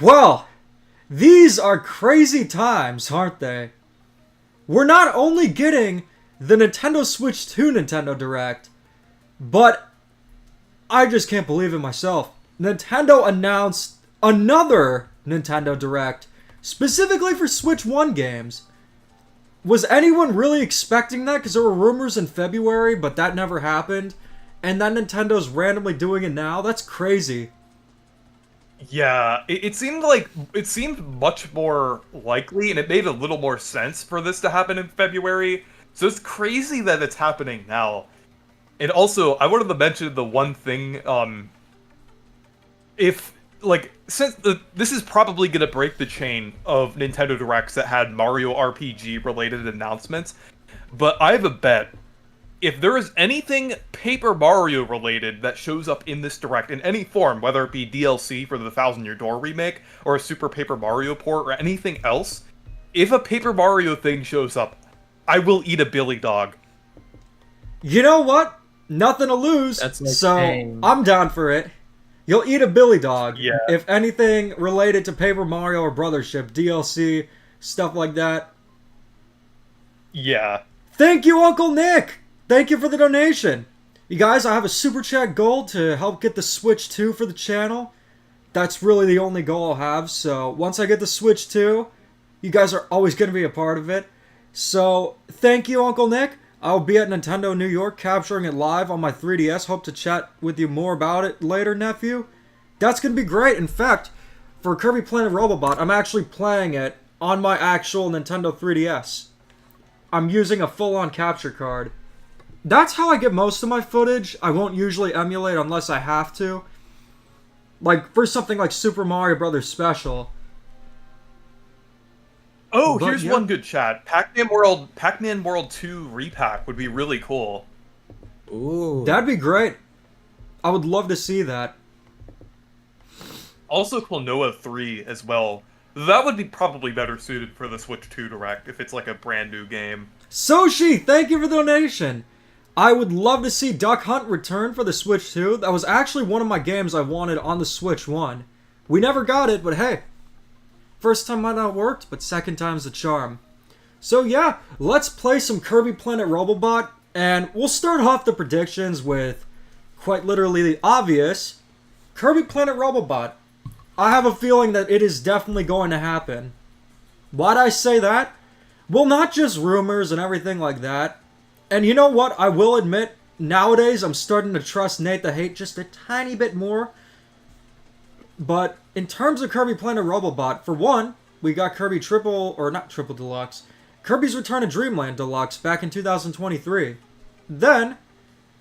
Well, these are crazy times, aren't they? We're not only getting the Nintendo Switch 2 Nintendo Direct, but I just can't believe it myself. Nintendo announced another Nintendo Direct specifically for Switch 1 games. Was anyone really expecting that? Because there were rumors in February, but that never happened. And then Nintendo's randomly doing it now? That's crazy. Yeah, it seemed much more likely, and it made a little more sense for this to happen in February. So it's crazy that it's happening now. And also, I wanted to mention the one thing, if since this is probably gonna break the chain of Nintendo Directs that had Mario RPG related announcements, but I have a bet. If there is anything Paper Mario related that shows up in this Direct in any form, whether it be DLC for the Thousand Year Door remake or a Super Paper Mario port or anything else, if a Paper Mario thing shows up, I will eat a Billy Dog. You know what? Nothing to lose. That's like so saying- I'm down for it. You'll eat a Billy Dog. Yeah. If anything related to Paper Mario or Brothership, DLC, stuff like that. Yeah. Thank you, Uncle Nick! Thank you for the donation. You guys, I have a super chat goal to help get the Switch 2 for the channel. That's really the only goal I'll have. So once I get the Switch 2, you guys are always going to be a part of it. So thank you, Uncle Nick. I'll be at Nintendo New York capturing it live on my 3DS. Hope to chat with you more about it later, nephew. That's going to be great. In fact, for Kirby Planet Robobot, I'm actually playing it on my actual Nintendo 3DS. I'm using a full-on capture card. That's how I get most of my footage. I won't usually emulate unless I have to. Like, for something like Super Mario Brothers Special. Oh, But, here's yeah. one good chat. Pac-Man World 2 repack would be really cool. Ooh. That'd be great. I would love to see that. Also Klonoa 3 as well. That would be probably better suited for the Switch 2 Direct if it's like a brand new game. Soshi, thank you for the donation. I would love to see Duck Hunt return for the Switch 2. That was actually one of my games I wanted on the Switch 1. We never got it, but hey. First time might not have worked, but second time's the charm. So yeah, let's play some Kirby Planet Robobot, and we'll start off the predictions with quite literally the obvious. Kirby Planet Robobot. I have a feeling that it is definitely going to happen. Why'd I say that? Well, not just rumors and everything like that. And you know what? I will admit, nowadays I'm starting to trust Nate the Hate just a tiny bit more. But in terms of Kirby Planet Robobot, for one, we got Kirby Triple Deluxe, Kirby's Return to Dreamland Deluxe back in 2023. Then,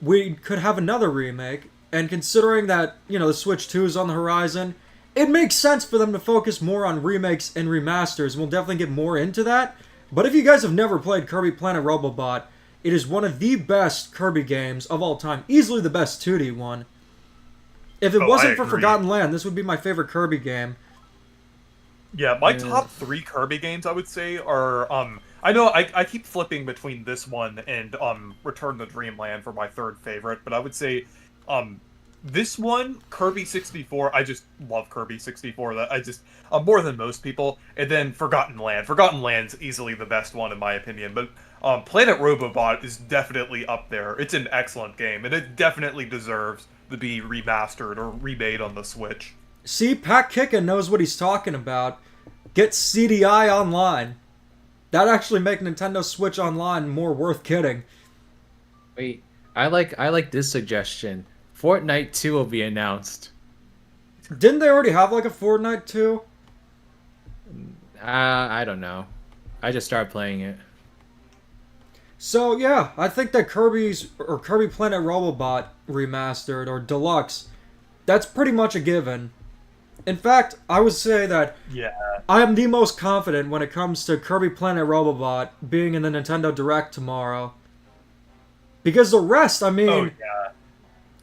we could have another remake, and considering that, the Switch 2 is on the horizon, it makes sense for them to focus more on remakes and remasters, and we'll definitely get more into that. But if you guys have never played Kirby Planet Robobot, it is one of the best Kirby games of all time. Easily the best 2D one. If it wasn't I for agree. Forgotten Land, this would be my favorite Kirby game. Yeah, my top 3 Kirby games, I would say, are, I know I keep flipping between this one and, Return to Dreamland for my third favorite, but I would say, this one, Kirby 64, I just love Kirby 64, more than most people, and then Forgotten Land. Forgotten Land's easily the best one in my opinion, but, Planet Robobot is definitely up there. It's an excellent game, and it definitely deserves to be remastered or remade on the Switch. See, Pat Kicka knows what he's talking about. Get CDI Online. That'd actually make Nintendo Switch Online more worth getting. Wait, I like this suggestion. Fortnite 2 will be announced. Didn't they already have like a Fortnite 2? I don't know. I just started playing it. So yeah, I think that Kirby Planet Robobot remastered or deluxe, that's pretty much a given. In fact, I would say that Yeah. I am the most confident when it comes to Kirby Planet Robobot being in the Nintendo Direct tomorrow. Because the rest, I mean, Oh, yeah.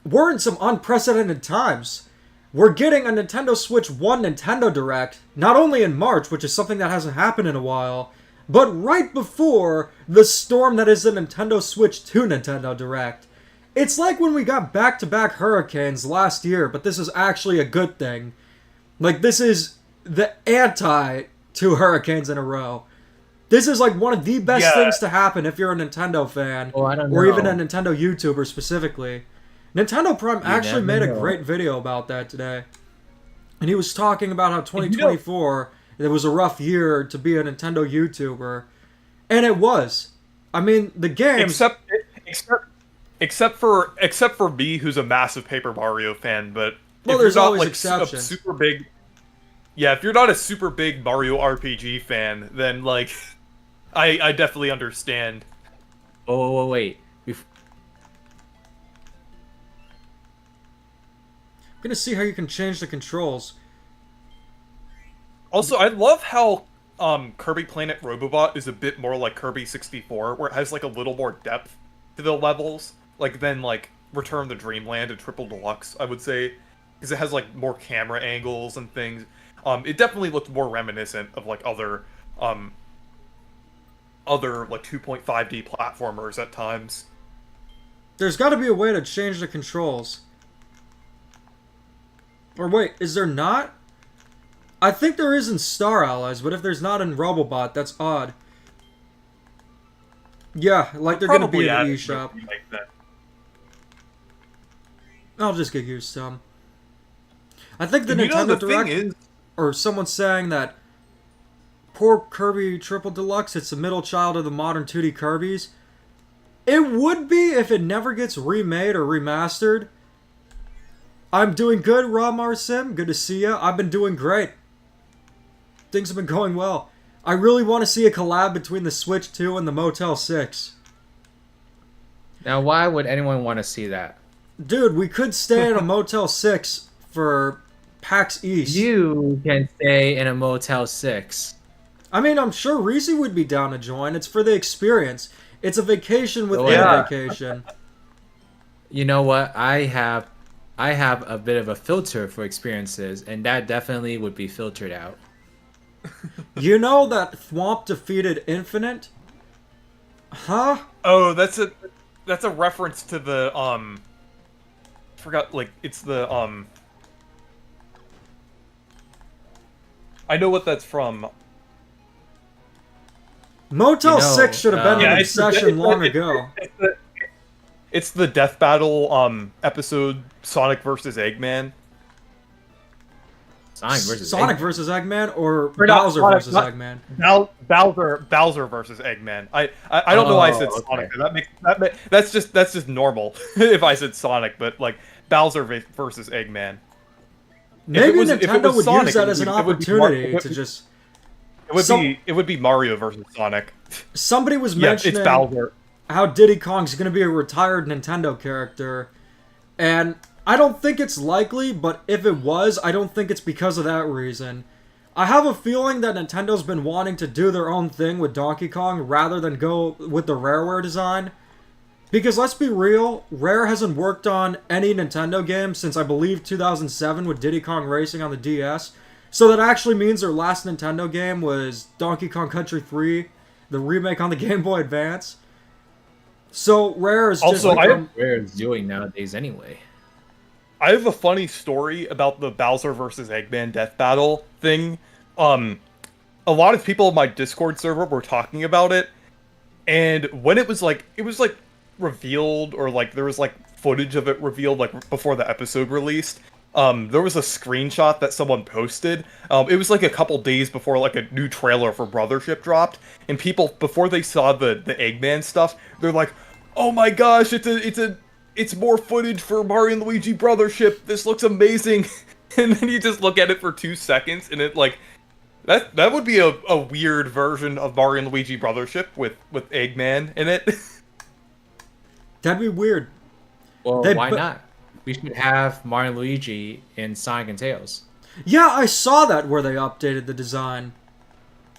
we're in some unprecedented times. We're getting a Nintendo Switch 1 Nintendo Direct, not only in March, which is something that hasn't happened in a while, but right before the storm that is the Nintendo Switch 2 Nintendo Direct. It's like when we got back-to-back hurricanes last year, but this is actually a good thing. Like, this is the anti 2 hurricanes in a row. This is like one of the best things to happen if you're a Nintendo fan, Oh, I don't or know. even a Nintendo YouTuber specifically. Nintendo Prime actually made a great video about that today. And he was talking about how 2024, it was a rough year to be a Nintendo YouTuber. And it was. I mean, the games... Except for me, who's a massive Paper Mario fan, but Well, if there's you're not always like exceptions. a super big, yeah, if you're not a super big Mario RPG fan, then like, I definitely understand. Oh, wait. I'm gonna see how you can change the controls. Also, I love how Kirby Planet Robobot is a bit more like Kirby 64, where it has like a little more depth to the levels, like than like Return to Dreamland and Triple Deluxe, I would say, because it has like more camera angles and things. It definitely looked more reminiscent of like other like 2.5D platformers at times. There's got to be a way to change the controls. Or wait, is there not? I think there is in Star Allies, but if there's not in Robobot, that's odd. Yeah, like they're gonna be in the added eShop. something like that. I'll just get used to them. I think the You know, Nintendo the Direct, thing is, or someone saying that poor Kirby Triple Deluxe, it's the middle child of the modern 2D Kirbys. It would be if it never gets remade or remastered. I'm doing good, Ramar Sim. Good to see ya. I've been doing great. Things have been going well. I really want to see a collab between the Switch 2 and the Motel 6. Now, why would anyone want to see that? Dude, we could stay in a Motel 6 for PAX East. You can stay in a Motel 6. I mean, I'm sure Reese would be down to join. It's for the experience. It's a vacation within yeah. a vacation. You know what? I have a bit of a filter for experiences, and that definitely would be filtered out. You know that Thwomp defeated Infinite? Huh? oh, that's a reference to the forgot, like, it's the I know what that's from. Motel You know, 6 should have been yeah, an it's the- obsession it's the- long it's ago. It's the Death Battle episode Sonic versus Eggman. Sonic versus Eggman or Or not Bowser Sonic, versus not- Eggman? Bowser versus Eggman. I don't know why I said Oh, Sonic. okay. That's just normal if I said Sonic, but like Bowser versus Eggman. Maybe if it Nintendo was would Sonic, use that as an it would be opportunity Mar- to just... It would be Mario versus Sonic. Somebody was Yeah, it's mentioning Bowser. how Diddy Kong's going to be a retired Nintendo character, and I don't think it's likely, but if it was, I don't think it's because of that reason. I have a feeling that Nintendo's been wanting to do their own thing with Donkey Kong rather than go with the Rareware design. Because let's be real, Rare hasn't worked on any Nintendo game since I believe 2007 with Diddy Kong Racing on the DS. So that actually means their last Nintendo game was Donkey Kong Country 3, the remake on the Game Boy Advance. So Rare is just Also, become... Rare is doing nowadays anyway. I have a funny story about the Bowser versus Eggman death battle thing. A lot of people in my Discord server were talking about it, and when it was like revealed, or like there was like footage of it revealed like before the episode released, there was a screenshot that someone posted. It was like a couple days before like a new trailer for Brothership dropped, and people, before they saw the Eggman stuff, they're like, "Oh my gosh, it's more footage for Mario and Luigi Brothership. This looks amazing." And then you just look at it for 2 seconds, and it like that would be a weird version of Mario and Luigi Brothership with Eggman in it. That'd be weird. Well, They why bu- not? We should have Mario and Luigi in Sonic and Tails. Yeah, I saw that where they updated the design.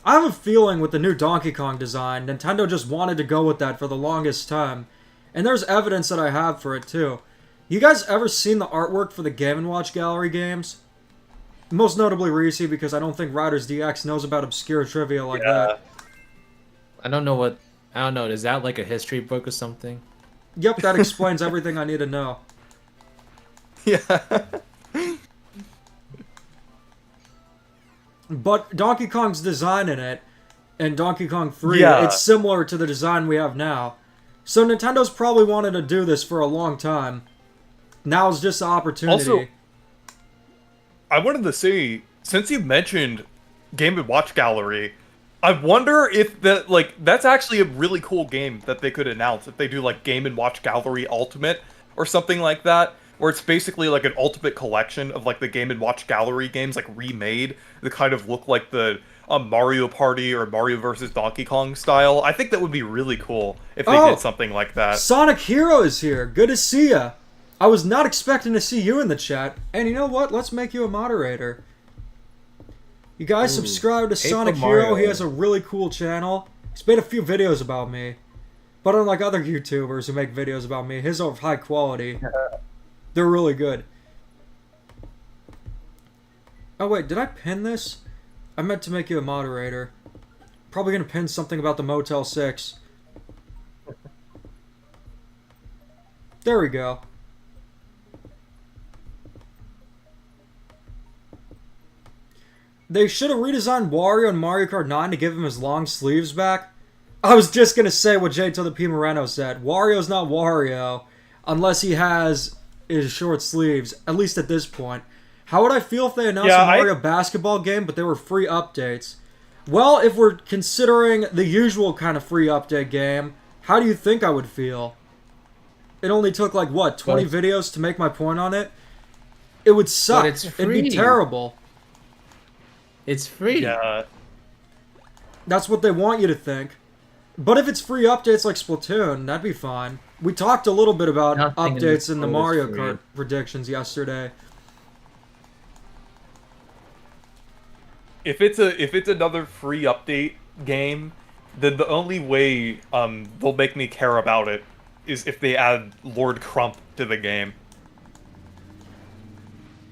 I have a feeling with the new Donkey Kong design, Nintendo just wanted to go with that for the longest time. And there's evidence that I have for it too. You guys ever seen the artwork for the Game & Watch Gallery games? Most notably Reese, because I don't think Riders DX knows about obscure trivia like that. I don't know. Is that like a history book or something? Yep, that explains everything I need to know. Yeah. But Donkey Kong's design in it, and Donkey Kong 3, Yeah. it's similar to the design we have now. So Nintendo's probably wanted to do this for a long time. Now's just the opportunity. Also, I wanted to say, since you mentioned Game & Watch Gallery, I wonder if that's actually a really cool game that they could announce if they do like Game & Watch Gallery Ultimate or something like that, where it's basically like an ultimate collection of like the Game & Watch Gallery games like remade that kind of look like the Mario Party or Mario vs. Donkey Kong style. I think that would be really cool if they did something like that. Sonic Hero is here. Good to see ya. I was not expecting to see you in the chat. And you know what? Let's make you a moderator. You guys subscribe to Sonic Hero. He has a really cool channel. He's made a few videos about me. But unlike other YouTubers who make videos about me, his are of high quality. They're really good. Oh wait, did I pin this? I meant to make you a moderator. Probably gonna pin something about the Motel 6. There we go. They should have redesigned Wario in Mario Kart 9 to give him his long sleeves back. I was just gonna say what Jay to the P. Moreno said. Wario's not Wario unless he has his short sleeves, at least at this point. How would I feel if they announced a Mario basketball game, but they were free updates? Well, if we're considering the usual kind of free update game, how do you think I would feel? It only took like, what, 20 videos to make my point on it? It would suck. It'd be terrible. It's free. Yeah. That's what they want you to think. But if it's free updates like Splatoon, that'd be fine. We talked a little bit about updates in the Mario Kart predictions yesterday. If it's another free update game, then the only way they'll make me care about it is if they add Lord Crump to the game.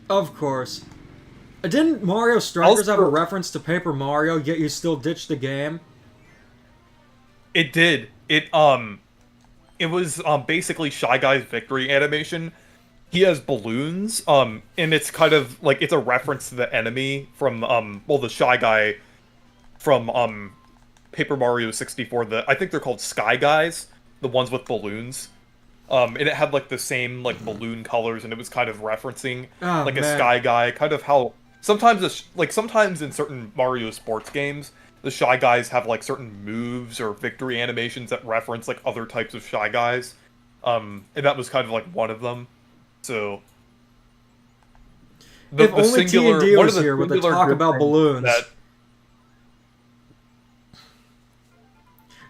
Of course. Didn't Mario Strikers have a reference to Paper Mario, yet you still ditched the game? It did. It was basically Shy Guy's victory animation. He has balloons, and it's kind of like it's a reference to the enemy from the Shy Guy from Paper Mario 64. I think they're called Sky Guys, the ones with balloons. And it had like the same like balloon colors, and it was kind of referencing a Sky Guy, kind of how sometimes sometimes in certain Mario sports games, the Shy Guys have like certain moves or victory animations that reference like other types of Shy Guys. And that was kind of like one of them. So if only T&D was here with the talk about balloons.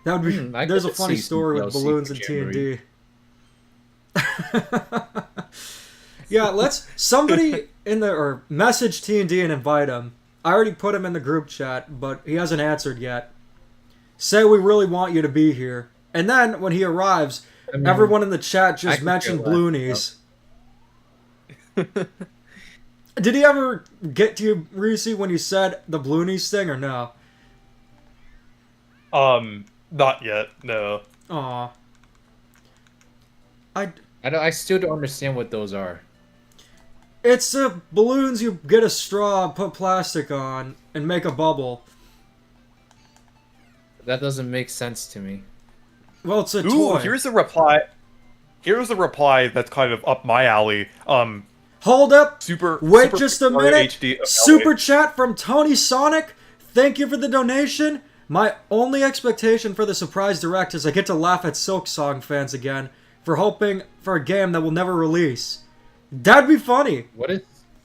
That would be. There's a funny story with balloons and T&D. Yeah, somebody message T&D and invite him. I already put him in the group chat, but he hasn't answered yet. Say we really want you to be here. And then when he arrives, everyone in the chat just mentioned Bloonies. Did he ever get to you, Reese, when you said the Bloonies thing or no? Not yet, no. Aw. I still don't understand what those are. It's balloons you get a straw, put plastic on, and make a bubble. That doesn't make sense to me. Well, it's a toy. Here's a reply. Here's a reply that's kind of up my alley. Hold up. Wait Super just a minute. Super chat from Tony Sonic. Thank you for the donation. My only expectation for the surprise direct is I get to laugh at Silk Song fans again for hoping for a game that will never release. That'd be funny.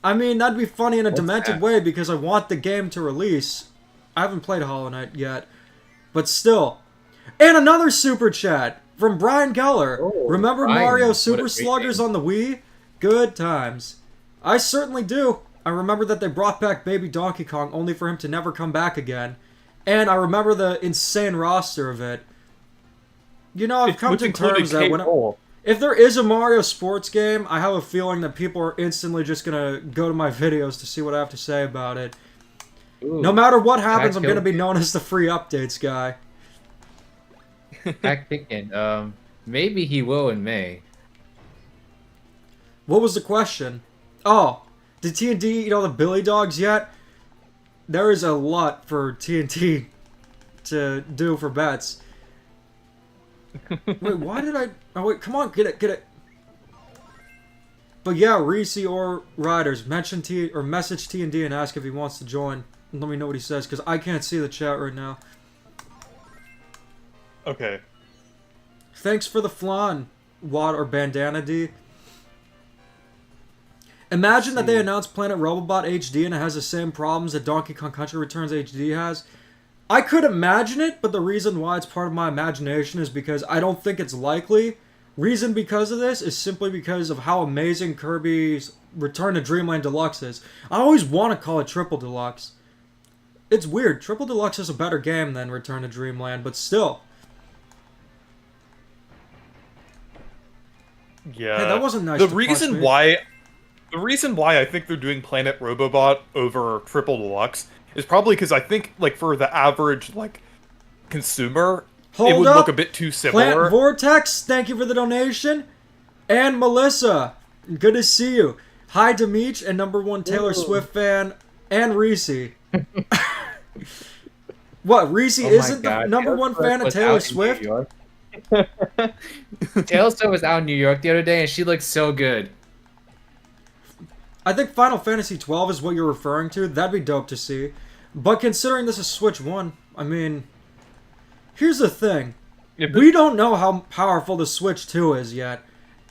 I mean, that'd be funny in a demented way because I want the game to release. I haven't played Hollow Knight yet. But still. And another super chat from Brian Geller. Remember Mario Super Sluggers on the Wii? Good times. I certainly do. I remember that they brought back Baby Donkey Kong only for him to never come back again. And I remember the insane roster of it. You know, I've come to terms that if there is a Mario sports game, I have a feeling that people are instantly just going to go to my videos to see what I have to say about it. No matter what happens, I'm going to be known as the free updates guy. Back thinking, maybe he will in May. What was the question? Oh, did T&D eat all the Billy Dogs yet? there is a lot for TNT to do for bets. Wait, why did I... Oh, wait, come on, get it. But yeah, Reese or Riders, message TND and ask if he wants to join. And let me know what he says, because I can't see the chat right now. Okay. Thanks for the flan, Wad or Bandana D. Imagine that they announced Planet Robobot HD and it has the same problems that Donkey Kong Country Returns HD has. I could imagine it, but the reason why it's part of my imagination is because I don't think it's likely. Reason because of this is simply because of how amazing Kirby's Return to Dreamland Deluxe is. I always want to call it Triple Deluxe. It's weird. Triple Deluxe is a better game than Return to Dreamland, but still. Yeah. Hey, that wasn't nice. The reason why I think they're doing Planet Robobot over Triple Deluxe is probably because I think, like, for the average, like, consumer, it would look a bit too similar. Plant Vortex, thank you for the donation. And Melissa, good to see you. Hi, Demeech, and #1 Taylor Swift fan, and Reese. What, Reese isn't the #1 fan of Taylor Swift? Taylor Swift was out in New York the other day, and she looked so good. I think Final Fantasy XII is what you're referring to. That'd be dope to see. But considering this is Switch 1, I mean... Here's the thing. We don't know how powerful the Switch 2 is yet.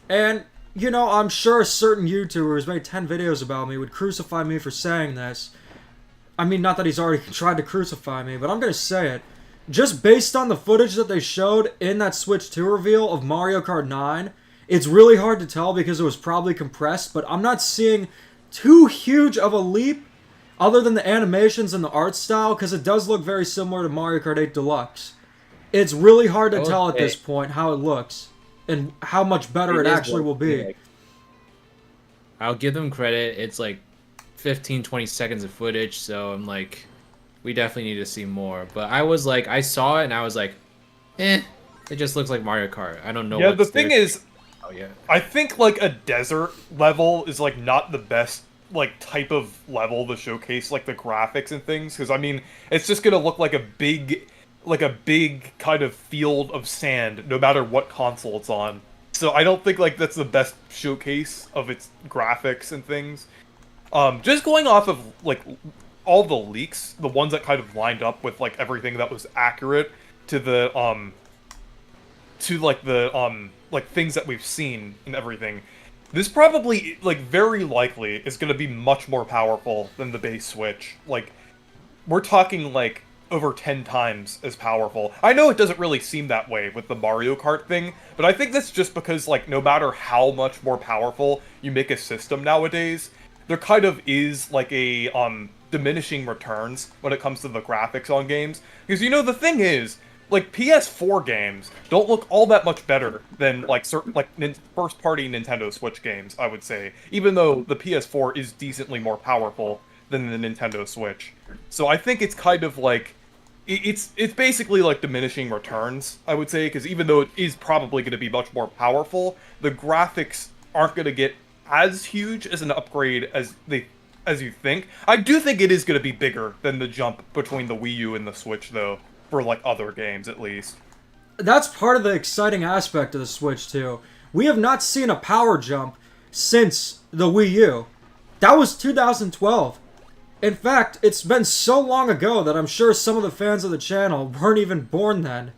And, you know, I'm sure certain YouTubers made 10 videos about me would crucify me for saying this. I mean, not that he's already tried to crucify me, but I'm gonna say it. Just based on the footage that they showed in that Switch 2 reveal of Mario Kart 9, it's really hard to tell because it was probably compressed, but I'm not seeing too huge of a leap other than the animations and the art style, because it does look very similar to Mario Kart 8 Deluxe. It's really hard to tell at this point how it looks and how much better it actually will be. I'll give them credit. It's like 15-20 seconds of footage, so I'm like, we definitely need to see more. But I was like, I saw it and I was like, it just looks like Mario Kart. I don't know. Yeah, the thing is, oh yeah, I think like a desert level is like not the best like type of level to showcase like the graphics and things, because I mean it's just gonna look like a big kind of field of sand no matter what console it's on. So I don't think like that's the best showcase of its graphics and things. Just going off of like all the leaks, the ones that kind of lined up with like everything that was accurate to the like things that we've seen and everything. This probably, like, very likely is going to be much more powerful than the base Switch. Like, we're talking, like, over 10 times as powerful. I know it doesn't really seem that way with the Mario Kart thing, but I think that's just because, like, no matter how much more powerful you make a system nowadays, there kind of is, like, a, diminishing returns when it comes to the graphics on games. Because, you know, the thing is, like, PS4 games don't look all that much better than, like, certain, like, first-party Nintendo Switch games, I would say. Even though the PS4 is decently more powerful than the Nintendo Switch. So I think it's kind of like... It's basically, like, diminishing returns, I would say, because even though it is probably going to be much more powerful, the graphics aren't going to get as huge as an upgrade as you think. I do think it is going to be bigger than the jump between the Wii U and the Switch, though. For, like, other games, at least. That's part of the exciting aspect of the Switch, too. We have not seen a power jump since the Wii U. That was 2012. In fact, it's been so long ago that I'm sure some of the fans of the channel weren't even born then.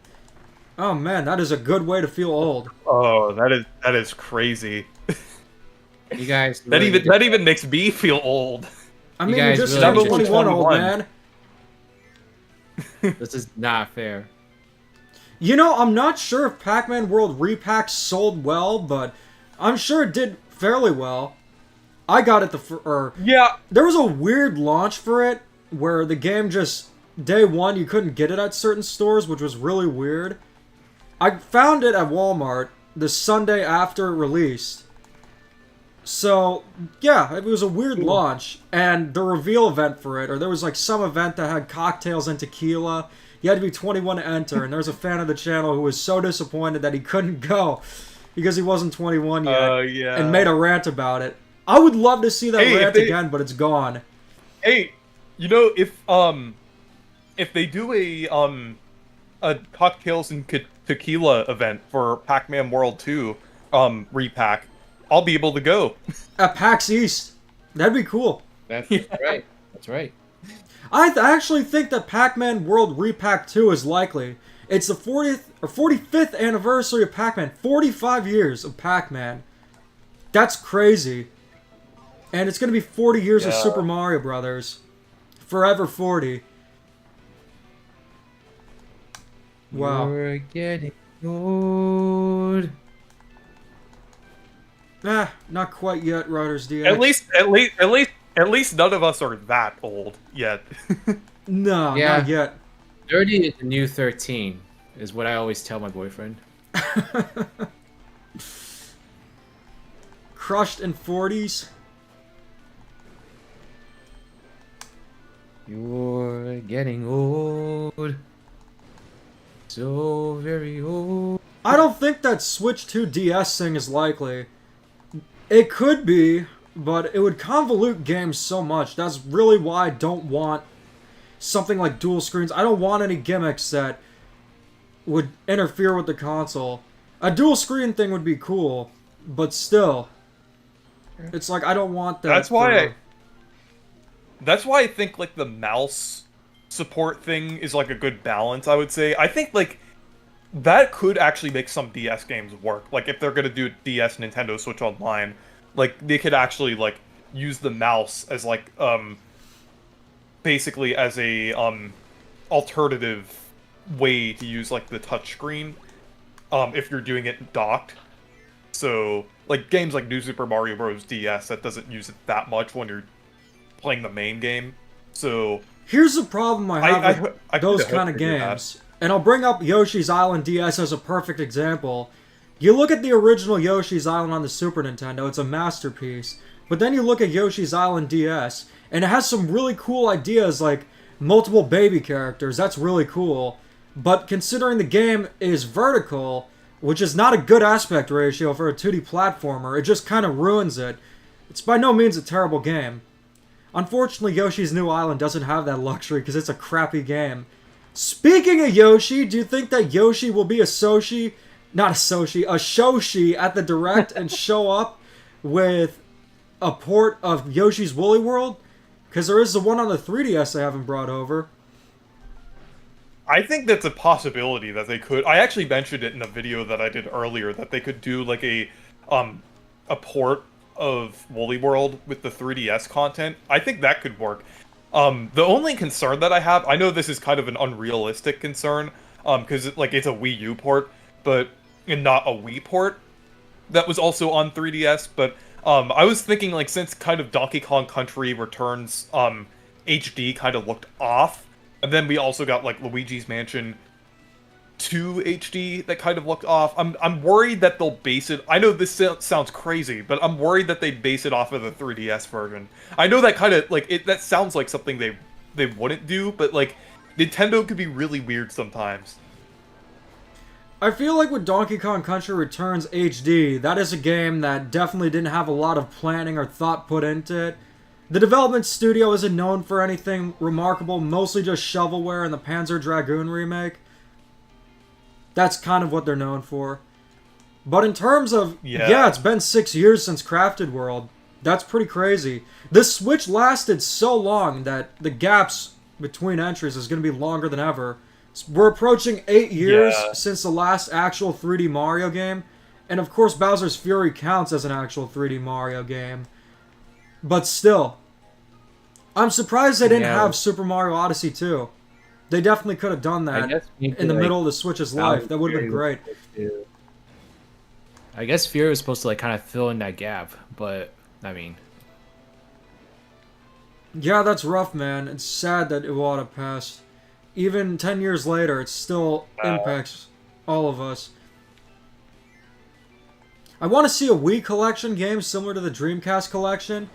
Oh man, that is a good way to feel old. Oh, that is crazy. You guys... Really that even makes me feel old. I mean, you're just really 21, old man. This is not fair. You know, I'm not sure if Pac-Man World Repack sold well, but I'm sure it did fairly well. I got it yeah. There was a weird launch for it, where the game just, day one, you couldn't get it at certain stores, which was really weird. I found it at Walmart the Sunday after it released. So, yeah, it was a weird launch, and the reveal event for it, or there was like some event that had cocktails and tequila. You had to be 21 to enter, and there was a fan of the channel who was so disappointed that he couldn't go because he wasn't 21 yet, yeah. and made a rant about it. I would love to see that rant again, but it's gone. Hey, You know, if they do a cocktails and tequila event for Pac-Man World 2 repack, I'll be able to go. At PAX East. That'd be cool. That's Yeah. right. That's right. I actually think that Pac-Man World Repack 2 is likely. It's the 40th or 45th anniversary of Pac-Man. 45 years of Pac-Man. That's crazy. And it's going to be 40 years of Yeah. Super Mario Brothers. Forever 40. Wow. You're getting old. Not quite yet, Riders DX. At least none of us are that old yet. No, Yeah. not yet. 30 is the new 13, is what I always tell my boyfriend. Crushed in 40s. You're getting old. So very old. I don't think that Switch 2 DS thing is likely. It could be, but it would convolute games so much. That's really why I don't want something like dual screens. I don't want any gimmicks that would interfere with the console. A dual screen thing would be cool, but still. It's like I don't want that. That's why I think like the mouse support thing is like a good balance, I would say. I think like that could actually make some DS games work. Like if they're gonna do DS Nintendo Switch Online, like they could actually like use the mouse as like basically as a alternative way to use like the touchscreen if you're doing it docked. So like games like New Super Mario Bros. DS that doesn't use it that much when you're playing the main game. So Here's the problem I have with I those kinda kind of hope they do that. games. And I'll bring up Yoshi's Island DS as a perfect example. You look at the original Yoshi's Island on the Super Nintendo, it's a masterpiece. But then you look at Yoshi's Island DS, and it has some really cool ideas like multiple baby characters. That's really cool. But considering the game is vertical, which is not a good aspect ratio for a 2D platformer, it just kind of ruins it. It's by no means a terrible game. Unfortunately, Yoshi's New Island doesn't have that luxury because it's a crappy game. Speaking of Yoshi, do you think that Yoshi will be a Shoshi at the Direct and show up with a port of Yoshi's Woolly World? Because there is the one on the 3DS they haven't brought over. I think that's a possibility that they could. I actually mentioned it in a video that I did earlier that they could do like a port of Woolly World with the 3DS content. I think that could work. The only concern that I have, I know this is kind of an unrealistic concern, because like it's a Wii U port, but and not a Wii port that was also on 3DS. But I was thinking like since kind of Donkey Kong Country Returns HD kind of looked off. And then we also got like Luigi's Mansion 2 HD that kind of looked off. I'm worried that they'll base it. I know this sounds crazy, but I'm worried that they base it off of the 3DS version. I know that kind of like that sounds like something they wouldn't do, but like Nintendo could be really weird sometimes. I feel like with Donkey Kong Country Returns HD, that is a game that definitely didn't have a lot of planning or thought put into it. The development studio isn't known for anything remarkable, mostly just shovelware and the Panzer Dragoon remake. That's kind of what they're known for. But in terms of, yeah, it's been 6 years since Crafted World. That's pretty crazy. This Switch lasted so long that the gaps between entries is going to be longer than ever. We're approaching 8 years since the last actual 3D Mario game. And of course Bowser's Fury counts as an actual 3D Mario game. But still, I'm surprised they didn't have Super Mario Odyssey 2. They definitely could have done that in the middle of the Switch's life. That would have been great. I guess Fury was supposed to like kind of fill in that gap, but I mean, yeah, that's rough, man. It's sad that Iwata passed. Even 10 years later, it still impacts all of us. I want to see a Wii collection game similar to the Dreamcast collection.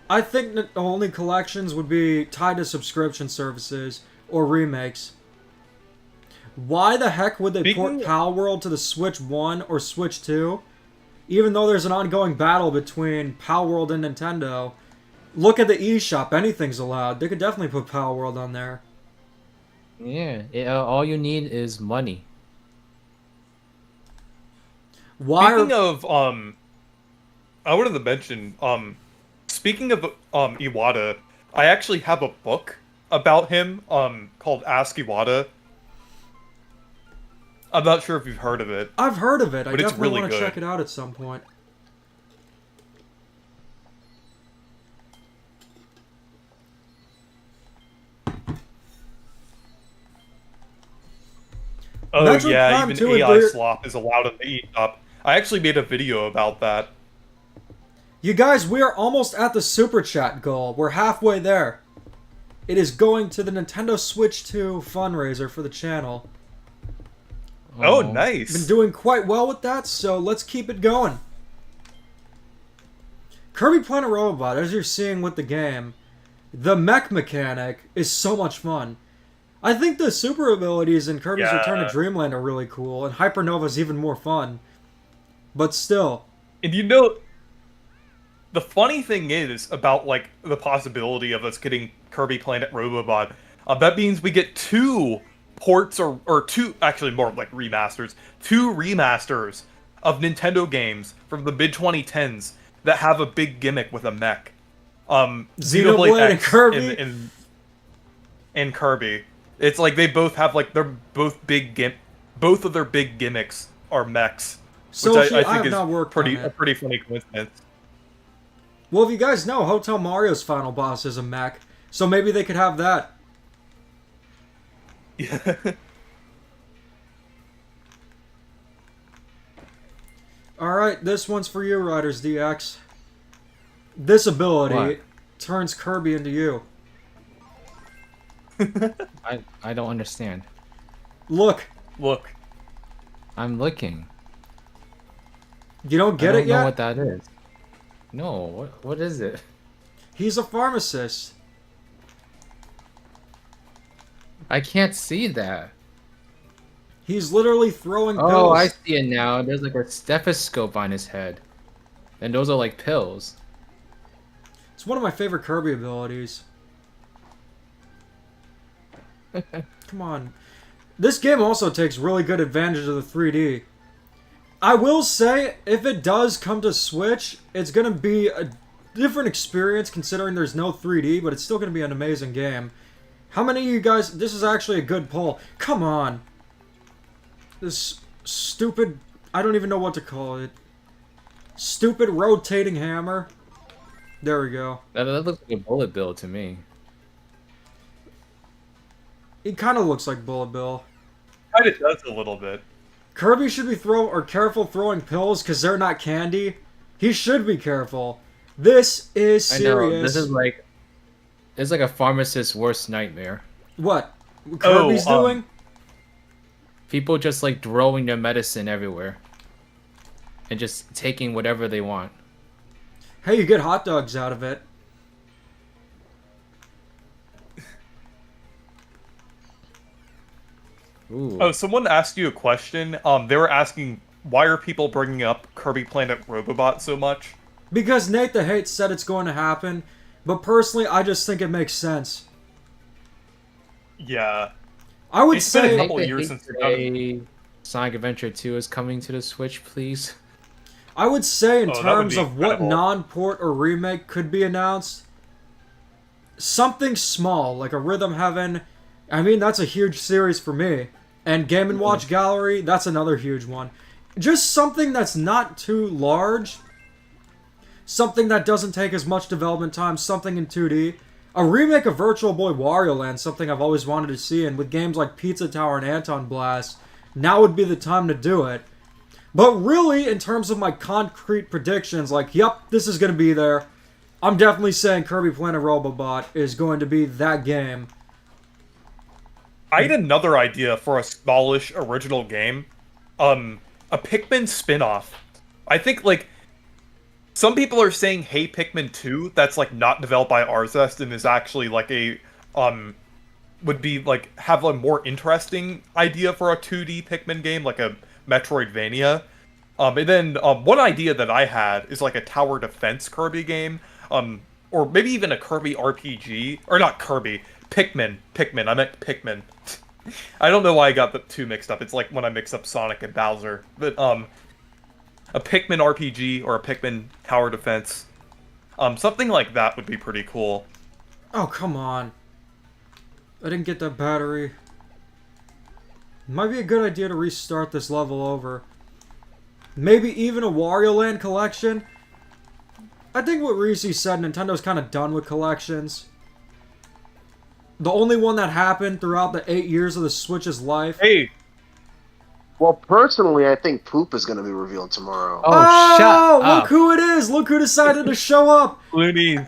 I think that the only collections would be tied to subscription services or remakes. Why the heck would they port Pal World to the Switch 1 or Switch 2? Even though there's an ongoing battle between Pal World and Nintendo, Look at the eShop. Anything's allowed. They could definitely put Power World on there. Yeah, all you need is money. Why? Speaking of I wanted to mention speaking of Iwata, I actually have a book about him called Ask Iwata. I'm not sure if you've heard of it. I've heard of it. I But it's definitely really want to good. check it out at some point. Oh Metroid yeah, Prime even 2 and AI 3 slop is allowed in the eShop. I actually made a video about that. You guys, we are almost at the Super Chat goal. We're halfway there. It is going to the Nintendo Switch 2 fundraiser for the channel. Oh, Been nice. doing quite well with that, so let's keep it going. Kirby Planet Robobot, as you're seeing with the game, the mech mechanic is so much fun. I think the super abilities in Kirby's Yeah. Return to Dreamland are really cool, and Hypernova's even more fun. But still, And you know, the funny thing is about like the possibility of us getting Kirby Planet Robobot. That means we get two ports or two, actually more like remasters, two remasters of Nintendo games from the mid 2010s that have a big gimmick with a mech. Xenoblade and X Kirby? and Kirby. It's like they both have like they're both both of their big gimmicks are mechs. so Which I have think not is worked pretty on a it. pretty funny coincidence. Well, if you guys know, Hotel Mario's final boss is a mech, so maybe they could have that. Yeah. Alright, this one's for you, Riders DX. This ability What? turns Kirby into you. I don't understand. Look, Look, I'm looking. you don't I get don't it know yet? what that is. No, what is it? He's a pharmacist. I can't see that. He's literally throwing pills. Oh, I see it now. There's like a stethoscope on his head. And those are like pills. It's one of my favorite Kirby abilities. Come on. This game also takes really good advantage of the 3D. I will say, if it does come to Switch, it's going to be a different experience considering there's no 3D, but it's still going to be an amazing game. How many of you guys... This is actually a good poll. Come on. This stupid... I don't even know what to call it. Stupid rotating hammer. There we go. That looks like a bullet bill to me. It kind of looks like Bullet Bill. kind of does a little bit. Kirby should be careful throwing pills because they're not candy. He should be careful. This is I serious. know. This is like, it's like a pharmacist's worst nightmare. What Kirby's doing? People just like throwing their medicine everywhere, and just taking whatever they want. Hey, you get hot dogs out of it. Ooh. Oh, someone asked you a question. They were asking why are people bringing up Kirby Planet Robobot so much? Because Nate the Hate said it's going to happen, but personally, I just think it makes sense. Yeah. I would It's been a say couple years since they've done Sonic Adventure 2 is coming to the Switch, please. I would say in Oh, that would terms be of what incredible. non-port or remake could be announced, something small like a Rhythm Heaven. I mean, that's a huge series for me. And Game & Watch Gallery, that's another huge one. Just something that's not too large. Something that doesn't take as much development time. Something in 2D. A remake of Virtual Boy Wario Land, something I've always wanted to see. And with games like Pizza Tower and Anton Blast, now would be the time to do it. But really, in terms of my concrete predictions, like, yep, this is going to be there. I'm definitely saying Kirby Planet Robobot is going to be that game. I had another idea for a smallish original game. A Pikmin spin-off. I think, like, some people are saying Hey Pikmin 2, that's, like, not developed by Arzest and is actually, like, a, would be, like, have a more interesting idea for a 2D Pikmin game, like a Metroidvania. And then, one idea that I had is, like, a tower defense Kirby game. or maybe even a Kirby RPG, or not Kirby, Pikmin. I meant Pikmin. I don't know why I got the two mixed up. It's like when I mix up Sonic and Bowser. But a Pikmin RPG or a Pikmin tower defense, something like that would be pretty cool. Oh, come on. I didn't get that battery. Might be a good idea to restart this level over. Maybe even a Wario Land collection. I think what Reese said, Nintendo's kind of done with collections. The only one that happened throughout the 8 years of the Switch's life. Hey, Well, personally, I think Poop is going to be revealed tomorrow. Oh, shut Look up. who it is! Look who decided to show up! Loonies.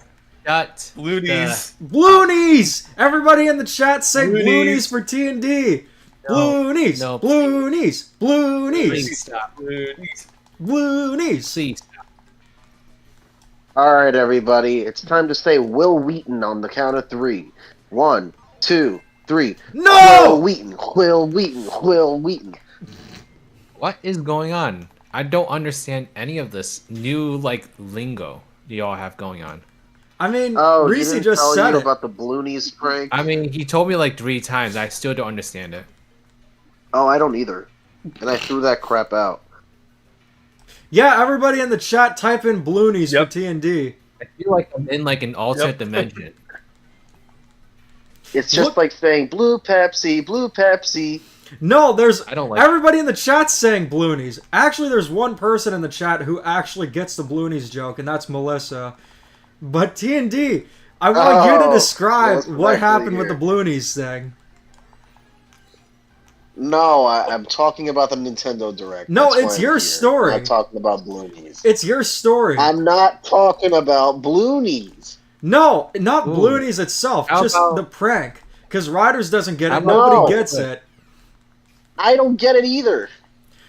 Shut Loonies. Bloonies! Everybody in the chat say Bloonies. Bloonies for T&D. No. Bloonies! No. Bloonies! Bloonies! Please stop. Loonies. Bloonies! Please stop. All right, everybody. It's time to say Will Wheaton on the count of 3. 1, 2, 3. Will No! Wheaton, Will Wheaton, Will Wheaton. What is going on? I don't understand any of this new lingo y'all have going on. I mean, Oh, Reese he didn't just tell said you it. about the Bloonies prank? I mean, he told me 3 times. I still don't understand it. Oh, I don't either. And I threw that crap out. Yeah, everybody in the chat type in Bloonies Yep. for T&D. I feel like I'm in an alternate dimension. It's just Look- like saying Blue Pepsi, Blue Pepsi. No, there's I don't like everybody in the chat saying Bloonies. Actually, there's one person in the chat who actually gets the Bloonies joke, and that's Melissa. But T&D, I want you to Oh, describe Melissa what Beckley happened with the here. Bloonies thing. No, I'm talking about the Nintendo Direct. No, That's why it's I'm your here. story. I'm not talking about Bloonies. It's your story. I'm not talking about Bloonies. No, not Ooh. Bloonies itself, How just about- the prank. Because Riders doesn't get it, How about- nobody No. gets it. I don't get it either.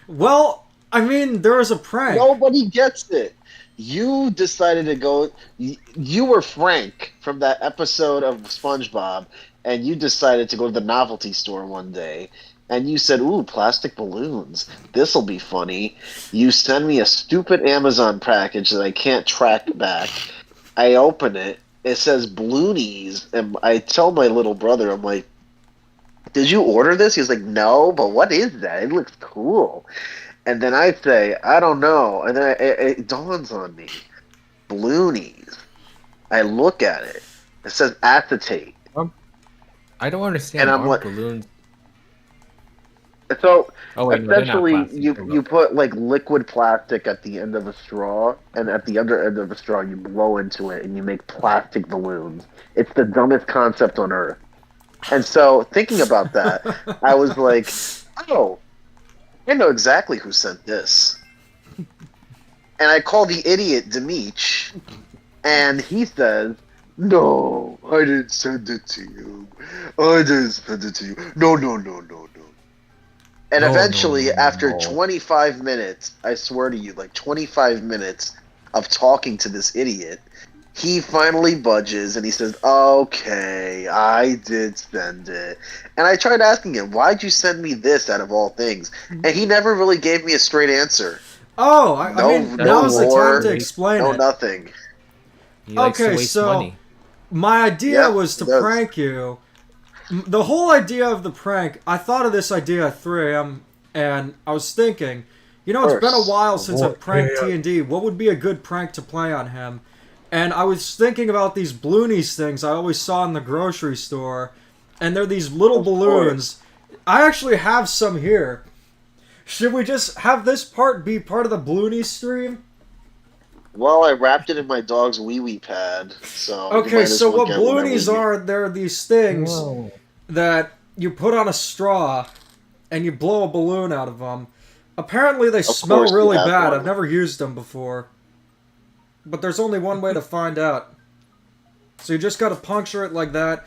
Well, I mean, there was a prank. Nobody gets it. You decided to go. You were Frank from that episode of SpongeBob, and you decided to go to the novelty store one day, and you said, "Ooh, plastic balloons. This'll be funny." You send me a stupid Amazon package that I can't track back. I open it. It says Bloonies, and I tell my little brother, I'm like, "Did you order this?" He's like, "No, but what is that? It looks cool." And then I say, "I don't know." And then it dawns on me, Bloonies. I look at it. It says acetate. I don't understand. And I'm Aren't like- balloons. So Oh wait, no, they're not essentially, plastic, you they're you put like liquid plastic at the end of a straw, and at the other end of the straw, you blow into it, and you make plastic balloons. It's the dumbest concept on earth. And so, thinking about that, I was like, "Oh, I know exactly who sent this." And I call the idiot Demeech, and he says, "No, I didn't send it to you. I didn't send it to you. No, no, no, no, no." And No, eventually, no, after no. 25 minutes, I swear to you, like 25 minutes of talking to this idiot, he finally budges and he says, "Okay, I did send it." And I tried asking him, "Why'd you send me this out of all things?" And he never really gave me a straight answer. Oh, I No- mean, no now's the lore, time to explain No, it. nothing. He likes to Okay, waste so- money. My idea Yeah, was to he does. prank you. The whole idea of the prank, I thought of this idea at 3 a.m. and I was thinking, you know, it's been a First, while since I've pranked yeah. T&D. What would be a good prank to play on him? And I was thinking about these Bloonies things I always saw in the grocery store, and they're these little Of balloons. I actually have some here. Should we just have this part be part of the Bloonies stream? Well, I wrapped it in my dog's wee-wee pad, so... you Okay, might as so well what get whatever Bloonies you- are, they're these things Whoa. that you put on a straw and you blow a balloon out of them. Apparently they smell course we really have bad. one. I've never used them before. But there's only one way to find out. So you just gotta puncture it like that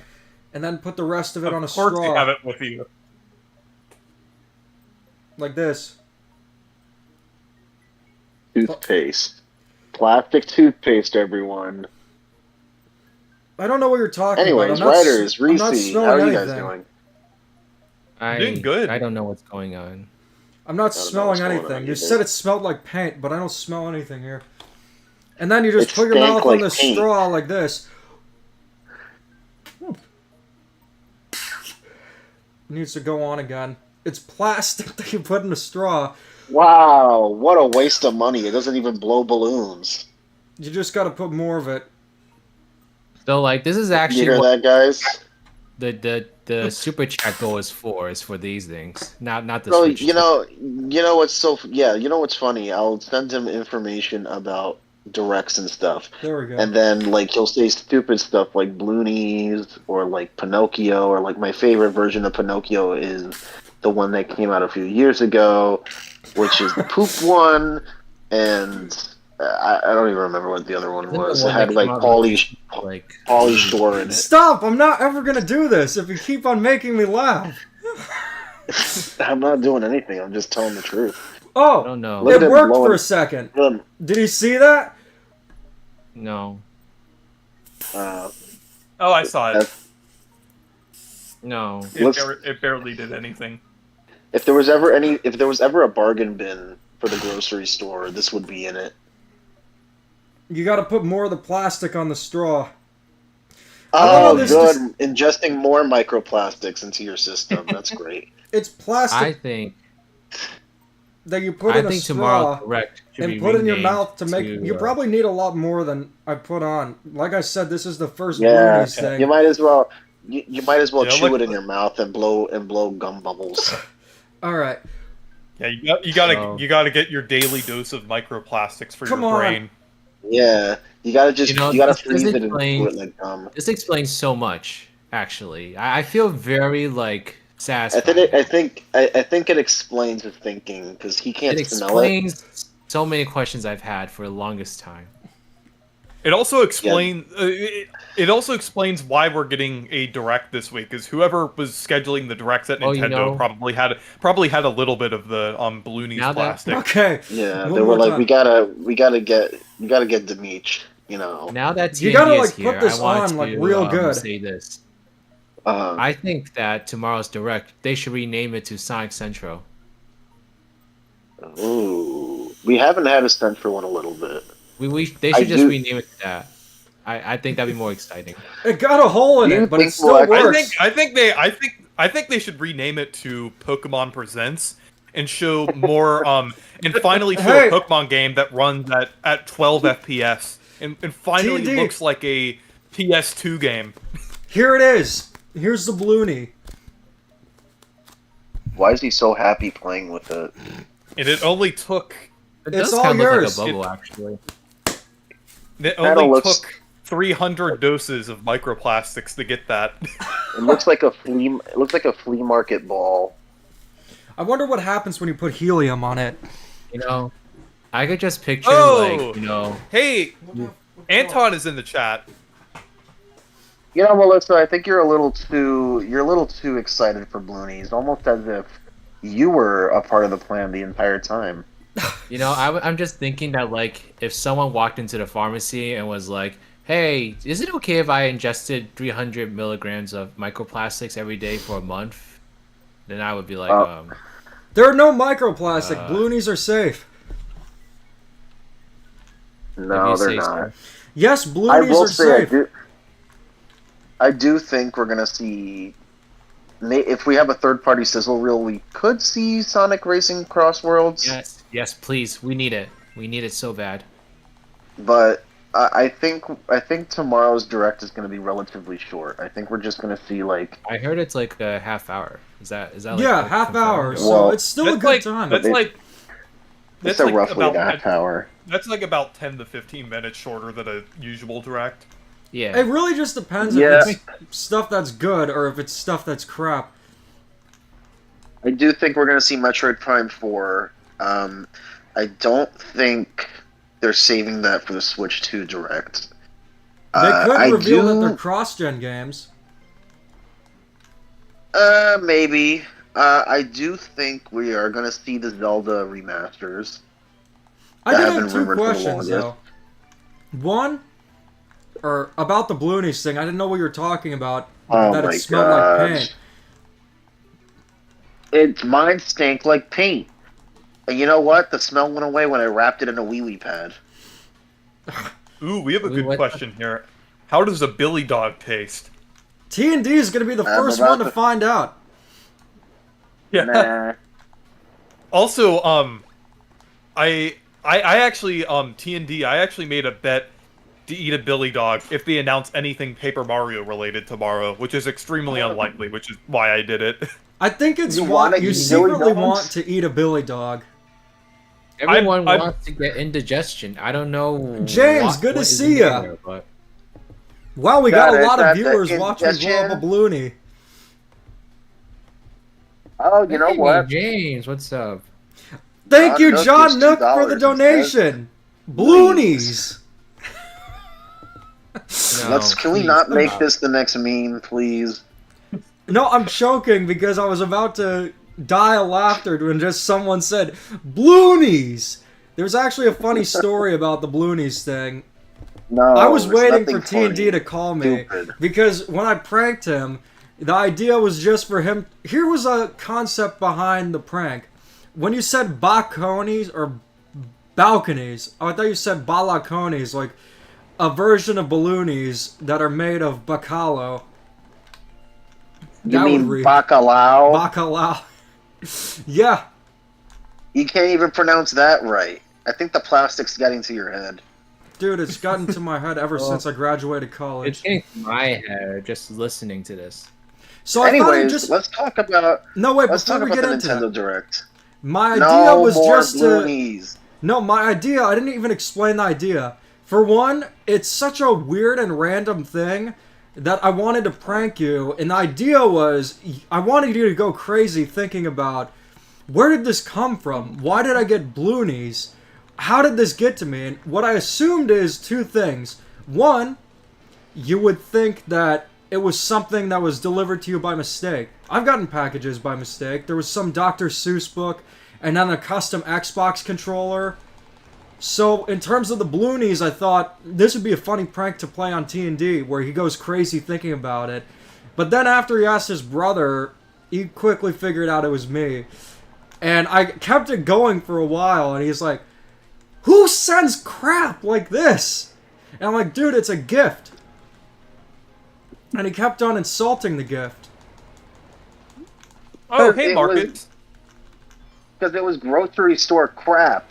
and then put the rest of it on a Of course you have straw. it with you. Like this. Toothpaste. Plastic toothpaste, everyone. I don't know what you're talking Anyways, about. writers, I'm not Reese, smelling how are you guys anything. doing? Doing good. I don't know what's going on. I'm not I don't know smelling what's going on anything. You either. said it smelled like paint, but I don't smell anything here. And then you just It put your stank mouth like on the paint. straw like this. Needs to go on again. It's plastic that you put in a straw. Wow, what a waste of money. It doesn't even blow balloons. You just gotta put more of it. So like this is You actually hear what that, guys? the super chat goal is for these things, not the So Switch. you know what's funny? I'll send him information about directs and stuff, There we go. and then like he'll say stupid stuff like Bloonies or like Pinocchio, or like my favorite version of Pinocchio is the one that came out a few years ago, which is the poop one, and I don't even remember what the other one Isn't the was. It one had that like came out like Pauly Shore in it. Stop! I'm not ever gonna do this if you keep on making me laugh. I'm not doing anything. I'm just telling the truth. I Oh, don't know. Look at it him worked for blowing- a second. Good. Did you see that? No, Oh, I saw it. That's- no. It barely did anything. If there was ever a bargain bin for the grocery store, this would be in it. You gotta put more of the plastic on the straw. Oh, this good. Ingesting more microplastics into your system. That's great. It's plastic I think that you put in a think straw tomorrow direct should and be put in your renamed mouth to make. You to, probably need a lot more than I put on. Like I said, this is the first Yeah, Bloonies thing. you might as well. You might as well Yeah, chew like- it in your mouth and blow gum bubbles. All right. Yeah, So- you gotta get your daily dose of microplastics for Come your on. brain. Yeah, you gotta just You know, you gotta this freeze isn't it and plain- do it like gum. This explains so much. Actually, I feel very like I satisfied. think it explains his thinking because he can't It smell it. explains so many questions I've had for the longest time. It also explains why we're getting a direct this week, because whoever was scheduling the directs at Oh, Nintendo you know- probably had a little bit of the Bloonies Now that- plastic. Okay. Yeah, One they were more like, time. we gotta get Dimitri, you know. Now that TND You gotta, is like, here, put this I want on, to like, real good. say this. I I think that tomorrow's direct, they should rename it to Sonic Central. ooh, we haven't had a Central in a little bit. They I should just do- rename it to that. I think that'd be more exciting. It got a hole in Do you it, but think it still we'll works. I think they should rename it to Pokemon Presents and show more and finally show Hey. a Pokemon game that runs at 12 FPS and finally TND. looks like a PS2 game. Here it is. Here's the Bloonie. Why is he so happy playing with it? And it only took It It's does all kind of look yours. like a bubble, actually. it Kinda only looks- took 300 doses of microplastics to get that. It looks like a flea market ball. I wonder what happens when you put helium on it. You know, I could just picture Oh! like, Hey, Anton is in the chat. You know, Melissa, I think you're a little too excited for Bloonies, almost as if you were a part of the plan the entire time. I'm just thinking that like if someone walked into the pharmacy and was like, "Hey, is it okay if I ingested 300 milligrams of microplastics every day for a month?" Then I would be like, There are no microplastic. Uh, Bloonies are safe. No, you they're say not. so. Yes, I Bloonies will are say, safe. I do think we're gonna see. If we have a third-party sizzle reel, we could see Sonic Racing Cross Worlds. yes, please, we need it. We need it so bad. But I think tomorrow's direct is going to be relatively short. I think we're just going to see like I heard it's like a half hour. Is that like, Yeah, half confirmed? hour. So Well, it's still a That's good like time. that's It- like it's that's a like roughly about a half hour. that's like about 10 to 15 minutes shorter than a usual direct. Yeah. It really just depends Yeah. if it's stuff that's good or if it's stuff that's crap. I do think we're going to see Metroid Prime 4. I don't think they're saving that for the Switch 2 direct. They could I reveal that do- they're cross-gen games. Maybe. I do think we are going to see the Zelda remasters. I That did have have been two rumored for the questions longest. though. One, or about the Bloonies thing. I didn't know what you were talking about. Oh that my it smelled like God. paint. Mine stank like paint. And you know what? The smell went away when I wrapped it in a wee wee pad. Ooh, we have a Ooh, good what- question here. How does a Billy Dog taste? T&D is going to be the I'm first about one to to- find out. Yeah. Nah. Also, I actually T&D. I actually made a bet to eat a Billy Dog if they announce anything Paper Mario related tomorrow, which is extremely unlikely, which is why I did it. I think it's You why wanna you eat secretly Billy Dogs? want to eat a Billy Dog. Everyone I'm- wants to get indigestion. I don't know. James, good to what is see in ya. there, but Wow, we got a lot of That viewers watching us blow up a indigestion. balloony. Oh, you know Hey, what? James, what's up? Thank John you, Nook John gives Nook, for the $2 donation. Bloonies. No, Can we please not make stop. this the next meme, please? No, I'm choking because I was about to die of laughter when just someone said Bloonies. There's actually a funny story about the Bloonies thing. No, I was it's waiting for nothing T&D funny. to call me Stupid. because when I pranked him, the idea was just for him. Here was a concept behind the prank. When you said balconies or balconies, oh, I thought you said balaconies, like a version of balloonies that are made of bacalo. You That would mean read bacalao? bacalao. Yeah, You can't even pronounce that right. I think the plastic's getting to your head. dude, it's gotten to my head ever Well, since I graduated It's college. getting to my head just listening to this. So I thought I'd Anyways, just let's talk about no wait let's before talk we about get the into Nintendo that. Direct. My idea No was more just to. Bloonies. No, my idea, I didn't even explain the idea. For one, it's such a weird and random thing that I wanted to prank you, and the idea was I wanted you to go crazy thinking about where did this come from? Why did I get Bloonies? How did this get to me? And what I assumed is two things. One, you would think that it was something that was delivered to you by mistake. I've gotten packages by mistake. There was some Dr. Seuss book and then a custom Xbox controller. So in terms of the Bloonies, I thought this would be a funny prank to play on T&D where he goes crazy thinking about it. But then after he asked his brother, he quickly figured out it was me. And I kept it going for a while, and he's like, who sends crap like this? And I'm like, dude, it's a gift. And he kept on insulting the gift. Oh, hey, It Marcus. was- Because it was grocery store crap.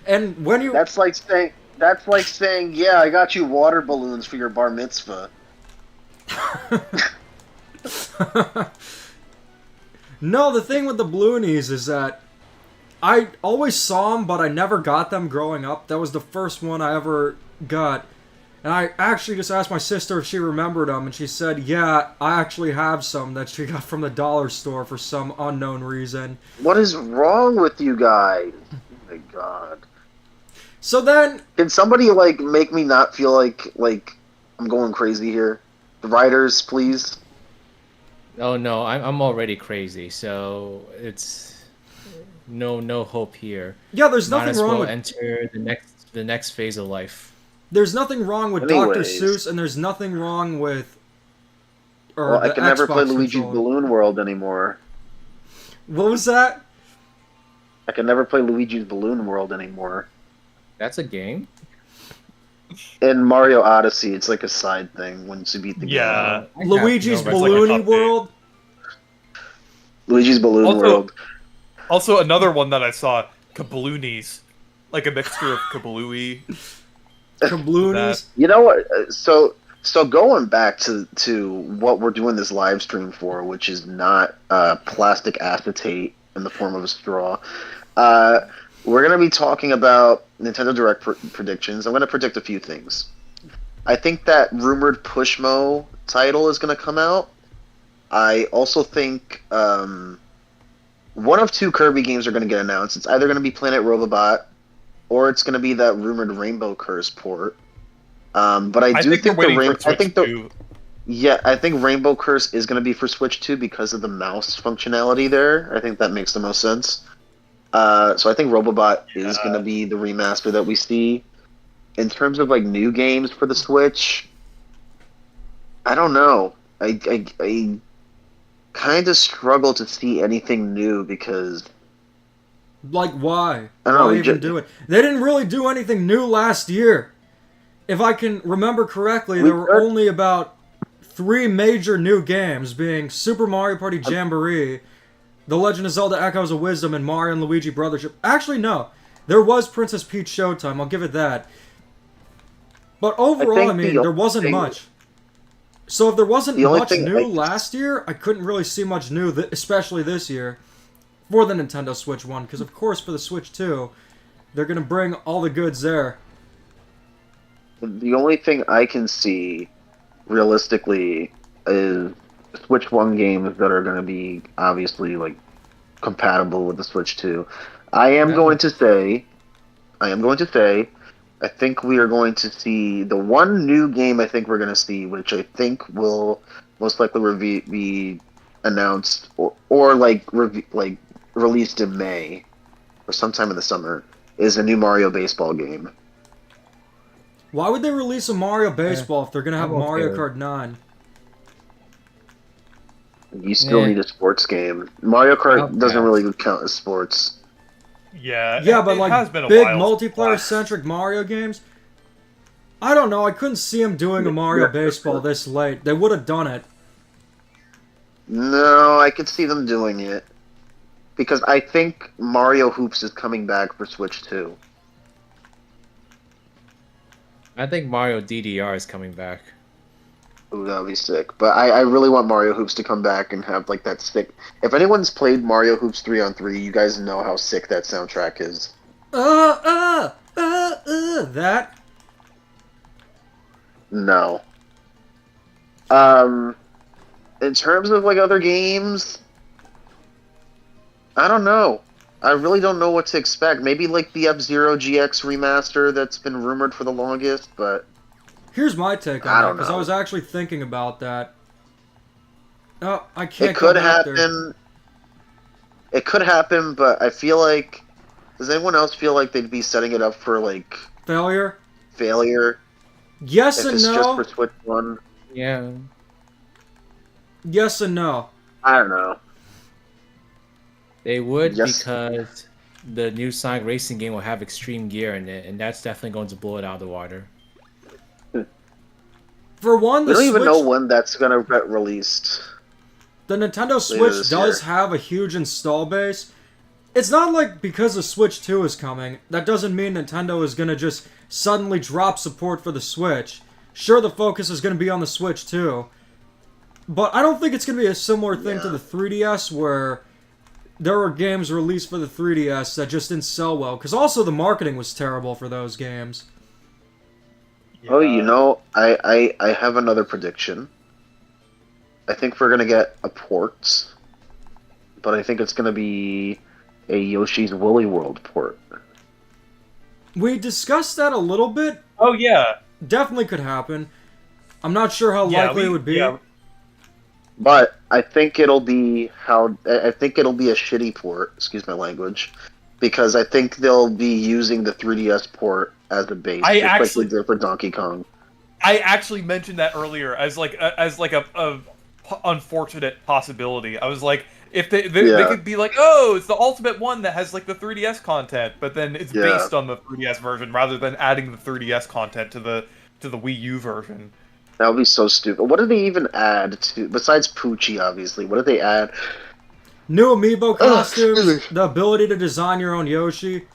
And when you... That's like saying, yeah, I got you water balloons for your bar mitzvah. No, the thing with the Bloonies is that I always saw them, but I never got them growing up. That was the first one I ever got. And I actually just asked my sister if she remembered them, and she said, yeah, I actually have some that she got from the dollar store for some unknown reason. What is wrong with you guys? Oh my god. So then, Can somebody make me not feel like I'm going crazy here? The writers, please. Oh no, I'm already crazy, so it's no hope here. yeah, there's Might nothing as wrong well with enter the next phase of life. there's nothing wrong with Dr. Anyways. Seuss, and there's nothing wrong with or Well, I the can never play Xbox Luigi's controller. Balloon World anymore. What was that? I can never play Luigi's Balloon World anymore. That's a game. In Mario Odyssey, it's like a side thing once you beat the game. Yeah. I have Luigi's no It's like an Balloony update. World? Luigi's Balloon Also- World. Also, another one that I saw, Kabloonies. Like a mixture of Kablooey. Kabloonies? You know what? So going back to what we're doing this live stream for, which is not plastic acetate in the form of a straw. We're going to be talking about Nintendo Direct predictions. I'm going to predict a few things. I think that rumored Pushmo title is going to come out. I also think one of two Kirby games are going to get announced. It's either going to be Planet Robobot, or it's going to be that rumored Rainbow Curse port. But I do think they're think waiting the for Switch 2. I think Rainbow Curse is going to be for Switch 2 because of the mouse functionality there. I think that makes the most sense. So I think Robobot is going to be the remaster that we see. In terms of new games for the Switch, I don't know. I kind of struggle to see anything new because Like, why? I don't know, Why we even ju- do it? They didn't really do anything new last year. If I can remember correctly, there were only about 3 major new games, being Super Mario Party Jamboree, The Legend of Zelda Echoes of Wisdom, and Mario and Luigi Brothership. Actually, no. There was Princess Peach Showtime, I'll give it that. But overall, I mean, there wasn't much. So if there wasn't much new last year, I couldn't really see much new, especially this year, for the Nintendo Switch 1. Because, of course, for the Switch 2, they're going to bring all the goods there. The only thing I can see, realistically, is Switch 1 games that are going to be, obviously, like, compatible with the Switch 2. I am going to say, I think we are going to see the one new game I think we're going to see, which I think will most likely be announced or released in May or sometime in the summer, is a new Mario baseball game. Why would they release a Mario Baseball if they're going to have I'm okay Mario with Kart 9? You still need a sports game. Mario Kart Okay. doesn't really count as sports. Yeah, Yeah, but it like has been a big while multiplayer-centric Mario games, I don't know. I couldn't see them doing a Mario Baseball this late. They would have done it. No, I could see them doing it. Because I think Mario Hoops is coming back for Switch 2. I think Mario DDR is coming back. Ooh, that would be sick. But I really want Mario Hoops to come back and have like that sick... If anyone's played Mario Hoops 3-on-3, you guys know how sick that soundtrack is. That? No. In terms of like other games, I don't know. I really don't know what to expect. Maybe like the F-Zero GX remaster that's been rumored for the longest, but Here's my take I on that, don't because I know. was actually thinking about that. Oh, I can't it could go back there. happen. It could happen, but I feel like... Does anyone else feel like they'd be setting it up for like Failure? failure Yes if and it's just no. for Switch 1? Yeah. Yes and no. I don't know. They would Yes. because the new Sonic Racing game will have Extreme Gear in it, and that's definitely going to blow it out of the water. For one, We the don't even Switch, know when that's gonna get released. the Nintendo later Switch this does year. have a huge install base. It's not like because the Switch 2 is coming, that doesn't mean Nintendo is gonna just suddenly drop support for the Switch. Sure, the focus is gonna be on the Switch 2, but I don't think it's gonna be a similar thing to Yeah. the 3DS where there were games released for the 3DS that just didn't sell well, because also the marketing was terrible for those games. Oh, Yeah. you know, I have another prediction. I think we're gonna get a port, but I think it's gonna be a Yoshi's Woolly World port. We discussed that a little bit. Oh yeah, Definitely could happen. I'm not sure how yeah, likely it would be. Yeah, But I think it'll be I think it'll be a shitty port. Excuse my language, because I think they'll be using the 3DS port as a base, I just actually- like they did for Donkey Kong. I actually mentioned that earlier as like a unfortunate possibility. I was like, if they Yeah. could be like, oh, it's the Ultimate One that has like the 3DS content, but then it's Yeah. based on the 3DS version rather than adding the 3DS content to the Wii U version. That would be so stupid. What did they even add to besides Poochie? Obviously, what did they add? New amiibo costumes, excuse me. the ability to design your own Yoshi.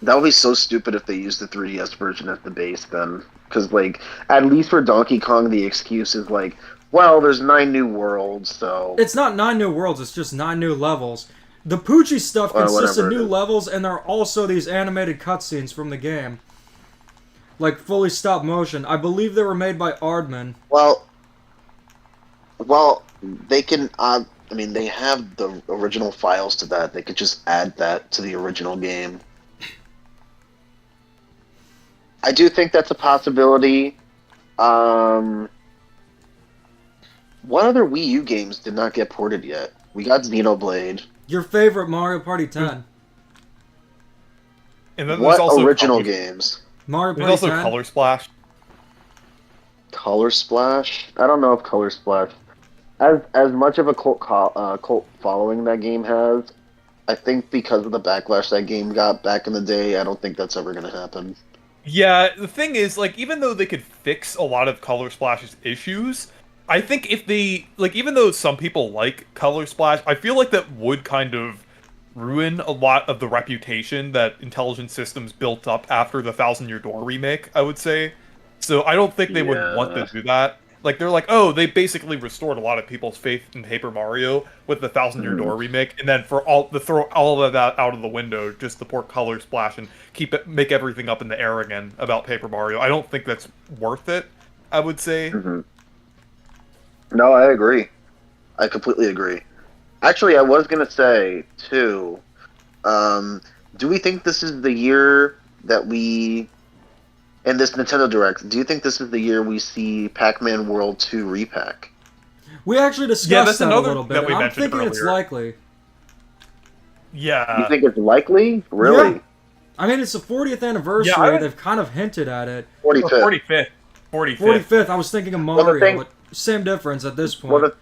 That would be so stupid if they used the 3DS version as the base then. Because, like, at least for Donkey Kong, the excuse is like, well, there's 9 new worlds, so... It's not 9 new worlds, it's just 9 new levels. The Poochie stuff Or consists of whatever it new is. levels, and there are also these animated cutscenes from the game. Like, fully stop motion. I believe they were made by Aardman. Well, they can... I mean, they have the original files to that. They could just add that to the original game. I do think that's a possibility. What other Wii U games did not get ported yet? We got Xenoblade. Your favorite Mario Party 10. And then there's What also original Color, games? Mario There's Party also 10. Color Splash. Color Splash? I don't know if Color Splash... As much of a cult following that game has, I think because of the backlash that game got back in the day, I don't think that's ever gonna happen. Yeah, the thing is, like, even though they could fix a lot of Color Splash's issues, I think if they, like, even though some people like Color Splash, I feel like that would kind of ruin a lot of the reputation that Intelligent Systems built up after the Thousand Year Door remake, I would say. So I don't think they would want to do that. Like, they're like, oh, they basically restored a lot of people's faith in Paper Mario with the Thousand Year Door remake, and then for all the throw all of that out of the window, just to port Color Splash and make everything up in the air again about Paper Mario. I don't think that's worth it, I would say. No, I agree. I completely agree. Actually, I was gonna say too. Do we think this is the year that we, in this Nintendo Direct? Do you think this is the year we see Pac-Man World 2 repack? We actually discussed that's that a another little that bit. we I'm mentioned thinking it's earlier. likely. Yeah. You think it's likely? Really? Yeah. I mean, it's the 40th anniversary. Yeah, I would- They've kind of hinted at it. 45th. 45th. 45th. 45th. I was thinking of Mario, thing- but same difference at this point.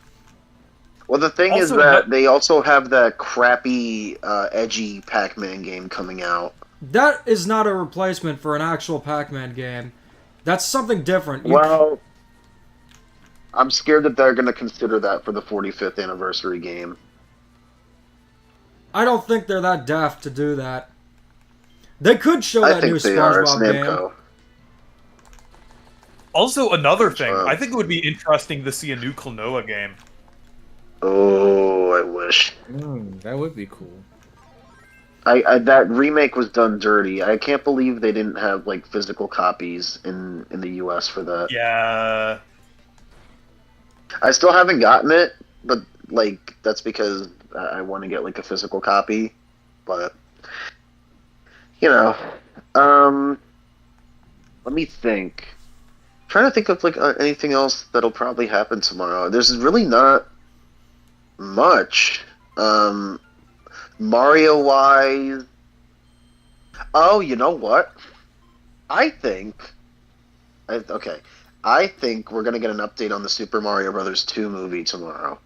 Well, the thing is Also, that they also have that crappy, edgy Pac-Man game coming out. That is not a replacement for an actual Pac-Man game. That's something different. Well, I'm scared that they're going to consider that for the 45th anniversary game. I don't think they're that daft to do that. They could show I that new think they are. It's SpongeBob game. Namco. Also, another thing, Wow. I think it would be interesting to see a new Klonoa game. Oh, I wish. That would be cool. I that remake was done dirty. I can't believe they didn't have like physical copies in the US for that. Yeah. I still haven't gotten it, but like that's because I want to get like a physical copy. But you know, let me think. Trying to think of like anything else that'll probably happen tomorrow. There's really not much. Mario wise. Oh, you know what? I think we're gonna get an update on the Super Mario Brothers 2 movie tomorrow.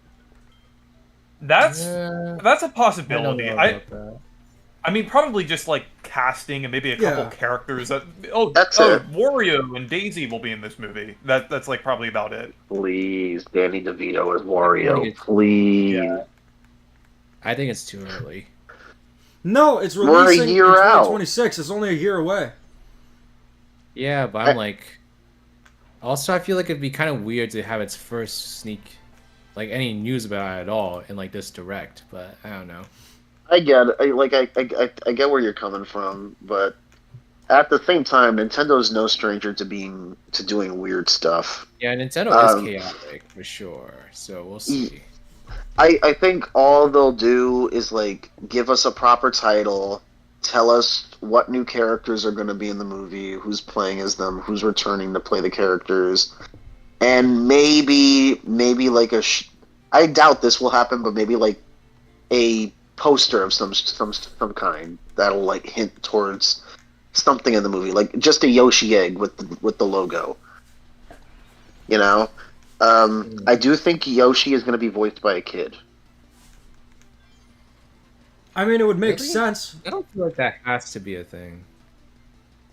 That's Yeah, that's a I don't possibility. know I about that. I mean, probably just like casting and maybe a couple Yeah. characters that. That's it. Wario and Daisy will be in this movie. That's like probably about it. Please, Danny DeVito as Wario. think it's- Please. Yeah. I think it's too early. No, it's We're a releasing year in out. 2026. It's only a year away. Yeah, but I'm like. Also, I feel like it'd be kind of weird to have its first sneak, like any news about it at all in like this direct. But I don't know. I get it. I get where you're coming from, but at the same time, Nintendo's no stranger to doing weird stuff. Yeah, Nintendo is chaotic for sure. So we'll see. I think all they'll do is like give us a proper title, tell us what new characters are going to be in the movie, who's playing as them, who's returning to play the characters, and maybe like I doubt this will happen, but maybe like a poster of some kind that'll like hint towards something in the movie, like just a Yoshi egg with the logo. You know, I do think Yoshi is going to be voiced by a kid. I mean, it would make Really? sense. I don't feel like that has to be a thing.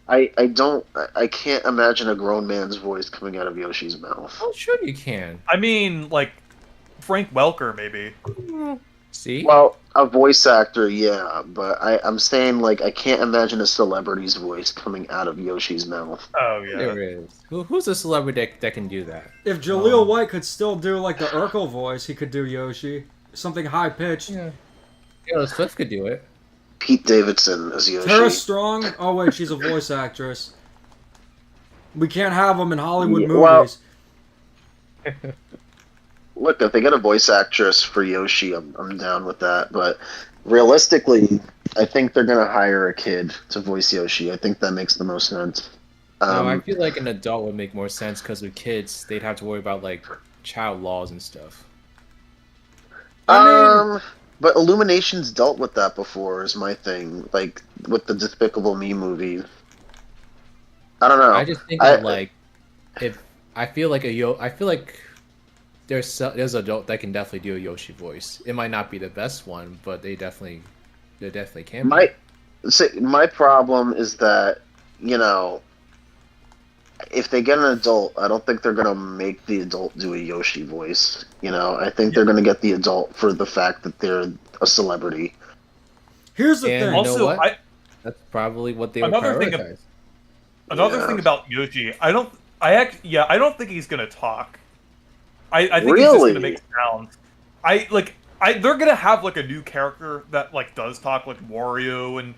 I can't imagine a grown man's voice coming out of Yoshi's mouth. Oh, sure you can. I mean, like Frank Welker maybe. See? Well, a voice actor, yeah, but I'm saying like I can't imagine a celebrity's voice coming out of Yoshi's mouth. Oh yeah. There is. Who's a celebrity that can do that? If Jaleel White could still do like the Urkel voice, he could do Yoshi. Something high pitched. Yeah. Taylor Swift could do it. Pete Davidson as Yoshi. Tara Strong. Oh wait, she's a voice actress. We can't have them in Hollywood Yeah, well- movies. Look, if they get a voice actress for Yoshi, I'm down with that. But realistically, I think they're gonna hire a kid to voice Yoshi. I think that makes the most sense. No, I feel like an adult would make more sense because with kids, they'd have to worry about like child laws and stuff. I mean, But Illumination's dealt with that before. Is my thing, like with the Despicable Me movies. I don't know. I just think that like if I feel like there's adult that can definitely do a Yoshi voice. It might not be the best one, but they definitely There definitely can be. My problem is that, you know, if they get an adult, I don't think they're gonna make the adult do a Yoshi voice. You know, I think they're gonna get the adult for the fact that they're a celebrity. Here's the And thing. you know Also, what? That's probably what they would Another thing prioritize. Another Yeah. thing about Yoshi, I don't think he's gonna talk. I think he's just Really? gonna make sounds. They're gonna have like a new character that like does talk, like Wario and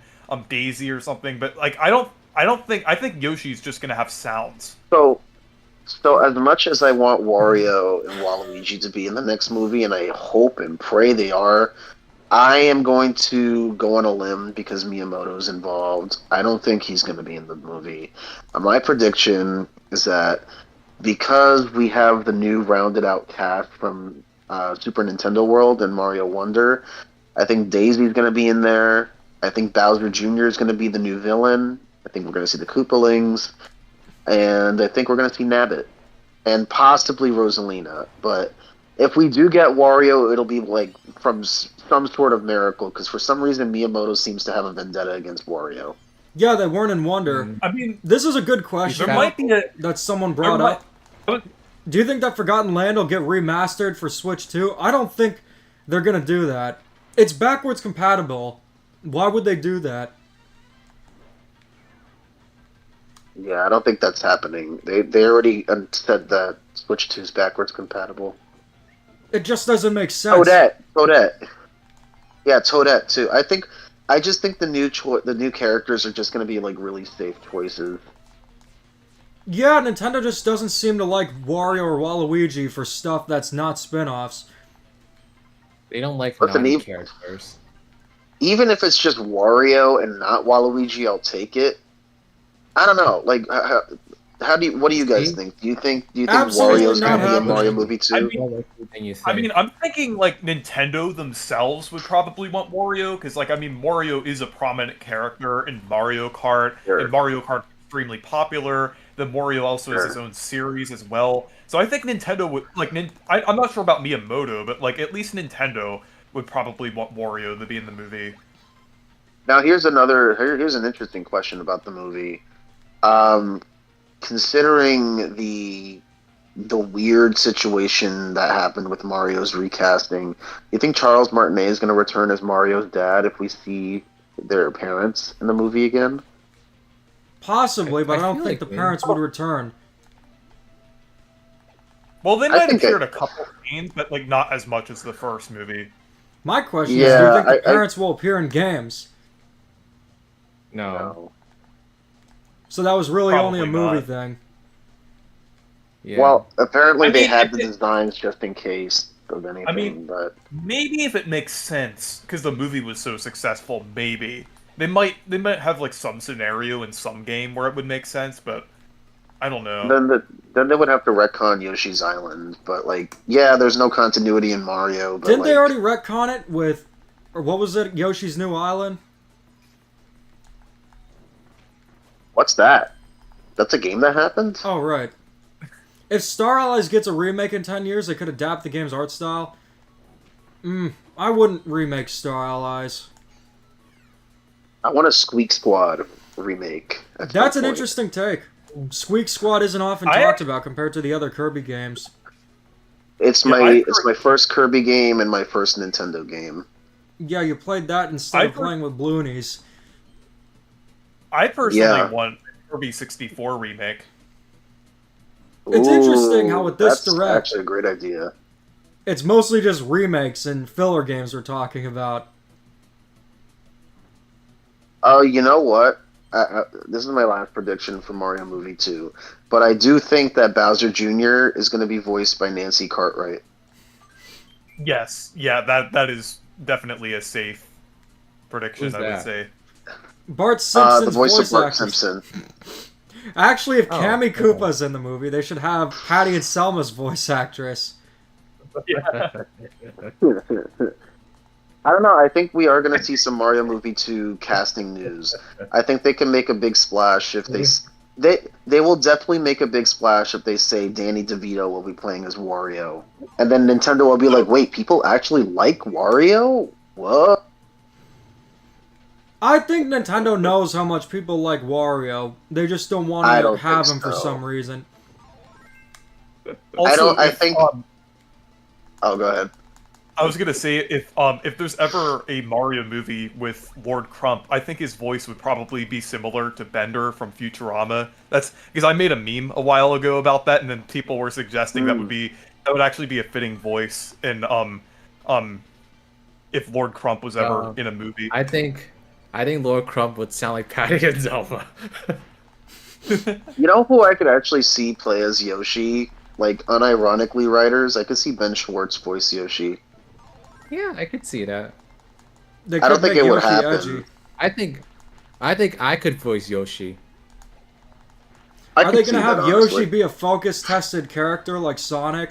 Daisy or something. But like I think Yoshi's just gonna have sounds. So as much as I want Wario and Waluigi to be in the next movie, and I hope and pray they are, I am going to go on a limb because Miyamoto's involved. I don't think he's going to be in the movie. My prediction is that because we have the new rounded out cast from Super Nintendo World and Mario Wonder, I think Daisy's going to be in there. I think Bowser Jr. is going to be the new villain. I think we're going to see the Koopalings. And I think we're going to see Nabbit. And possibly Rosalina. But if we do get Wario, it'll be like from some sort of miracle, because for some reason Miyamoto seems to have a vendetta against Wario. Yeah, they weren't in Wonder. Mm. I mean, This is a good question there might be a that someone brought there might- up. Do you think that Forgotten Land will get remastered for Switch 2? I don't think they're gonna do that. It's backwards compatible. Why would they do that? Yeah, I don't think that's happening. They already said that Switch 2 is backwards compatible. It just doesn't make sense. Toadette. Yeah, Toadette too. I just think the new characters are just going to be like really safe choices. Yeah, Nintendo just doesn't seem to like Wario or Waluigi for stuff that's not spin-offs. They don't like But the naughty name- characters. Even if it's just Wario and not Waluigi, I'll take it. I don't know. Like, what do you guys See? think? Do you think Absolutely Wario's not going to be in happening. Mario movie too? I mean- Well, that's the thing you think. I mean, I'm thinking like Nintendo themselves would probably want Wario because, like, I mean, Wario is a prominent character in Mario Kart, Sure. and Mario Kart is extremely popular. The Wario also has his own series as well. So I think Nintendo would like. I'm not sure about Miyamoto, but like at least Nintendo would probably want Wario to be in the movie. Now here's an interesting question about the movie. Considering the weird situation that happened with Mario's recasting, you think Charles Martinet is going to return as Mario's dad if we see their parents in the movie again? Possibly, but I don't feel think like the parents would return. Well, they I might think appear in a couple of scenes, but like not as much as the first movie. My question is, do Yeah, you think the I- parents will appear in games? no. No. So that was really only a Probably movie not. thing. Yeah. Well, apparently I they mean, had if the it- designs just in case of anything. But Maybe if it makes sense because the movie was so successful, maybe they might have like some scenario in some game where it would make sense, but I don't know. then they would have to retcon Yoshi's Island. But like, yeah, there's no continuity in Mario. But Didn't like, they already retcon it with, or what was it, Yoshi's New Island? What's that? That's a game that happened? Oh, right. If Star Allies gets a remake in 10 years, they could adapt the game's art style. I wouldn't remake Star Allies. I want a Squeak Squad remake. at some That's an point. interesting take. Squeak Squad isn't often I talked act- about compared to the other Kirby games. It's Yeah, my I've it's heard- my first Kirby game and my first Nintendo game. Yeah, you played that instead I've of heard- playing with Bloonies. I personally Yeah. want Kirby 64 remake. It's interesting how with this that's direct- actually a great idea. It's mostly just remakes and filler games we're talking about. Oh, you know what? This is my last prediction for Mario Movie 2. But I do think that Bowser Jr. is going to be voiced by Nancy Cartwright. Yes, yeah, that is definitely a safe prediction. Who's I would that? say. Bart The Simpson's voice of Bart actress. Simpson. Actually, if Oh, Cammy okay. Koopa's in the movie, they should have Patty and Selma's voice actress. Yeah. I don't know. I think we are going to see some Mario Movie 2 casting news. I think they can make a big splash if they will definitely make a big splash if they say Danny DeVito will be playing as Wario, and then Nintendo will be like, "Wait, people actually like Wario? What?" I think Nintendo knows how much people like Wario. They just don't want I to don't have think him for so. some reason. Also, I think. Oh, go ahead. I was gonna say if there's ever a Mario movie with Lord Crump, I think his voice would probably be similar to Bender from Futurama. That's because I made a meme a while ago about that, and then people were suggesting that would actually be a fitting voice, and if Lord Crump was ever in a movie. I think Lord Crump would sound like Patty and Zelma. You know who I could actually see play as Yoshi? Like, unironically, writers. I could see Ben Schwartz voice Yoshi. Yeah, I could see that. They I don't could think make it would Yoshi happen. edgy. I think I could voice Yoshi. Are they could see gonna have that, Yoshi honestly. be a focus-tested character like Sonic?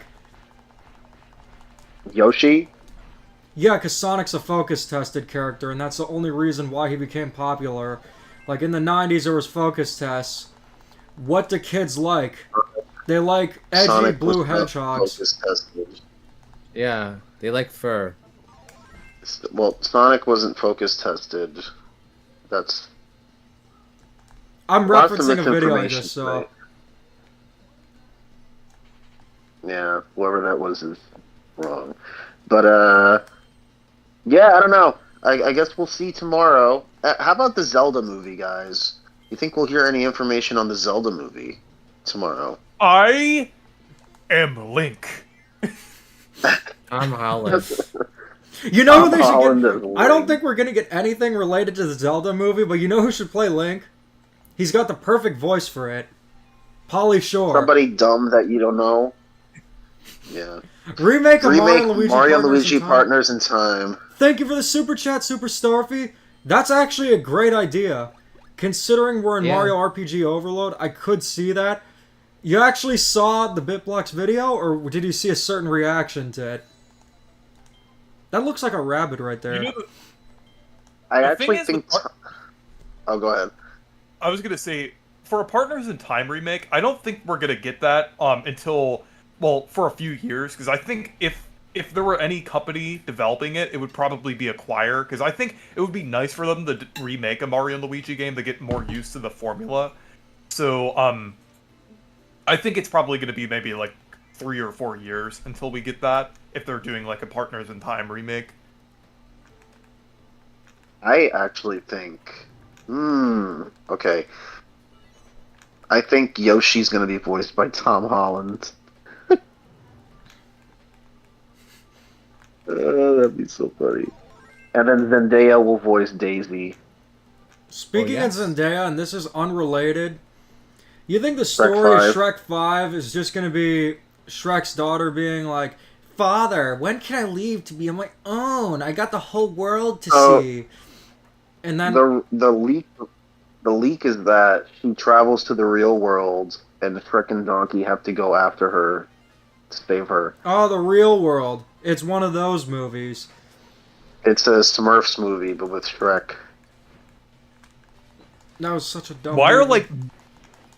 Yoshi? Yeah, because Sonic's a focus-tested character, and that's the only reason why he became popular. Like, in the 90s, there was focus tests. What do kids like? They like edgy Sonic blue was not hedgehogs. focus tested. Yeah, they like fur. Well, Sonic wasn't focus tested. That's I'm lots of referencing a video I misinformation just saw. today. Yeah, whoever that was is wrong. But yeah, I don't know. I guess we'll see tomorrow. How about the Zelda movie, guys? You think we'll hear any information on the Zelda movie tomorrow? I am Link. Tom Holland. You know who they should Holland get? as I don't Link. think we're gonna get anything related to the Zelda movie, but you know who should play Link? He's got the perfect voice for it. Pauly Shore. Somebody dumb that you don't know. Yeah. Remake of Remake Mario and Luigi Mario and Partners Luigi in Time. Partners in Time. Thank you for the super chat, Super Starfy. That's actually a great idea. Considering we're in Yeah. Mario RPG Overload, I could see that. You actually saw the Bitblocks video, or did you see a certain reaction to it? That looks like a rabbit right there. You know, I The actually thing is think. with Oh, go ahead. I was gonna say for a Partners in Time remake, I don't think we're gonna get that until for a few years, because I think if there were any company developing it, it would probably be Acquire, because I think it would be nice for them to remake a Mario and Luigi game to get more used to the formula. So I think it's probably gonna be maybe like 3 or 4 years until we get that, if they're doing like a Partners in Time remake. I actually think. Okay. I think Yoshi's gonna be voiced by Tom Holland. That'd be so funny. And then Zendaya will voice Daisy. Speaking yes. of Zendaya, and this is unrelated, you think the Shrek story of 5. Shrek 5 is just going to be Shrek's daughter being like, Father, when can I leave to be on my own? I got the whole world to see. And then, The leak is that she travels to the real world, and Shrek and Donkey have to go after her to save her. oh, the real world. It's one of those movies. It's a Smurfs movie, but with Shrek. That was such a dumb Why movie.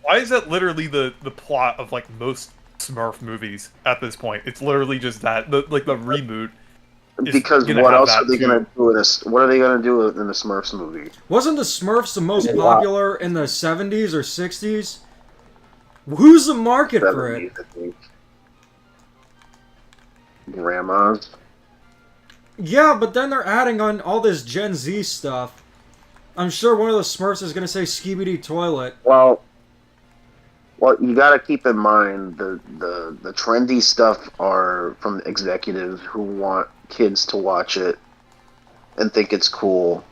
why is that literally the plot of like most Smurf movies at this point? It's literally just that the reboot. Is Because gonna what have else that are they too. gonna do in this? What are they gonna do in the Smurfs movie? Wasn't the Smurfs the most Yeah. popular in the 70s or 60s? Who's the market for it? 70s, I think. Grandmas. Yeah, but then they're adding on all this Gen Z stuff. I'm sure one of the Smurfs is gonna say Skibidi Toilet. Well, you gotta keep in mind the trendy stuff are from the executives who want kids to watch it and think it's cool.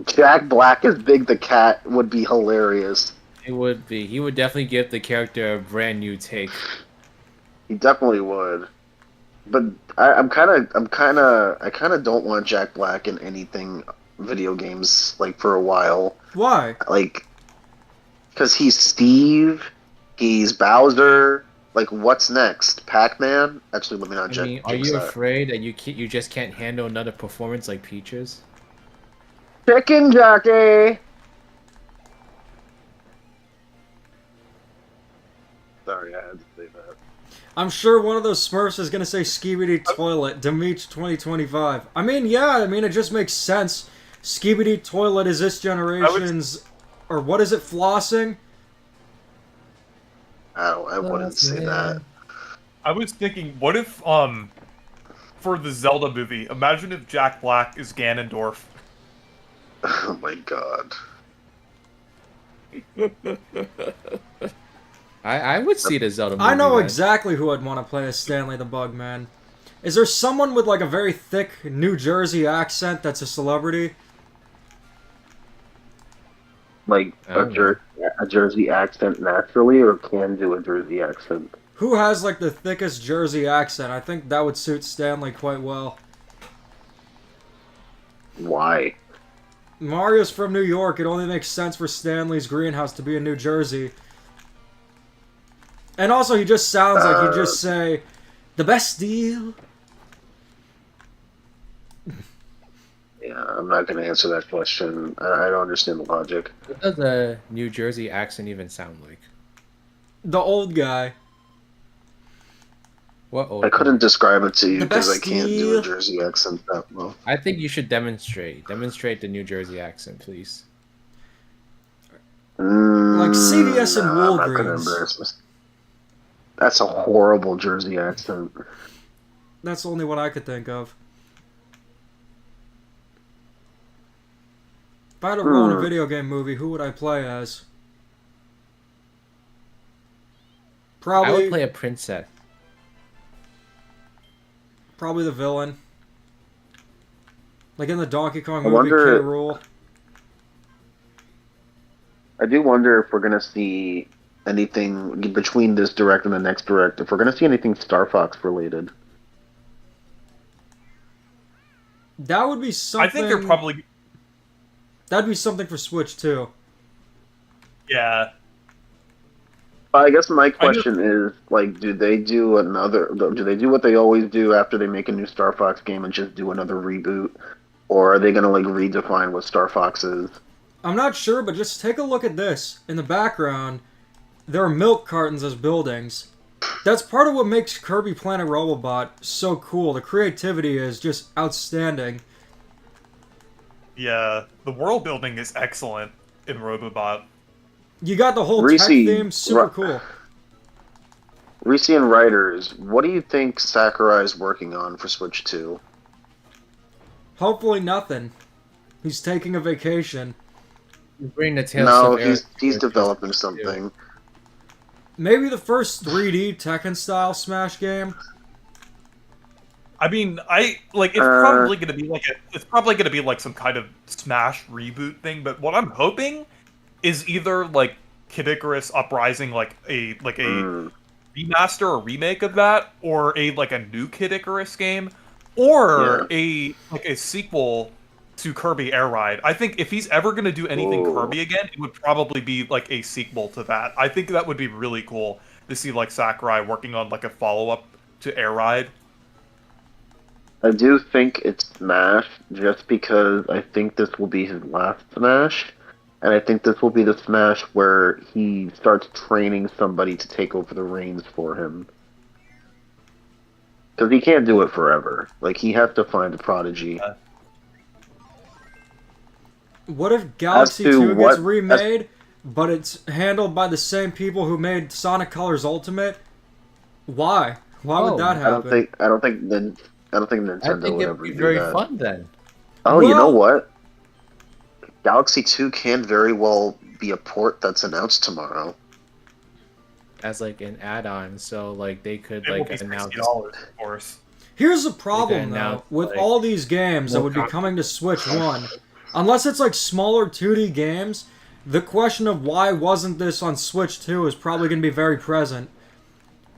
Jack Black as Big the Cat would be hilarious. It would be. He would definitely give the character a brand new take. He definitely would. But I kind of don't want Jack Black in anything video games like for a while. Why? Like, because he's Steve, he's Bowser. Like, what's next? Pac-Man? Actually, let me not I mean, are jinx you that. afraid that you just can't handle another performance like Peaches? Chicken jockey. Sorry, I had to say that. I'm sure one of those Smurfs is gonna say Skibidi Toilet, Demeech 2025. I mean, yeah, it just makes sense. Skibidi Toilet is this generation's, or what is it, flossing? I wouldn't say that. I was thinking, what if, for the Zelda movie, imagine if Jack Black is Ganondorf. Oh my god. I would see the Zelda movie. I know man. exactly who I'd want to play as Stanley the Bugman. Is there someone with like a very thick New Jersey accent that's a celebrity? Like Oh. a Jersey accent naturally, or can do a Jersey accent? Who has like the thickest Jersey accent? I think that would suit Stanley quite well. Why? Mario's from New York. It only makes sense for Stanley's greenhouse to be in New Jersey. And also, he just sounds like he'd just say, "The best deal." Yeah, I'm not going to answer that question. I don't understand the logic. What does a New Jersey accent even sound like? The old guy. What old? I couldn't describe it to you The because I best can't do deal. a Jersey accent that well. I think you should demonstrate. Demonstrate the New Jersey accent, please. Like CVS and I'm not gonna Walgreens. embarrass myself. That's a horrible Jersey accent. That's the only one I could think of. If I had a role in a video game movie, who would I play as? I Probably, would play a princess. probably the villain. Like in the Donkey Kong I movie, wonder- K. Rool. I do wonder if we're gonna see anything between this direct and the next direct. If we're gonna see anything Star Fox related. That would be something. I think they're probably, That'd be something for Switch too. yeah. I guess my question is, like, do they do what they always do after they make a new Star Fox game and just do another reboot? Or are they gonna, like, redefine what Star Fox is? I'm not sure, but just take a look at this. In the background, there are milk cartons as buildings. That's part of what makes Kirby Planet Robobot so cool. The creativity is just outstanding. Yeah, the world building is excellent in Robobot. You got the whole Reese, tech theme, super cool. Reese and Writers, what do you think Sakurai's working on for Switch 2? Hopefully nothing. He's taking a vacation. Bring the Tales No, of he's Aerith developing to- something. Maybe the first 3D Tekken-style Smash game? I mean, it's probably gonna be like some kind of Smash reboot thing. But what I'm hoping is either like Kid Icarus Uprising, like a remaster or remake of that, or a new Kid Icarus game, or a sequel to Kirby Air Ride. I think if he's ever gonna do anything Ooh. Kirby again, it would probably be like a sequel to that. I think that would be really cool to see like Sakurai working on like a follow-up to Air Ride. I do think it's Smash, just because I think this will be his last Smash, and I think this will be the Smash where he starts training somebody to take over the reins for him. Because he can't do it forever. Like, he has to find a prodigy. What if Galaxy As to 2 what- gets remade, but it's handled by the same people who made Sonic Colors Ultimate? Why? Why would that happen? I don't think Nintendo I think would it'd ever be do very that. fun then. Oh, you know Well- what? Galaxy 2 can very well be a port that's announced tomorrow. As like an add-on, so like they could It will like be announce. $60, of course. Here's the problem, though. announce, With like, all these games that more would be content. coming to Switch 1, unless it's like smaller 2D games, the question of why wasn't this on Switch 2 is probably going to be very present.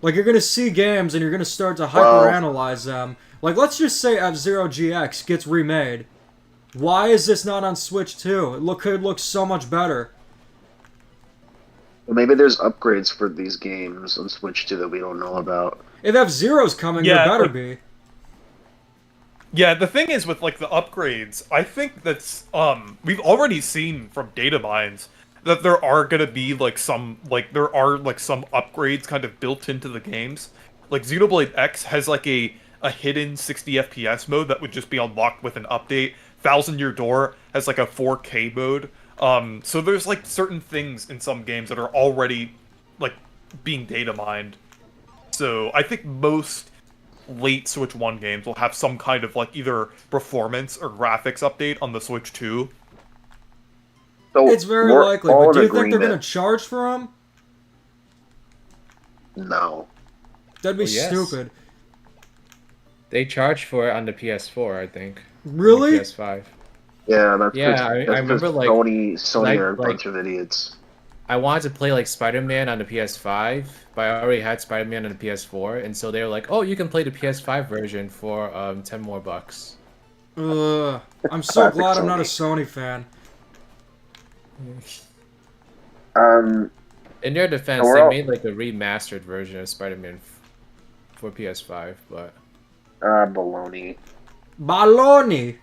Like, you're going to see games and you're going to start to Well- hyper-analyze them. Like, let's just say F-Zero GX gets remade. Why is this not on Switch 2? It could look so much better. Well, maybe there's upgrades for these games on Switch 2 that we don't know about. If F-Zero's coming, Yeah, there better like- be. Yeah, the thing is with like the upgrades, I think that's we've already seen from data mines that there are gonna be like some upgrades kind of built into the games. Like Xenoblade X has like a hidden 60 FPS mode that would just be unlocked with an update. Thousand Year Door has like a 4K mode. So there's like certain things in some games that are already like being data mined. So I think most late Switch 1 games will have some kind of like either performance or graphics update on the Switch 2. So It's very we're likely, all but in do you think they're agreement. gonna charge for them? No. That'd be Well, yes. stupid. They charge for it on the PS4, I think. On the Really? PS5. Yeah, that's Yeah, just, I that's remember, just like- Sony like- are a like- bunch of idiots. I wanted to play like Spider-Man on the PS5, but I already had Spider-Man on the PS4, and so they were like, "Oh, you can play the PS5 version for $10 more bucks." Ugh. I'm so Classic glad I'm not a Sony fan. In their defense, So we're they all- made like a remastered version of Spider-Man for PS5, but Baloney. Baloney.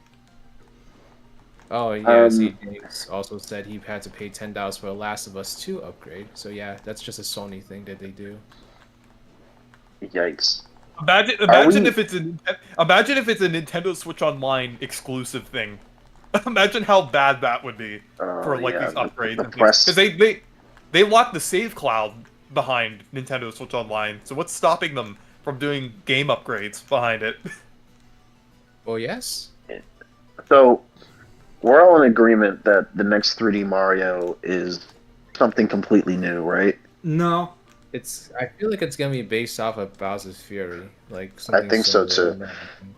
oh yeah, CJ also said he had to pay $10 for a Last of Us 2 upgrade. So yeah, that's just a Sony thing that they do. Yikes. Imagine we- if it's a Nintendo Switch Online exclusive thing. Imagine how bad that would be for like yeah, these upgrades the and things. press- Because they locked the save cloud behind Nintendo Switch Online. So what's stopping them from doing game upgrades behind it? Oh yes. So, we're all in agreement that the next 3D Mario is something completely new, right? No. I feel like it's gonna be based off of Bowser's Fury, like something think so, similar too. to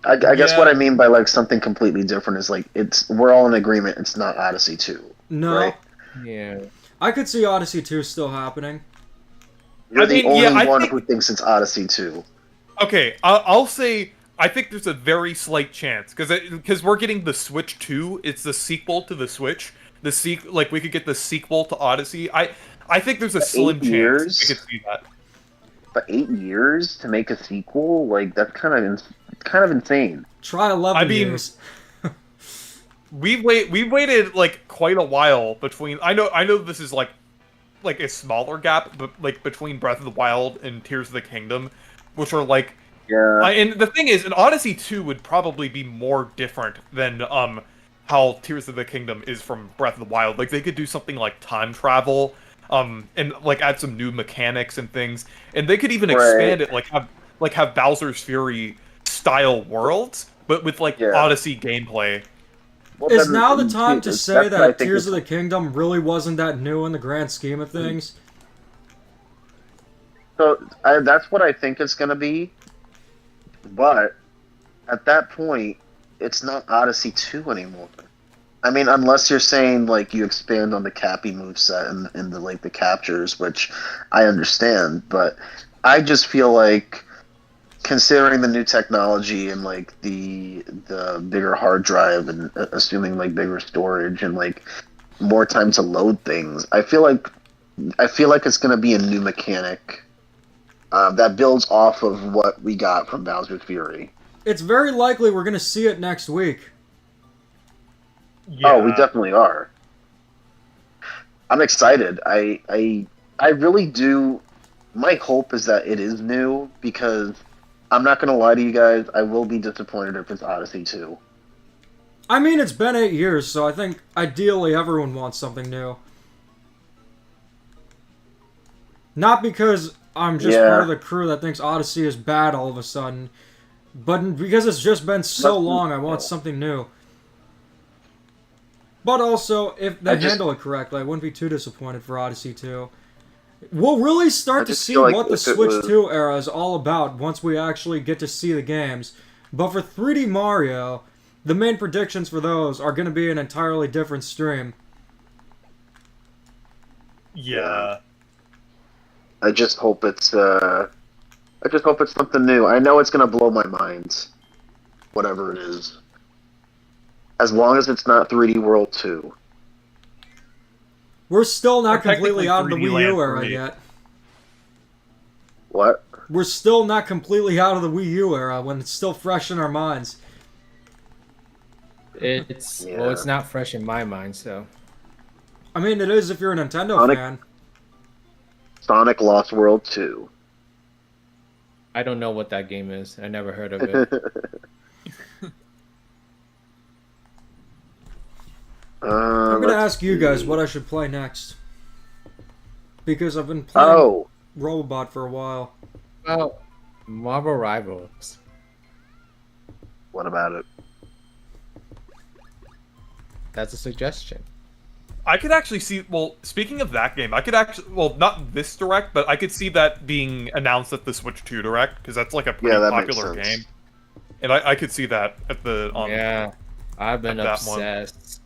that. I guess Yeah. what I mean by like something completely different is like we're all in agreement it's not Odyssey 2. No. Right. Yeah. I could see Odyssey 2 still happening. You're I the mean, only yeah, I one think- who thinks it's Odyssey 2. Okay, I'll say I think there's a very slight chance because we're getting the Switch 2. It's the sequel to the Switch. Like we could get the sequel to Odyssey. I think there's a slim 8 chance years? we could see that. But 8 years to make a sequel, like that's kind of insane. Try 11 I mean- years. We've waited like quite a while between. I know this is like a smaller gap, but like between Breath of the Wild and Tears of the Kingdom, which are like. Yeah. And the thing is, an Odyssey 2 would probably be more different than how Tears of the Kingdom is from Breath of the Wild. Like they could do something like time travel, and like add some new mechanics and things, and they could even Right. expand it, like have Bowser's Fury style worlds, but with like Yeah. Odyssey gameplay. Well, Is then- now the time to that's say what I that think Tears is- of the Kingdom really wasn't that new in the grand scheme of things? So that's what I think it's gonna be. But at that point, it's not Odyssey 2 anymore. I mean, unless you're saying like you expand on the Cappy moveset and the like the captures, which I understand, but I just feel like considering the new technology and like the bigger hard drive and assuming like bigger storage and like more time to load things, I feel like it's gonna be a new mechanic that builds off of what we got from Bowser's Fury. It's very likely we're going to see it next week. Yeah. Oh, we definitely are. I'm excited. I really do. My hope is that it is new because I'm not gonna lie to you guys. I will be disappointed if it's Odyssey 2. I mean, it's been 8 years, so I think ideally everyone wants something new. Not because I'm just Yeah. part of the crew that thinks Odyssey is bad all of a sudden, but because it's just been so long, I want something new. But also, if they I just- handle it correctly, I wouldn't be too disappointed for Odyssey 2. We'll really I start to just see feel like what the if it Switch was- 2 era is all about once we actually get to see the games. But for 3D Mario, the main predictions for those are going to be an entirely different stream. Yeah. I just hope it's something new. I know it's gonna blow my mind, whatever it is. As long as it's not 3D World 2. We're still not Or technically completely out of the 3D Wii U Land era 3. yet. What? We're still not completely out of the Wii U era when it's still fresh in our minds. It's Yeah. well, it's not fresh in my mind, so I mean, it is if you're a Nintendo Sonic- fan. Sonic Lost World 2. I don't know what that game is. I never heard of it. I'm gonna Let's ask you guys see. what I should play next. Because I've been playing Oh, Robobot for a while. Well, Marvel Rivals. what about it? That's a suggestion. I could actually see. Well, speaking of that game, I could actually. Well, not this direct, but I could see that being announced at the Switch 2 direct because that's like a pretty Yeah, that makes popular sense. game, and I could see that at the. Yeah, I've been at that one. obsessed.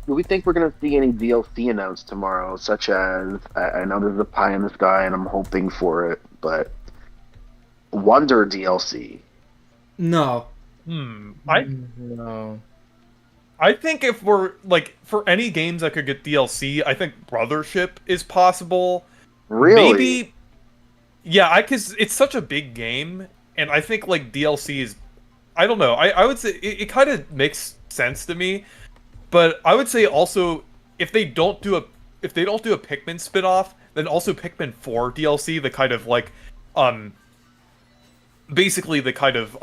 Do we think we're gonna see any DLC announced tomorrow? Such as I know there's a pie in the sky, and I'm hoping for it, but Wonder DLC. No. No. I think if we're like for any games that could get DLC, I think Brothership is possible. Really? Maybe. Yeah, because it's such a big game, and I think like DLC is. I don't know. I would say it kind of makes sense to me, but I would say also if they don't do a Pikmin spin-off, then also Pikmin 4 DLC, the kind of like basically the kind of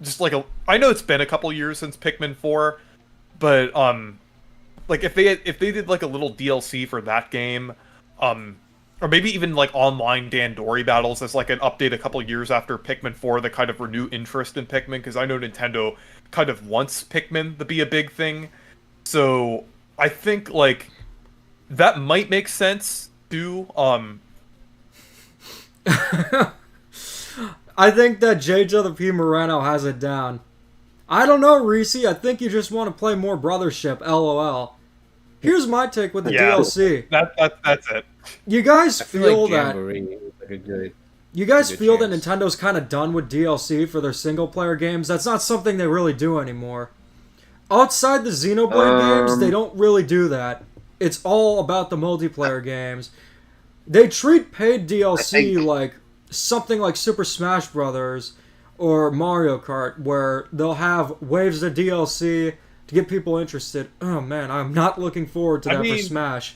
just like I know it's been a couple years since Pikmin 4, but like if they did like a little DLC for that game, or maybe even like online Dandori battles as like an update a couple years after Pikmin 4 that kind of renew interest in Pikmin, because I know Nintendo kind of wants Pikmin to be a big thing. So I think like that might make sense too. I think that JWP Moreno has it down. I don't know, Reese. I think you just want to play more Brothership, LOL. Here's my take with the Yeah. DLC. That's it. You guys I feel feel like that Jamboree is like a good. you guys good feel that chance. Nintendo's kind of done with DLC for their single player games? That's not something they really do anymore. Outside the Xenoblade games, they don't really do that. It's all about the multiplayer games. They treat paid DLC think- like something like Super Smash Brothers or Mario Kart, where they'll have waves of DLC to get people interested. Oh man, I'm not looking forward to I that for mean- Smash.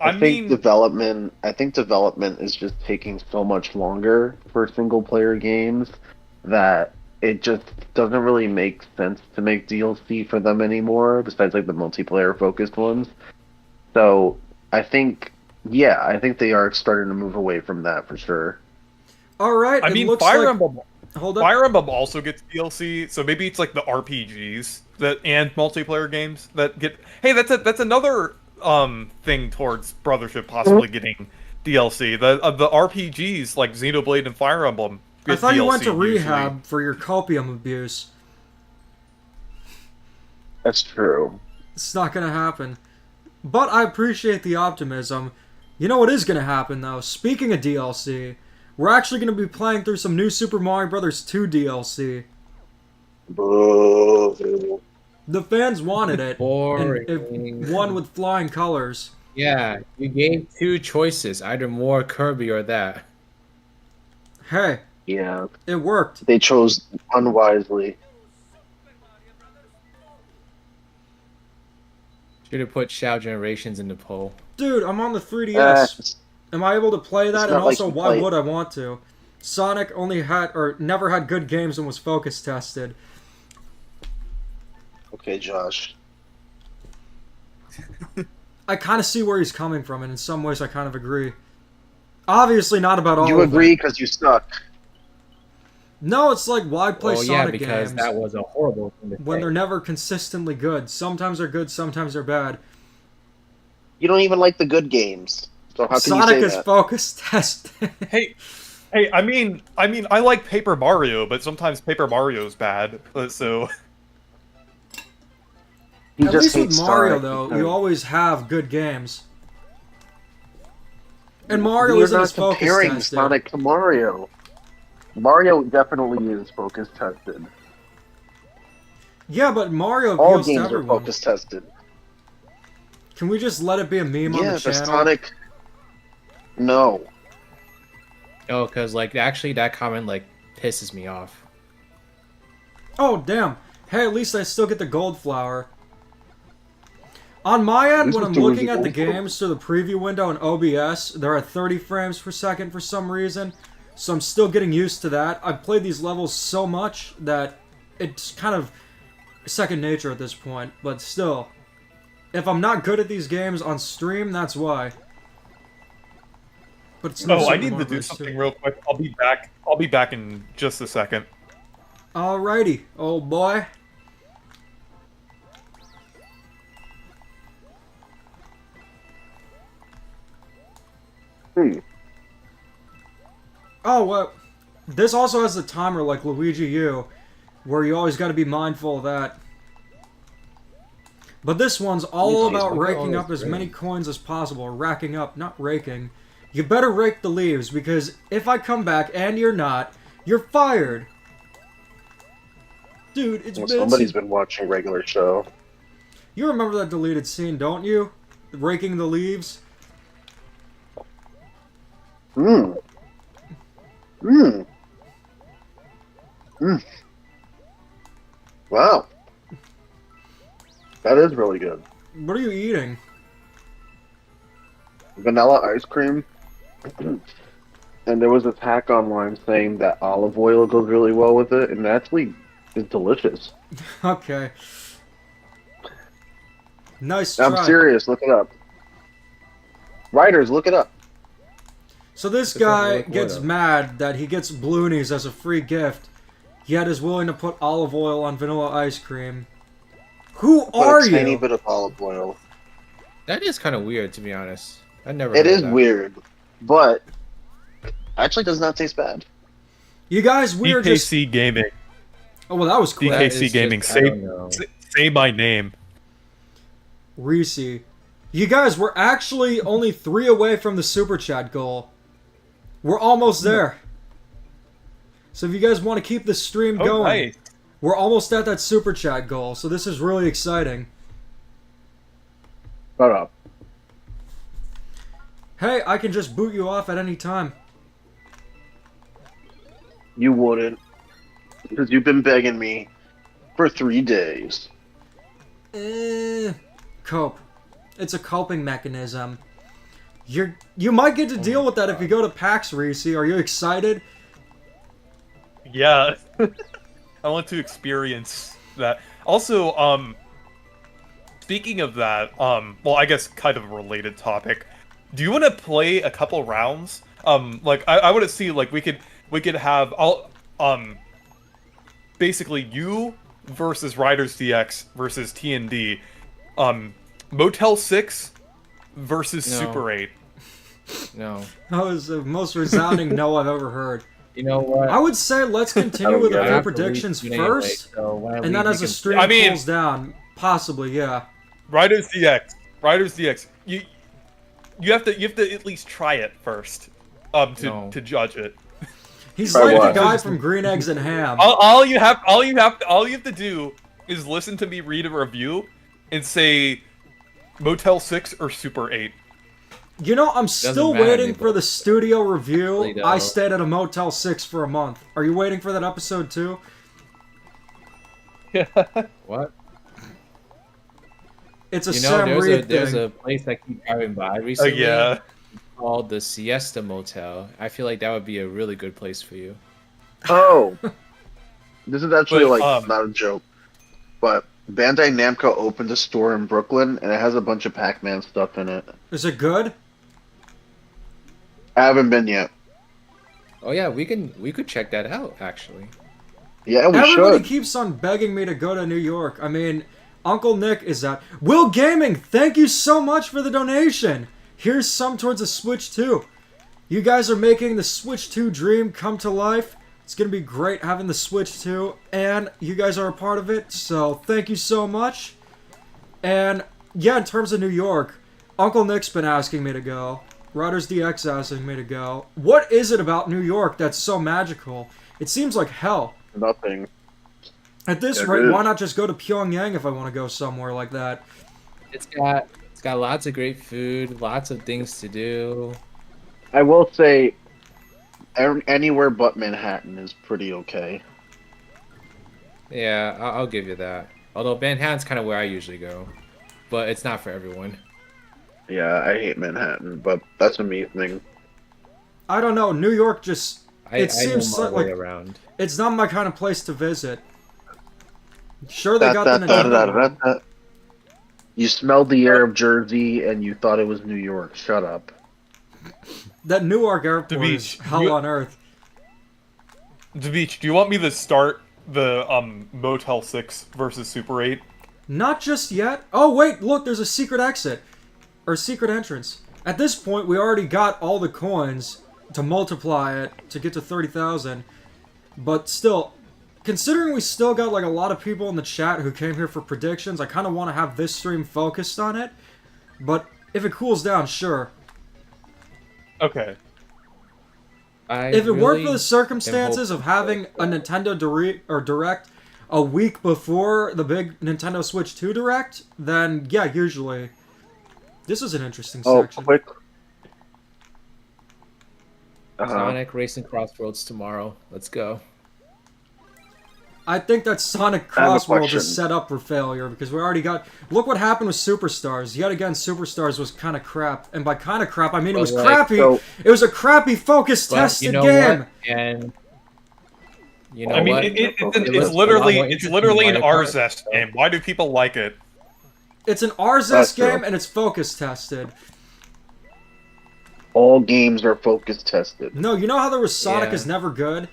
I think mean, development. I think development is just taking so much longer for single player games that it just doesn't really make sense to make DLC for them anymore. Besides, like the multiplayer focused ones. So I think, yeah, I think they are starting to move away from that for sure. All right, I it mean, looks Fire like Emblem. hold up. Fire Emblem also gets DLC, so maybe it's like the RPGs that and multiplayer games that get. Hey, that's another thing towards Brothership possibly getting DLC. The RPGs like Xenoblade and Fire Emblem. I Get thought you DLC went to usually. rehab for your copium abuse. That's true. It's not gonna happen. But I appreciate the optimism. You know what is gonna happen though? Speaking of DLC, we're actually gonna be playing through some new Super Mario Bros. 2 DLC. Boo. The fans wanted it. Boring. And it won with flying colors. Yeah, you gave two choices, either more Kirby or that. Hey, Yeah, it worked. they chose unwisely. Should have put Shao Generations in the poll. Dude, I'm on the 3DS. Uh, Am I able to play that? It's And not like also, you why play- would I want to? Sonic only had, or never had good games and was focus tested. okay, Josh. I kind of see where he's coming from, and in some ways I kind of agree. Obviously not about all You of agree it. because you suck. No, it's like, why play Well, yeah, Sonic because games that was a horrible thing to when say. they're never consistently good? Sometimes they're good, sometimes they're bad. You don't even like the good games. So how can Sonic you say is that? focus tested. Hey, I mean, I like Paper Mario, but sometimes Paper Mario's bad. So He At just least with hates Mario, Sonic though, because- you always have good games. And Mario You're isn't not as focus comparing tested. Sonic to Mario. Mario definitely is focus tested. Yeah, but Mario All appeals to games are everyone. focus tested. Can we just let it be a meme on Yeah, the but channel? Sonic. No. Oh, because like actually that comment like pisses me off. Oh, damn. Hey, at least I still get the gold flower. On my end, when I'm looking at the games through the preview window in OBS, they're at 30 frames per second for some reason, so I'm still getting used to that. I've played these levels so much that it's kind of second nature at this point, but still. If I'm not good at these games on stream, that's why. But it's no Oh, I Super need to Mario do Bros. something 2. real quick. I'll be back. I'll be back in just a second. Alrighty, old boy. Oh, well, this also has a timer like Luigi U, where you always got to be mindful of that. But this one's all Jesus, about look at all raking this up as grain. many coins as possible. Racking up, not raking. You better rake the leaves, because if I come back and you're not, you're fired. Dude, it's Well, been... somebody's been watching regular show. You remember that deleted scene, don't you? Raking the leaves? Mmm. Mmm. Mmm. Wow. That is really good. What are you eating? Vanilla ice cream. And there was this hack online saying that olive oil goes really well with it, and it actually is delicious. Okay. Nice try. I'm serious, look it up. Writers, look it up. So this It's like guy North gets Florida. mad that he gets Bloonies as a free gift, yet is willing to put olive oil on vanilla ice cream. Who Put are a tiny you? bit of olive oil. That is kind of weird, to be honest. I never. It heard is that. weird, but actually does not taste bad. You guys, we are just... DKC Gaming. Oh, well, that was quick. That DKC is Gaming. just- I don't know. Say my name. Reese. You guys, we're actually only 3 away from the Super Chat goal. We're almost there. So if you guys want to keep the stream Oh, going, nice. we're almost at that Super Chat goal, so this is really exciting. Shut up. Hey, I can just boot you off at any time. You wouldn't. Because you've been begging me for 3 days. Cope. It's a coping mechanism. You might get to deal with that if you go to PAX, Reese. Are you excited? Yeah. I want to experience that. Also, speaking of that, well, I guess kind of a related topic. Do you want to play a couple rounds? Like I want to see like we could have basically you versus Riders DX versus TND, Motel 6 versus No. Super 8. No. That was the most resounding no I've ever heard. You know what? I would say let's continue with get a it. few I have to predictions leave soon anyway, first, so when I and leave, then we as the can- stream I mean- cools down, possibly, yeah. Riders DX. You have to at least try it first, No. to judge it. He's Try like what? the guy from Green Eggs and Ham. All you have to do is listen to me read a review and say Motel 6 or Super 8. You know, I'm still matter to waiting me, for the studio review. Really I don't. stayed at a Motel 6 for a month. Are you waiting for that episode too? What? It's a You know, Sam Reed there's thing. a place I keep driving by recently. Yeah. Called the Siesta Motel. I feel like that would be a really good place for you. Oh. This is actually But, like not a joke. But Bandai Namco opened a store in Brooklyn and it has a bunch of Pac-Man stuff in it. Is it good? I haven't been yet. Oh yeah, we could check that out actually. Yeah, we Everybody should. keeps on begging me to go to New York. I mean, Uncle Nick is at Will Gaming. Thank you so much for the donation. Here's some towards the Switch 2. You guys are making the Switch 2 dream come to life. It's gonna be great having the Switch 2, and you guys are a part of it. So thank you so much. And yeah, in terms of New York, Uncle Nick's been asking me to go. Riders DX asking me to go. What is it about New York that's so magical? It seems like hell. Nothing. At this It rate, is. why not just go to Pyongyang if I want to go somewhere like that? It's got lots of great food, lots of things to do. I will say, anywhere but Manhattan is pretty okay. Yeah, I'll give you that. Although Manhattan's kind of where I usually go, but it's not for everyone. Yeah, I hate Manhattan, but that's a me thing. I don't know. New York just I seems know my way like around. it's not my kind of place to visit. Sure, they got the Nintendo one. You smelled the air of Jersey and you thought it was New York. Shut up. That Newark airport The is beach. hell on earth. Beach, do you want me to start the Motel 6 versus Super 8? Not just yet. Oh wait, look, there's a secret exit or secret entrance. At this point, we already got all the coins to multiply it to get to 30,000. But still, considering we still got like a lot of people in the chat who came here for predictions, I kind of want to have this stream focused on it. But if it cools down, sure. Okay. If it weren't really for the circumstances of having a Nintendo Direct a week before the big Nintendo Switch 2 Direct, then yeah, usually. This is an interesting Oh, section. quick. Sonic Racing Crossroads tomorrow. Let's go. I think that Sonic I have a Crossworld question. is set up for failure because we already got. Look what happened with Superstars. Yet again, Superstars was kind of crap, and by kind of crap, I mean it was But, like, crappy. so- It was a crappy focus But tested you know game. what? And you know I mean, what? it's was a literally lot more it's interesting literally than an Mario Kart, Arzest so- game. Why do people like it? It's an RZS That's true. game, and it's focus tested. All games are focus tested. No, you know how there was Sonic Yeah. is never good?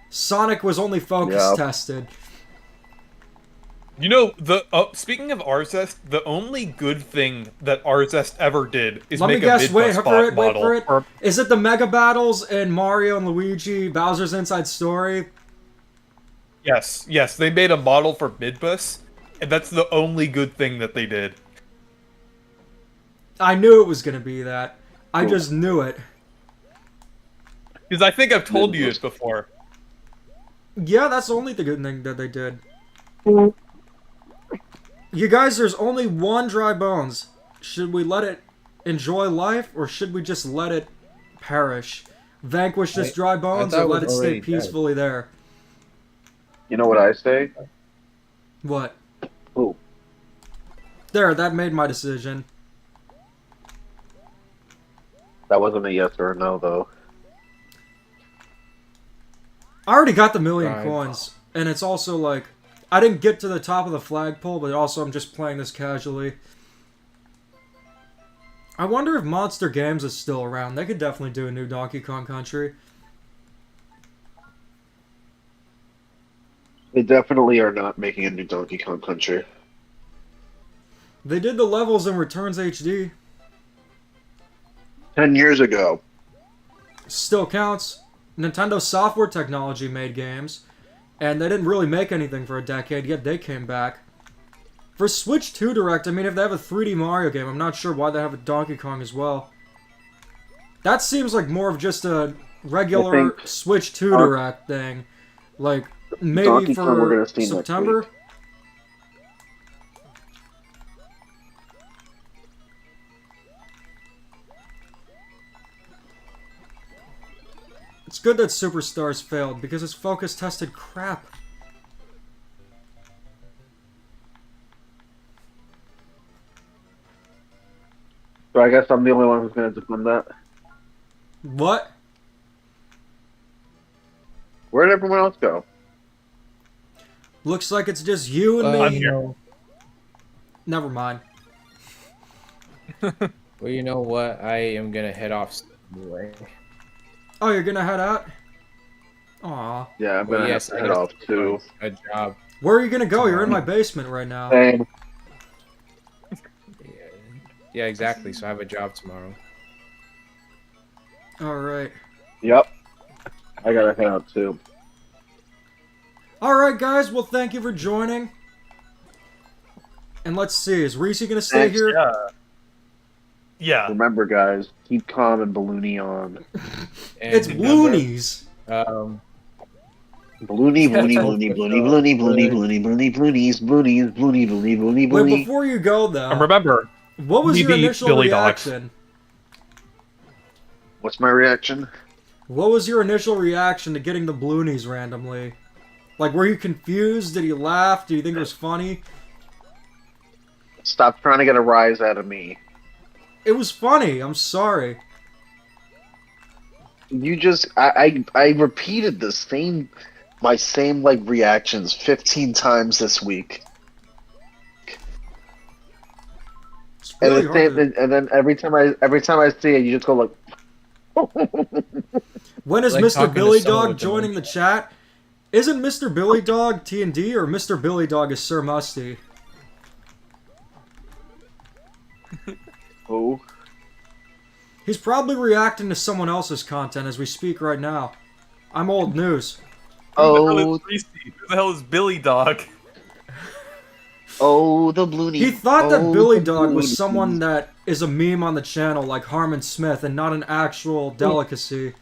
Sonic was only focus Yeah. tested. You know, the speaking of Arzest, the only good thing that Arzest ever did is Let me make guess, a wait mid-bus for it, wait model. for it. Is it the Mega Battles in Mario and Luigi Bowser's Inside Story? Yes, they made a model for Midbus, and that's the only good thing that they did. I knew it was gonna be that. I Cool. just knew it. Because I think I've told you it before. Yeah, that's the only good thing that they did. You guys, there's only one dry bones. Should we let it enjoy life, or should we just let it perish? Vanquish this dry bones, thought or it let it was stay already dead. peacefully there? You know what I say? What? Ooh. There, that made my decision. That wasn't a yes or a no, though. I already got the million Right. coins, and it's also like, I didn't get to the top of the flagpole, but also I'm just playing this casually. I wonder if Monster Games is still around. They could definitely do a new Donkey Kong Country. They definitely are not making a new Donkey Kong Country. They did the levels in Returns HD. 10 years ago. Still counts. Nintendo Software Technology made games, and they didn't really make anything for a decade, yet they came back. For Switch 2 Direct, I mean, if they have a 3D Mario game, I'm not sure why they have a Donkey Kong as well. That seems like more of just a regular think Switch 2 our- Direct thing. Like, maybe Donkey Kong we're for gonna see next September? week. It's good that Superstars failed, because it's focus tested crap. So I guess I'm the only one who's going to defend that. What? Where'd everyone else go? Looks like it's just you and I'm me. here. Never mind. Well, you know what? I am gonna head off anyway. Oh, you're gonna head out? Aw. Yeah, I'm Well, going to yes, have I to head gotta off too. a job. Where are you gonna go? You're in my basement right now. Same. Yeah, exactly. So I have a job tomorrow. Alright. Yep. I got to head out too. Alright, guys. Well, thank you for joining. And let's see. Is Reese gonna stay Thanks, here? Yeah. Remember, guys, keep calm and Balloony on. And It's remember, Loonies. Balloony, Balloony, Balloony, Balloony, Balloony, Balloony, Balloony, Balloony, Balloonies, Balloonies, Balloony, Balloony, Balloony, Wait, Balloony. before you go, though, And remember, what was your BB initial Billy Dogs. reaction? What's my reaction? What was your initial reaction to getting the Bloonies randomly? Like, were you confused? Did you laugh? Do you think it was funny? Stop trying to get a rise out of me. It was funny. I'm sorry. You just I repeated my same like reactions 15 times this week. It's And, really hard to- and then every time I see it, you just go like. When is Like Mr. talking to Billy someone Dog with joining the dementia. chat? Isn't Mr. Billy Dog T&D or Mr. Billy Dog is Sir Musty? Oh. He's probably reacting to someone else's content as we speak right now. I'm old news. Oh, Who the hell is Billy Dog? oh, the Bloony. He thought that Oh, Billy the Dog was Bloony. someone that is a meme on the channel like Harmon Smith and not an actual delicacy.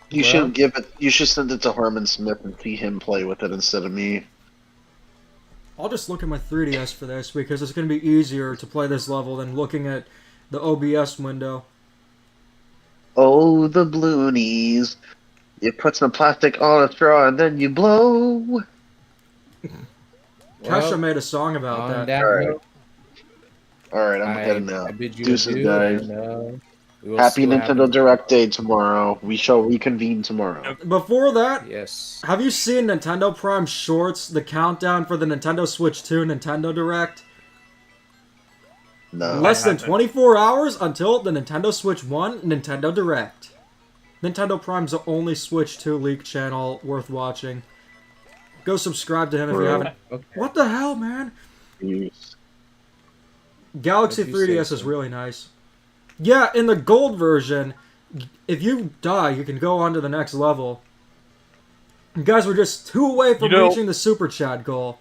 You should give it. You should send it to Harmon Smith and see him play with it instead of me. I'll just look at my 3DS for this because it's going to be easier to play this level than looking at the OBS window. Oh, the Bloonies. You put some plastic on a straw and then you blow. Kesha made a song about on that. that Alright. note, All right, I'm heading I out. bid you Deuces, adieu, guys. and, we will Happy see what Nintendo happens. Direct Day tomorrow. We shall reconvene tomorrow. Before that, Yes. have you seen Nintendo Prime Shorts, the countdown for the Nintendo Switch 2 Nintendo Direct? No. Less than haven't. 24 hours until the Nintendo Switch 1 Nintendo Direct. Nintendo Prime's the only Switch 2 leak channel worth watching. Go subscribe to him if you Bro. haven't. Okay. What the hell, man? Jeez. Galaxy If you say 3DS so. is really nice. Yeah, in the gold version, if you die, you can go on to the next level. You guys were just 2 away from You know- reaching the Super Chat goal.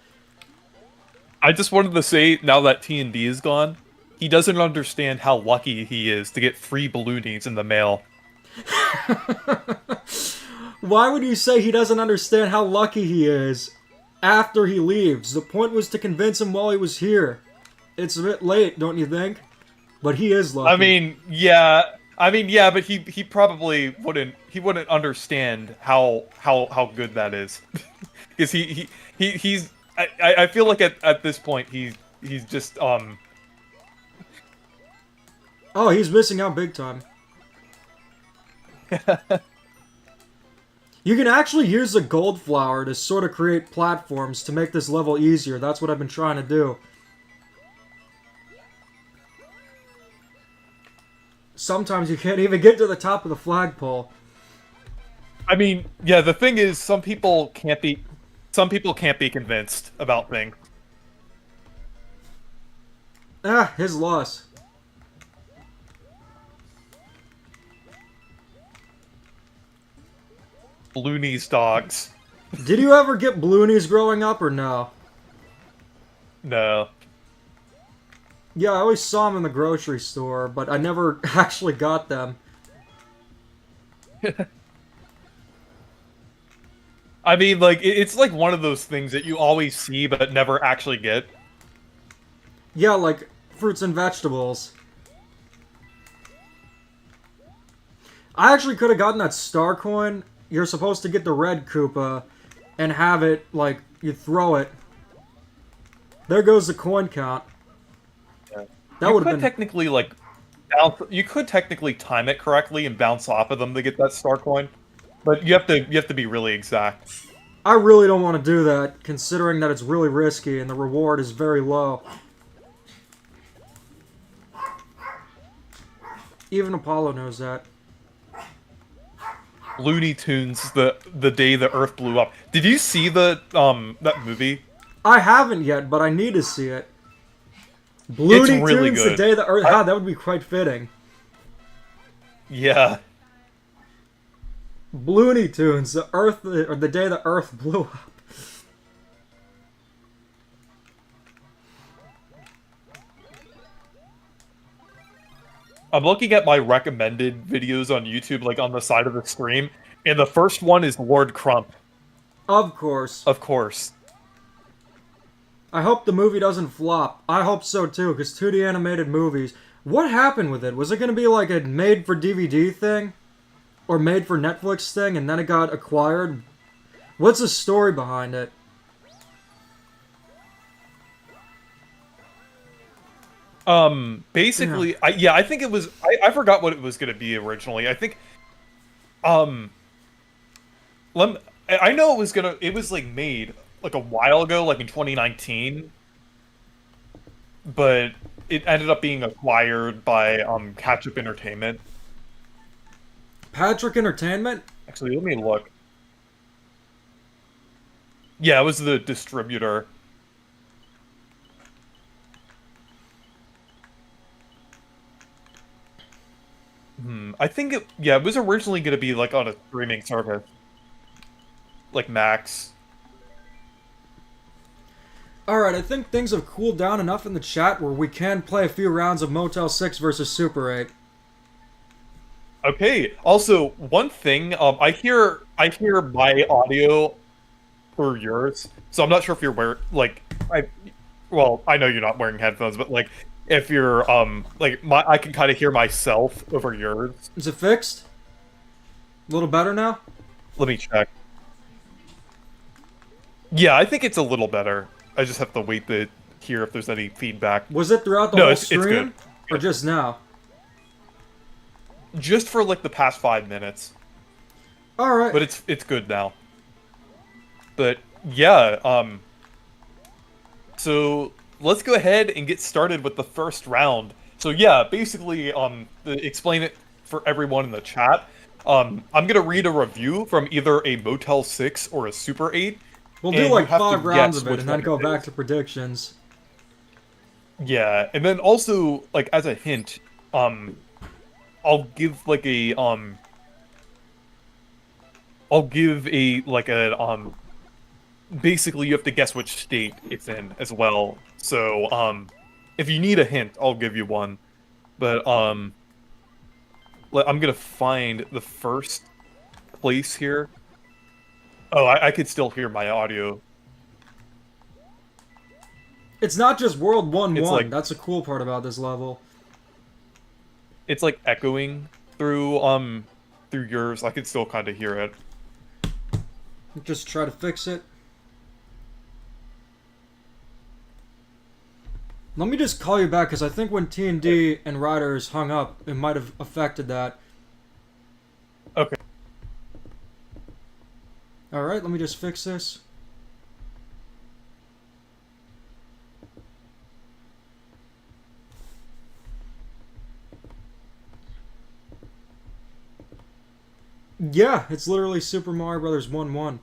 I just wanted to say, now that T&D is gone, he doesn't understand how lucky he is to get free balloonies in the mail. Why would you say he doesn't understand how lucky he is after he leaves? The point was to convince him while he was here. It's a bit late, don't you think? But he is lucky. I mean, yeah, but he probably wouldn't understand how good that is, because he's I feel like at this point he's just oh, he's missing out big time. You can actually use the gold flower to sort of create platforms to make this level easier. That's what I've been trying to do. Sometimes you can't even get to the top of the flagpole. I mean, yeah, the thing is, some people can't be convinced about things. Ah, his loss. Loonies dogs. Did you ever get Bloonies growing up or no? No. Yeah, I always saw them in the grocery store, but I never actually got them. I mean, like, it's like one of those things that you always see but never actually get. Yeah, like fruits and vegetables. I actually could have gotten that star coin. You're supposed to get the red Koopa and have it, like, you throw it. There goes the coin count. That You would could have been... technically, like, bounce. You could technically time it correctly and bounce off of them to get that star coin, but you have to be really exact. I really don't want to do that, considering that it's really risky and the reward is very low. Even Apollo knows that. Looney Tunes, the day the Earth blew up. Did you see the that movie? I haven't yet, but I need to see it. Looney really Tunes, the good. day the Earth... Ah, that would be quite fitting. Yeah. Looney Tunes, the Earth, or the day the Earth blew up. I'm looking at my recommended videos on YouTube, like on the side of the stream, and the first one is Lord Crump, Of course. of course. I hope the movie doesn't flop. I hope so too, because 2D animated movies. What happened with it? Was it going to be like a made for DVD thing? Or made for Netflix thing, and then it got acquired What's the story behind it? Basically, I think it was. I forgot what it was gonna be originally. I think, I know it was gonna. It was like made like a while ago, like in 2019, but it ended up being acquired by Catch Up Entertainment. Patrick Entertainment? Actually, let me look. Yeah, it was the distributor. I think it was originally going to be like on a streaming service. Like Max. Alright, I think things have cooled down enough in the chat where we can play a few rounds of Motel 6 versus Super 8. Okay. Also, one thing, I hear my audio through yours, so I'm not sure if you're I know you're not wearing headphones, but like if you're I can kind of hear myself over yours. Is it fixed? A little better now? Let me check. Yeah, I think it's a little better. I just have to wait to hear if there's any feedback. Was it throughout the No, whole it's stream? good. Or just now? Just for like the past 5 minutes. Alright. But it's good now. But yeah, so let's go ahead and get started with the first round. So yeah, basically, explain it for everyone in the chat. I'm gonna read a review from either a Motel 6 or a Super 8. We'll and do you like have to 5 rounds guess of it which and then one go it back is. to predictions. Yeah, and then also, like, as a hint, I'll give like a basically you have to guess which state it's in as well. So, if you need a hint, I'll give you one. But, I'm gonna find the first place here. Oh, I could still hear my audio. It's not just World 1-1. It's like- That's a cool part about this level. It's like echoing through yours. I could still kind of hear it. Just try to fix it. Let me just call you back, because I think when T&D and Riders hung up, it might have affected that. Okay. Alright, let me just fix this. Yeah, it's literally Super Mario Brothers 1-1.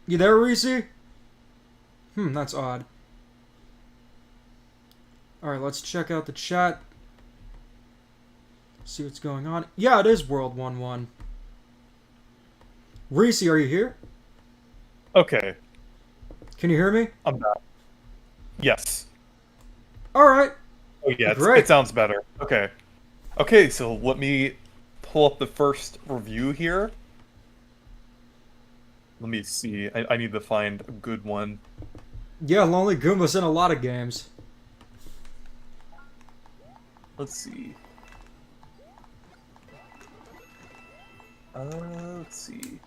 You there, Reese? That's odd. Alright, let's check out the chat. See what's going on. Yeah, it is World 1-1. Reese, are you here? Okay, Can you hear me? I'm back. Yes. Alright. Oh yeah, Great. it sounds better. Okay. Okay, so let me pull up the first review here. Let me see. I need to find a good one. Yeah, Lonely Goomba's in a lot of games. Let's see. Let's see.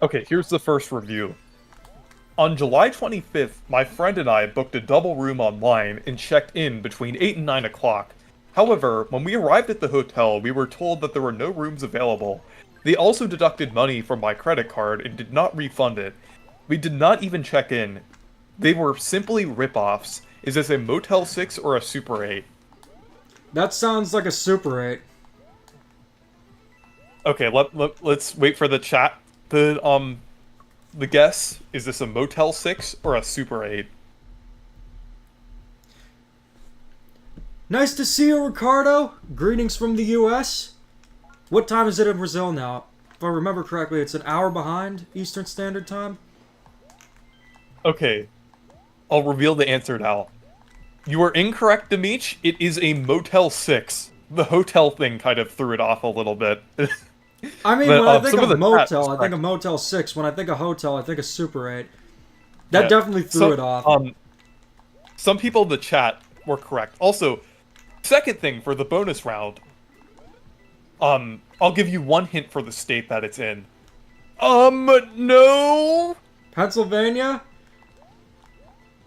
Okay, here's the first review. On July 25th, my friend and I booked a double room online and checked in between 8 and 9 o'clock. However, when we arrived at the hotel, we were told that there were no rooms available. They also deducted money from my credit card and did not refund it. We did not even check in. They were simply rip-offs. Is this a Motel 6 or a Super 8? That sounds like a Super 8. Okay, let's wait for the chat. The guess, is this a Motel 6 or a Super 8? Nice to see you, Ricardo. Greetings from the U.S. What time is it in Brazil now? If I remember correctly, it's an hour behind Eastern Standard Time. Okay, I'll reveal the answer now. You are incorrect, Dimitri. It is a Motel 6. The hotel thing kind of threw it off a little bit. I mean, But, when I think some of of the chat motel, was I think correct. of Motel 6. When I think of hotel, I think of Super 8. That Yeah. definitely threw it off. Some people in the chat were correct. Also, second thing for the bonus round, I'll give you one hint for the state that it's in. No. Pennsylvania?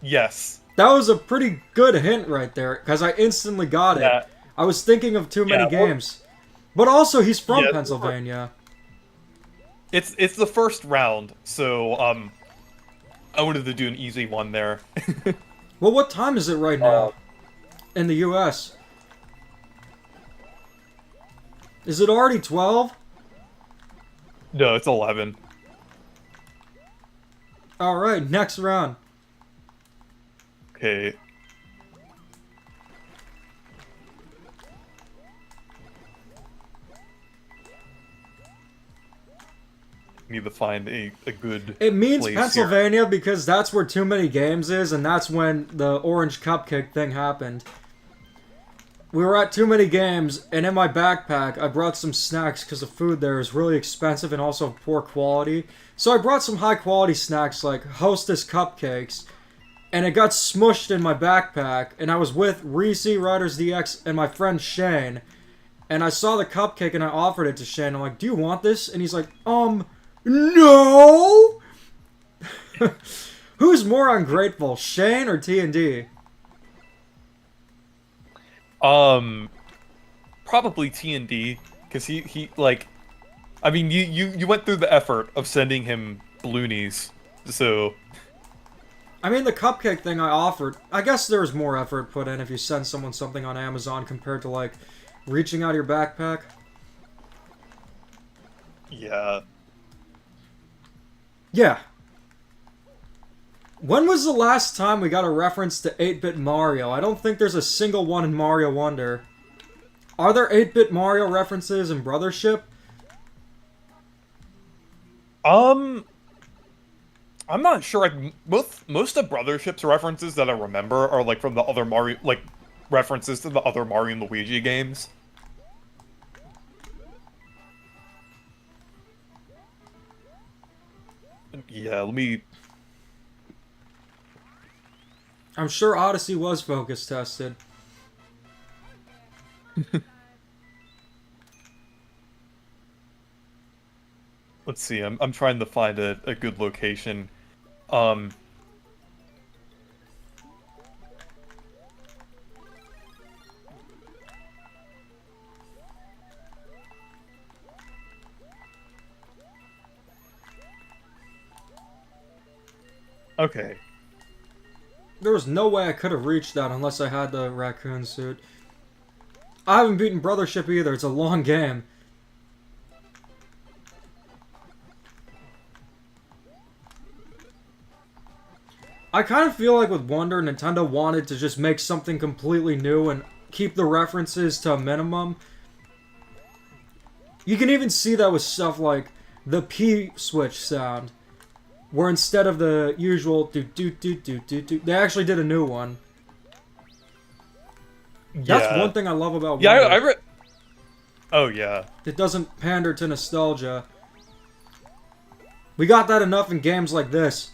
Yes. That was a pretty good hint right there, because I instantly got it. Yeah. I was thinking of too many Yeah, well- games. But also, he's from Yeah, Pennsylvania. It's the first round, so I wanted to do an easy one there. Well, what time is it right now? In the U.S.? Is it already 12? No, it's 11. Alright, next round. Okay. Need to find a good. It means place Pennsylvania because that's where Too Many Games is, and that's when the orange cupcake thing happened. We were at Too Many Games, and in my backpack, I brought some snacks because the food there is really expensive and also of poor quality. So I brought some high quality snacks like Hostess cupcakes, and it got smushed in my backpack, and I was with Reese, Riders DX, and my friend Shane, and I saw the cupcake and I offered it to Shane. I'm like, "Do you want this?" And he's like, No! Who's more ungrateful, Shane or T&D? Probably T&D, because he like, I mean, you went through the effort of sending him balloonies, so. I mean, the cupcake thing I offered, I guess there's more effort put in if you send someone something on Amazon compared to, like, reaching out of your backpack. Yeah. Yeah. When was the last time we got a reference to 8-bit Mario? I don't think there's a single one in Mario Wonder. Are there 8-bit Mario references in Brothership? I'm not sure. Most of Brothership's references that I remember are like from the other Mario, like references to the other Mario and Luigi games. Yeah, let me. I'm sure Odyssey was focus tested. Let's see. I'm trying to find a good location. Um. Okay. There was no way I could have reached that unless I had the raccoon suit. I haven't beaten Brothership either. It's a long game. I kind of feel like with Wonder, Nintendo wanted to just make something completely new and keep the references to a minimum. You can even see that with stuff like the P-switch sound, where instead of the usual do-do-do-do-do-do, they actually did a new one. That's Yeah. one thing I love about Yeah, Wonder. I read. Oh yeah. It doesn't pander to nostalgia. We got that enough in games like this.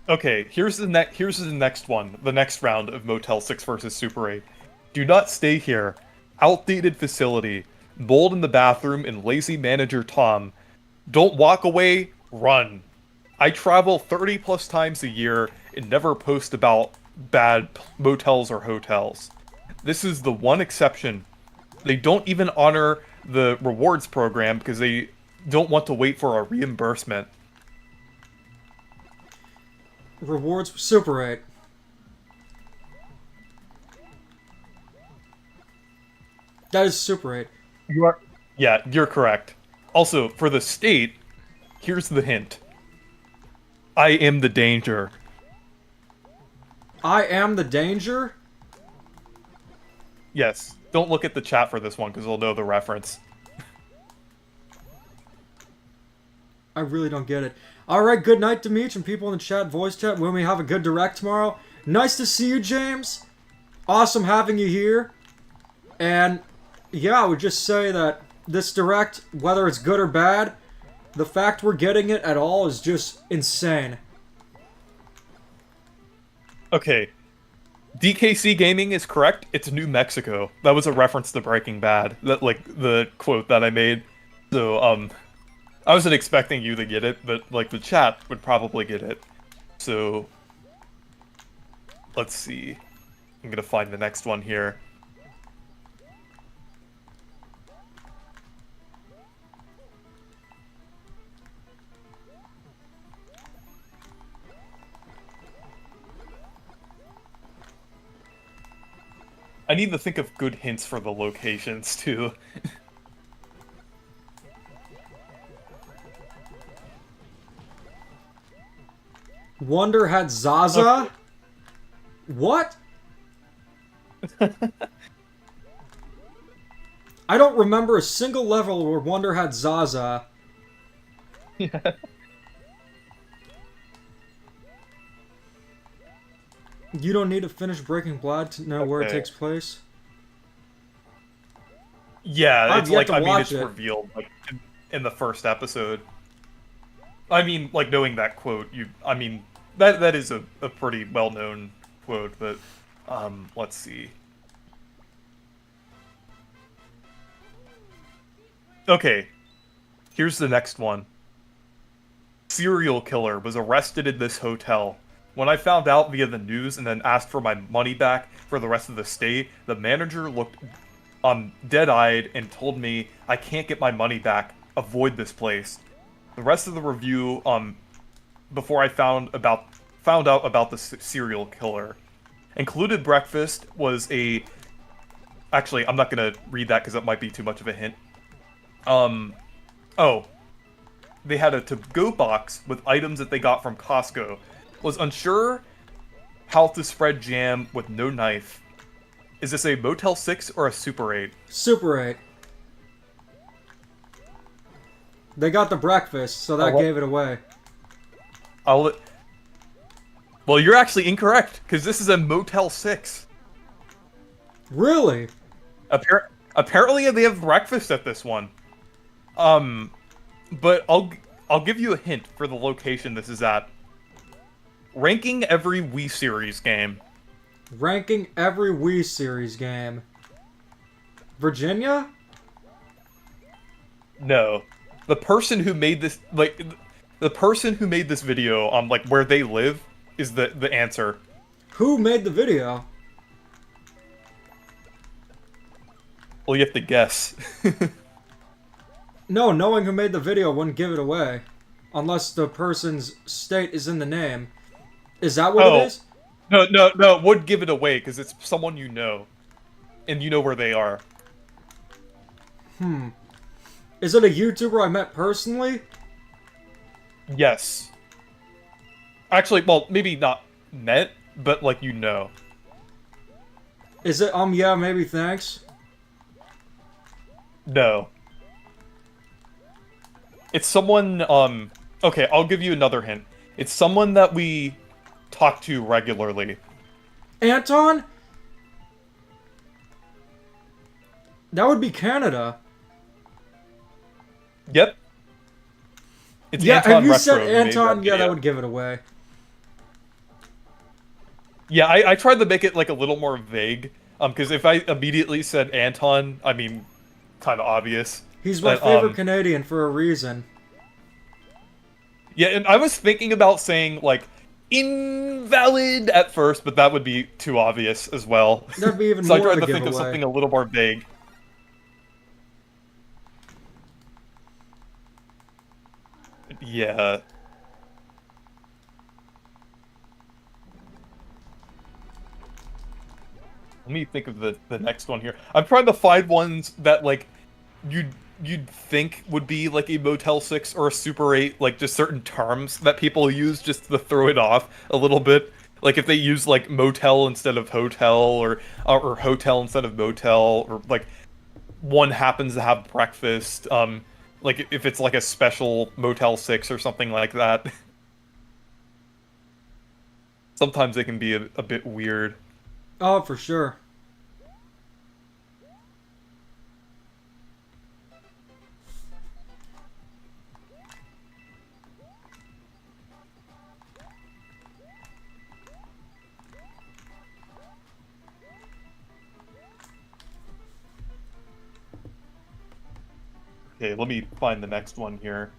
Okay, here's the next one, the next round of Motel 6 versus Super 8. Do not stay here. Outdated facility. Mold in the bathroom and lazy manager Tom. Don't walk away, run. I travel 30 plus times a year and never post about bad motels or hotels. This is the one exception. They don't even honor the rewards program because they don't want to wait for a reimbursement. Rewards Super 8. That is Super 8. You are. Yeah, you're correct. Also, for the state, here's the hint. I am the danger. I am the danger? Yes. Don't look at the chat for this one, because they'll know the reference. I really don't get it. Alright, good night, Demetri, and people in the chat, voice chat, when we have a good direct tomorrow. Nice to see you, James. Awesome having you here. And, yeah, I would just say that this direct, whether it's good or bad, the fact we're getting it at all is just insane. Okay. DKC Gaming is correct. It's New Mexico. That was a reference to Breaking Bad. That, like, the quote that I made. So, I wasn't expecting you to get it, but, like, the chat would probably get it. So, let's see. I'm gonna find the next one here. I need to think of good hints for the locations, too. Wonder had Zaza? Okay. What? I don't remember a single level where Wonder had Zaza. Yeah. You don't need to finish Breaking Bad to know where it Okay. takes place. Yeah, I've it's yet like, to I mean, watch it's it. revealed, like, in the first episode. I mean, like, knowing that quote, I mean, that is a pretty well-known quote, but, let's see. Okay, here's the next one. Serial killer was arrested in this hotel. When I found out via the news and then asked for my money back for the rest of the stay, the manager looked dead-eyed and told me I can't get my money back. Avoid this place. The rest of the review, before I found out about the serial killer, included breakfast was a. Actually, I'm not gonna read that because it might be too much of a hint. Oh, they had a to-go box with items that they got from Costco. Was unsure how to spread jam with no knife. Is this a Motel 6 or a Super 8? Super 8. They got the breakfast, so that what? gave it away. Well, you're actually incorrect, because this is a Motel 6. Really? Apparently they have breakfast at this one. But I'll give you a hint for the location this is at. Ranking every Wii series game. Ranking every Wii series game. Virginia? No. The person who made this, like, the person who made this video on, like, where they live is the answer. Who made the video? Well, you have to guess. No, knowing who made the video wouldn't give it away. Unless the person's state is in the name. Is that what it is? No, it would give it away, because it's someone you know. And you know where they are. Is it a YouTuber I met personally? Yes. Actually, well, maybe not met, but, like, you know. Is it, yeah, maybe thanks? No. It's someone, okay, I'll give you another hint. It's someone that we talk to regularly. Anton? That would be Canada. Yep. It's Yeah, Anton if you Retro said who made Anton, that yeah, that video. would give it away. Yeah, I tried to make it, like, a little more vague, because if I immediately said Anton, I mean, kind of obvious. He's my But, favorite Canadian for a reason. Yeah, and I was thinking about saying, like, invalid at first, but that would be too obvious as well. That'd be even So I more tried of a to think of giveaway. something a little more vague. Yeah. Let me think of the next one here. I'm trying to find ones that, like, you'd think would be like a Motel 6 or a Super 8, like just certain terms that people use just to throw it off a little bit. Like if they use like motel instead of hotel, or hotel instead of motel, or like one happens to have breakfast. Like if it's like a special Motel 6 or something like that. Sometimes they can be a bit weird. Oh, for sure. Okay, let me find the next one here.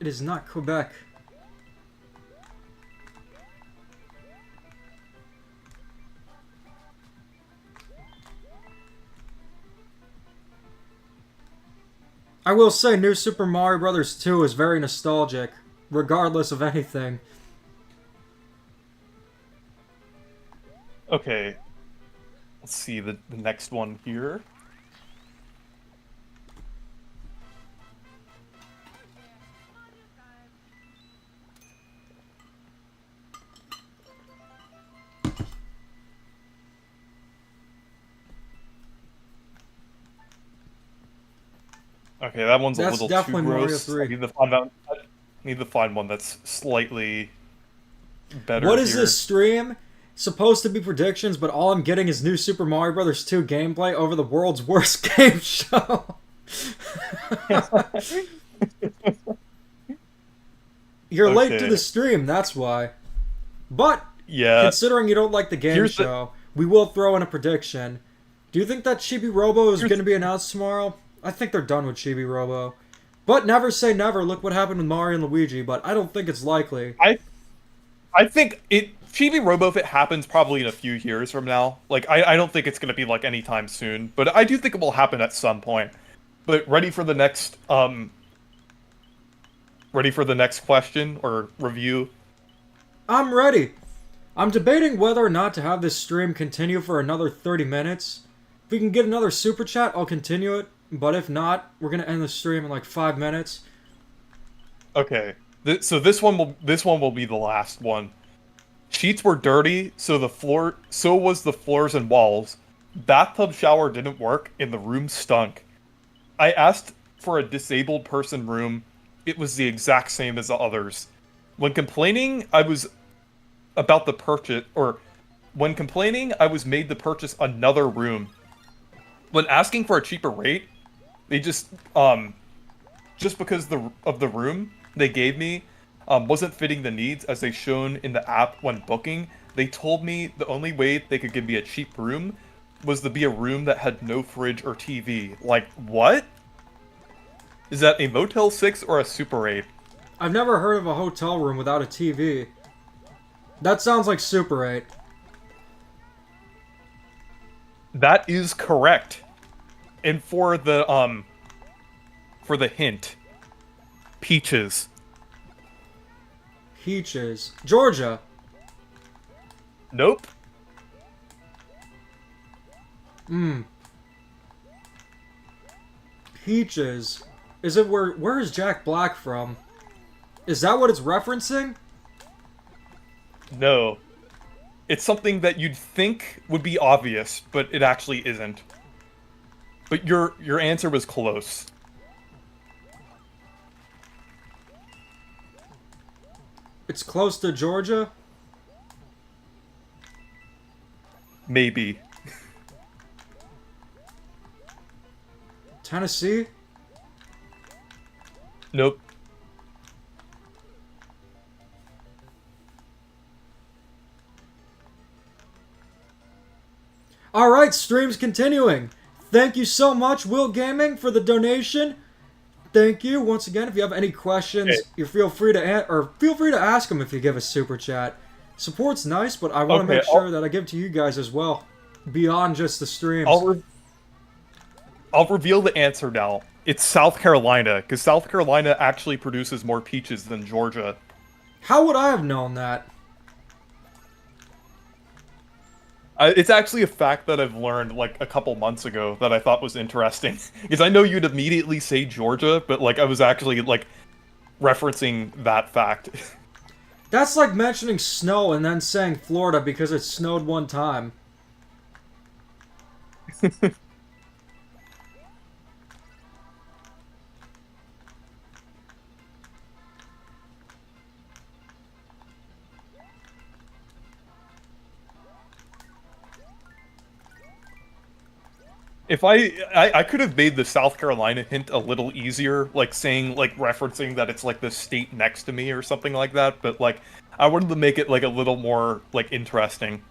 It is not Quebec. I will say New Super Mario Bros. 2 is very nostalgic, regardless of anything. Okay. Let's see the next one here. Okay, that one's That's a little definitely too Mario gross. 3. I need to find one that's slightly better. What is here. this stream? Supposed to be predictions, but all I'm getting is New Super Mario Bros. 2 gameplay over the world's worst game show. You're late to Okay. the stream, that's why. But, Yeah. considering you don't like the game Here's the- show, we will throw in a prediction. Do you think that Chibi Robo is going to be announced tomorrow? I think they're done with Chibi Robo. But never say never, look what happened with Mario and Luigi, but I don't think it's likely. I think Chibi Robo, if it happens probably in a few years from now. Like, I don't think it's going to be, like, anytime soon. But I do think it will happen at some point. But ready for the next question or review? I'm ready. I'm debating whether or not to have this stream continue for another 30 minutes. If we can get another super chat, I'll continue it. But if not, we're going to end the stream in like 5 minutes. Okay. So this one will be the last one. Sheets were dirty, so was the floors and walls. Bathtub shower didn't work, and the room stunk. I asked for a disabled person room. It was the exact same as the others. When complaining, I was made to purchase another room. When asking for a cheaper rate, they just because of the room they gave me wasn't fitting the needs as they shown in the app when booking. They told me the only way they could give me a cheap room was to be a room that had no fridge or TV. Like, what? Is that a Motel 6 or a Super 8? I've never heard of a hotel room without a TV. That sounds like Super 8. That is correct. And for the hint, Peaches. Peaches. Georgia. Nope. Peaches. Is it where is Jack Black from? Is that what it's referencing? No. It's something that you'd think would be obvious, but it actually isn't. But your answer was close. It's close to Georgia? Maybe. Tennessee? Nope. Alright, stream's continuing. Thank you so much, Will Gaming, for the donation. Thank you. Once again, if you have any questions, Okay. you feel free to ask them if you give a super chat. Support's nice, but I want to Okay, make sure that I give to you guys as well, beyond just the streams. I'll reveal the answer now. It's South Carolina, because South Carolina actually produces more peaches than Georgia. How would I have known that? It's actually a fact that I've learned like a couple months ago that I thought was interesting. Because I know you'd immediately say Georgia, but like I was actually like referencing that fact. That's like mentioning snow and then saying Florida because it snowed one time. If I could have made the South Carolina hint a little easier, like saying, like referencing that it's like the state next to me or something like that, but like I wanted to make it like a little more like interesting.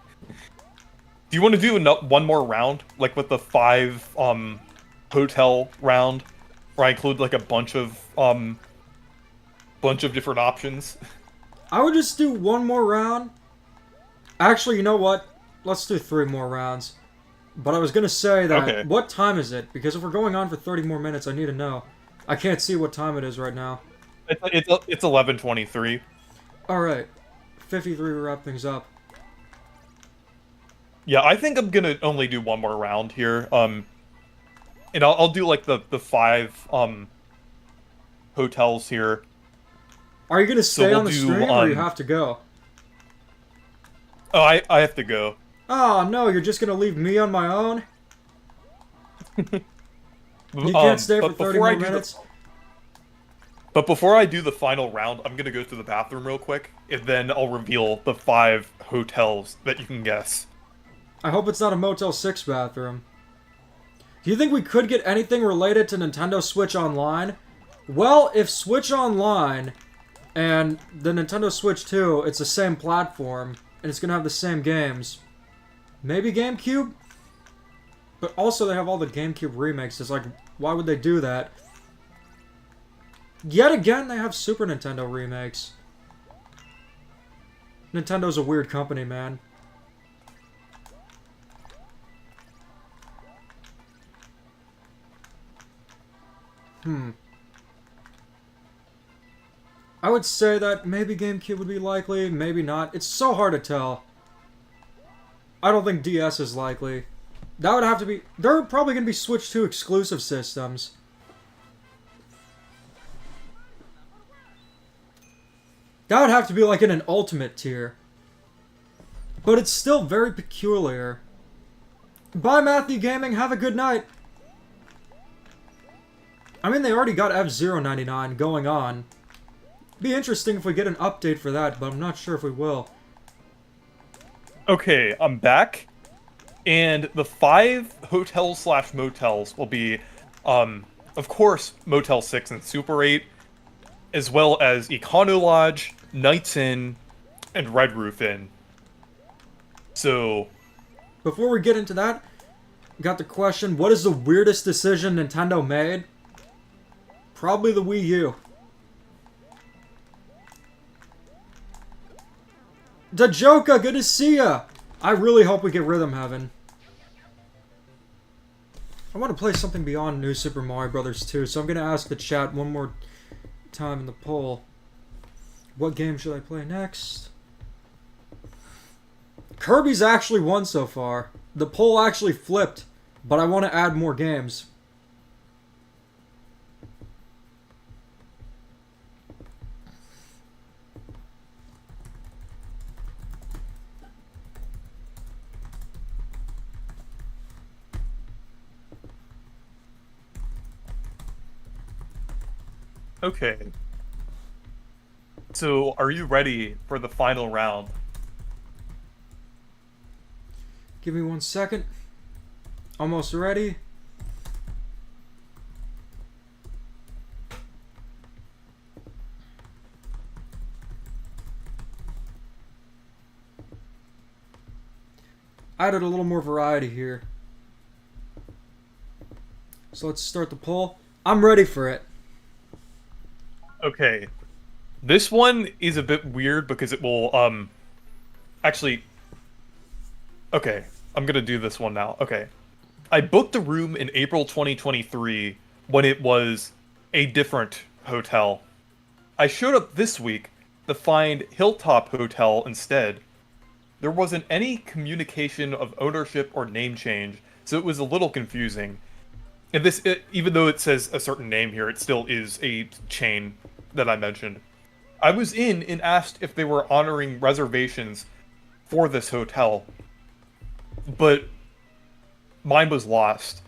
Do you want to do one more round, like with the 5 hotel round, where I include like a bunch of different options? I would just do one more round. Actually, you know what? Let's do 3 more rounds. But I was gonna say that, Okay. What time is it? Because if we're going on for 30 more minutes, I need to know. I can't see what time it is right now. It's 11:23. Alright. 53 to wrap things up. Yeah, I think I'm gonna only do one more round here. And I'll do like the 5 hotels here. Are you gonna stay we'll on the do, stream or you have to go? Oh, I have to go. Oh no, you're just gonna leave me on my own? You You can't stay for 30 more minutes? But before I do the final round, I'm gonna go to the bathroom real quick, and then I'll reveal the 5 hotels that you can guess. I hope it's not a Motel 6 bathroom. Do you think we could get anything related to Nintendo Switch Online? Well, if Switch Online and the Nintendo Switch 2, it's the same platform, and it's gonna have the same games. Maybe GameCube? But also they have all the GameCube remakes. It's like, why would they do that? Yet again, they have Super Nintendo remakes. Nintendo's a weird company, man. I would say that maybe GameCube would be likely, maybe not. It's so hard to tell. I don't think DS is likely. That would have to be... There are probably going to be Switch 2 exclusive systems. That would have to be like in an ultimate tier. But it's still very peculiar. Bye, Matthew Gaming. Have a good night. I mean, they already got F-Zero 99 going on. Be interesting if we get an update for that, but I'm not sure if we will. Okay, I'm back, and the 5 hotels/motels will be, of course, Motel 6 and Super 8, as well as Econo Lodge, Knights Inn, and Red Roof Inn. So, Before we get into that, got the question, what is the weirdest decision Nintendo made? Probably the Wii U. Dajoka, good to see ya! I really hope we get Rhythm Heaven. I want to play something beyond New Super Mario Bros. 2, so I'm going to ask the chat one more time in the poll. What game should I play next? Kirby's actually won so far. The poll actually flipped, but I want to add more games. okay. So, are you ready for the final round? Give me 1 second. Almost ready. Added a little more variety here. So let's start the poll. I'm ready for it. Okay. This one is a bit weird because it will, actually... Okay, I'm gonna do this one now. Okay. I booked a room in April 2023 when it was a different hotel. I showed up this week to find Hilltop Hotel instead. There wasn't any communication of ownership or name change, so it was a little confusing. And even though it says a certain name here, it still is a chain that I mentioned. I was in and asked if they were honoring reservations for this hotel, but mine was lost.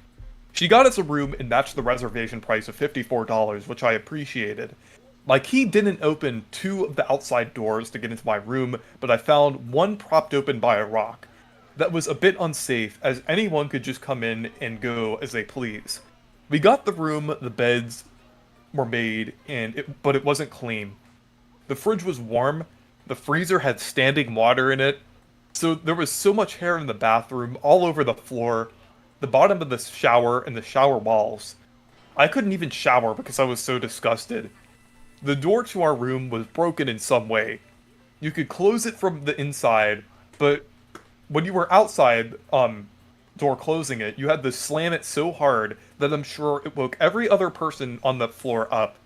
She got us a room and matched the reservation price of $54, which I appreciated. My key didn't open 2 of the outside doors to get into my room, but I found one propped open by a rock. That was a bit unsafe, as anyone could just come in and go as they please. We got the room, the beds were made, but it wasn't clean. The fridge was warm, the freezer had standing water in it, so there was so much hair in the bathroom, all over the floor, the bottom of the shower, and the shower walls. I couldn't even shower because I was so disgusted. The door to our room was broken in some way. You could close it from the inside, but when you were outside, door closing it, you had to slam it so hard that I'm sure it woke every other person on the floor up.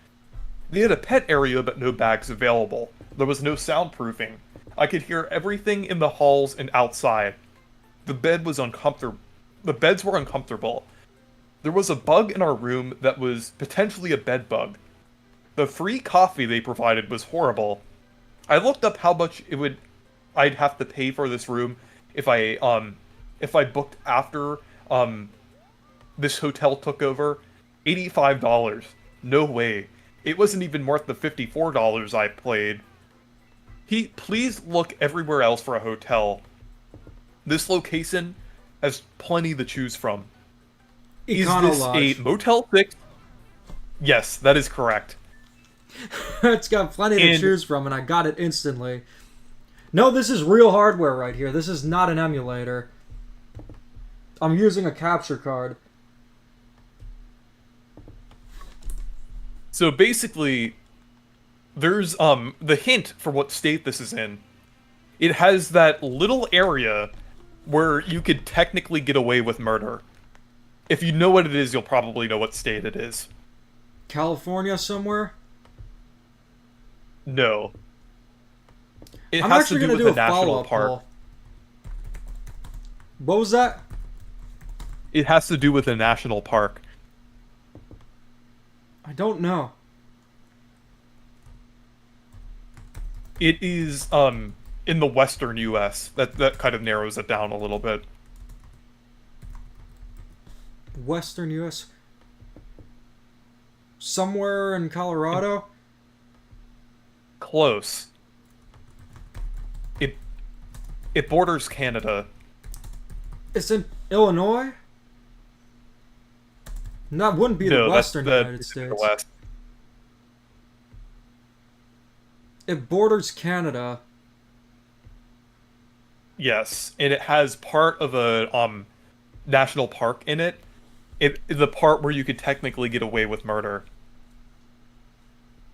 They had a pet area but no bags available. There was no soundproofing. I could hear everything in the halls and outside. The beds were uncomfortable. There was a bug in our room that was potentially a bed bug. The free coffee they provided was horrible. I looked up how much I'd have to pay for this room if I booked after this hotel took over. $85. No way. It wasn't even worth the $54 I paid. Please look everywhere else for a hotel. This location has plenty to choose from. Is this a Motel 6? Yes, that is correct. It's got plenty to choose from, and I got it instantly. No, this is real hardware right here. This is not an emulator. I'm using a capture card. So basically, there's the hint for what state this is in. It has that little area where you could technically get away with murder. If you know what it is, you'll probably know what state it is. California somewhere? No. It I'm has actually to going do to with do a a national follow-up park. poll. What was that? It has to do with a national park. I don't know. It is in the western US. That kind of narrows it down a little bit. Western U.S. Somewhere in Colorado? Close. It borders Canada. It's in Illinois? That wouldn't be the western United it's States. the west. It borders Canada. Yes, and it has part of a national park in it. The part where you could technically get away with murder.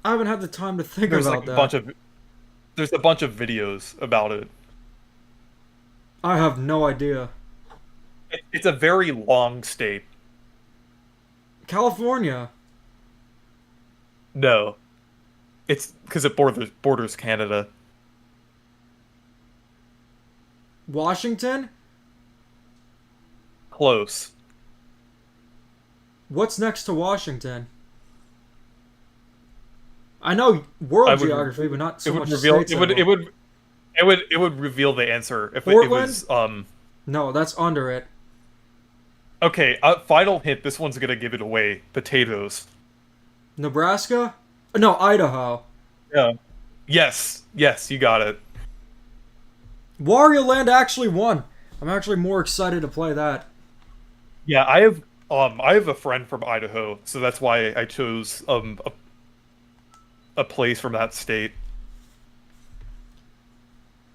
I haven't had the time to think There's about like that. There's a bunch of videos about it. I have no idea. It's a very long state. California. No. It's because it borders Canada. Washington? Close. What's next to Washington? I know world geography, but not so much states. It would reveal the answer if Portland? it was No, that's under it. Okay, final hint. This one's gonna give it away. Potatoes. Nebraska? No, Idaho. Yeah. Yes, you got it. Wario Land actually won. I'm actually more excited to play that. Yeah, I have a friend from Idaho, so that's why I chose a place from that state.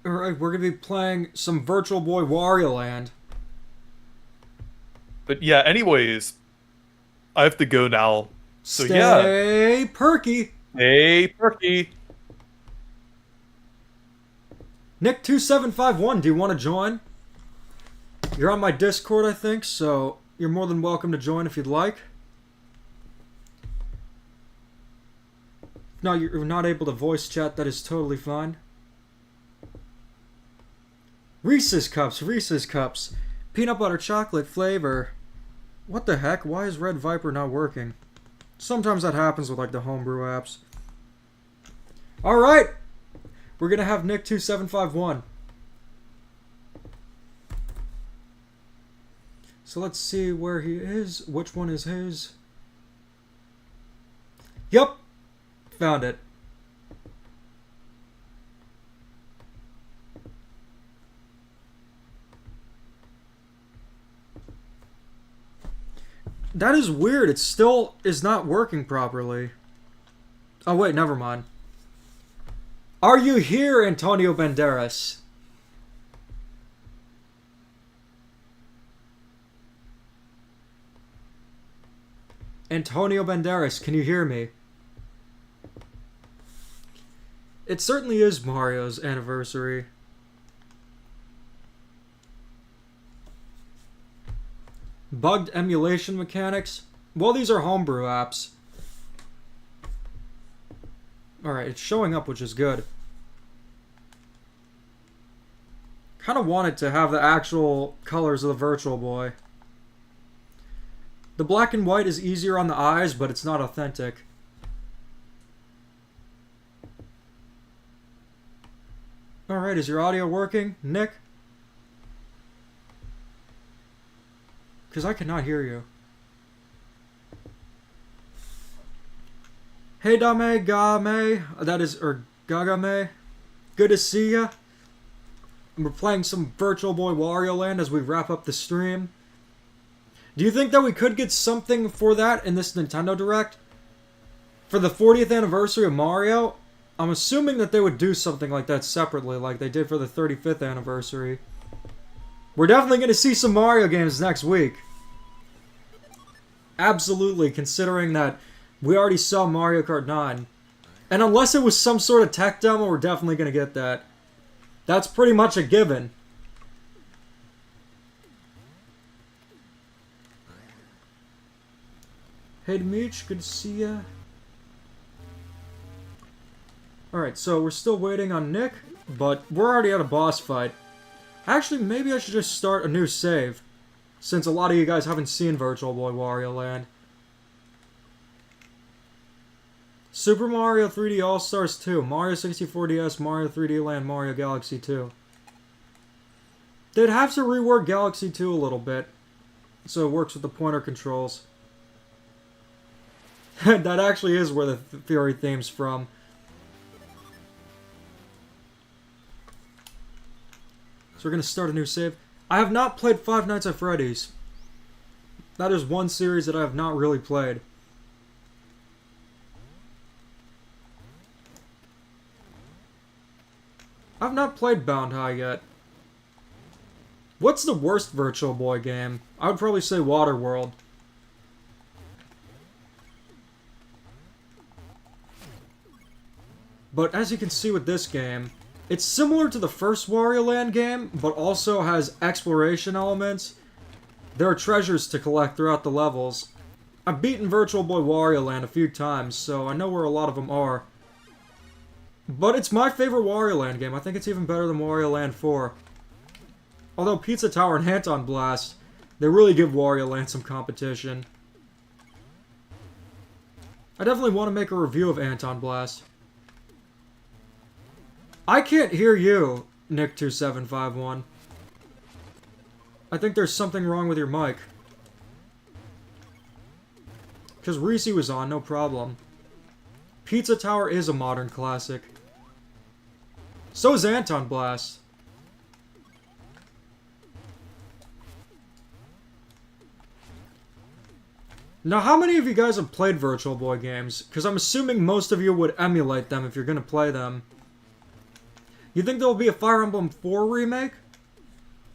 Alright, we're gonna be playing some Virtual Boy Wario Land. But yeah, anyways, I have to go now. So Stay perky. Hey, Perky. Nick2751, do you want to join? You're on my Discord, I think, so you're more than welcome to join if you'd like. No, you're not able to voice chat, that is totally fine. Reese's Cups. Peanut butter chocolate flavor. What the heck? Why is Red Viper not working? Sometimes that happens with like the homebrew apps. All right. We're going to have Nick 2751. So let's see where he is. Which one is his? Yep. Found it. That is weird. It still is not working properly. Oh, wait, never mind. Are you here, Antonio Banderas? Antonio Banderas, can you hear me? It certainly is Mario's anniversary. Bugged emulation mechanics? Well, these are homebrew apps. Alright, it's showing up, which is good. Kind of wanted to have the actual colors of the Virtual Boy. The black and white is easier on the eyes, but it's not authentic. Alright, is your audio working, Nick? Because I cannot hear you. Hey Dame, Game, that is, or Gagame. Good to see ya. We're playing some Virtual Boy Wario Land as we wrap up the stream. Do you think that we could get something for that in this Nintendo Direct? For the 40th anniversary of Mario? I'm assuming that they would do something like that separately, like they did for the 35th anniversary. We're definitely going to see some Mario games next week. Absolutely, considering that we already saw Mario Kart 9. And unless it was some sort of tech demo, we're definitely going to get that. That's pretty much a given. Hey Demeech, good to see ya. Alright, so we're still waiting on Nick, but we're already at a boss fight. Actually, maybe I should just start a new save, since a lot of you guys haven't seen Virtual Boy Wario Land. Super Mario 3D All-Stars 2, Mario 64 DS, Mario 3D Land, Mario Galaxy 2. They'd have to rework Galaxy 2 a little bit, so it works with the pointer controls. That actually is where the Fury theme's from. So we're going to start a new save. I have not played Five Nights at Freddy's. That is one series that I have not really played. I've not played Bound High yet. What's the worst Virtual Boy game? I would probably say Waterworld. But as you can see with this game, it's similar to the first Wario Land game, but also has exploration elements. There are treasures to collect throughout the levels. I've beaten Virtual Boy Wario Land a few times, so I know where a lot of them are. But it's my favorite Wario Land game. I think it's even better than Wario Land 4. Although Pizza Tower and Anton Blast, they really give Wario Land some competition. I definitely want to make a review of Anton Blast. I can't hear you, Nick2751. I think there's something wrong with your mic. Because Reese was on, no problem. Pizza Tower is a modern classic. So is Anton Blast. Now, how many of you guys have played Virtual Boy games? Because I'm assuming most of you would emulate them if you're going to play them. You think there will be a Fire Emblem 4 remake?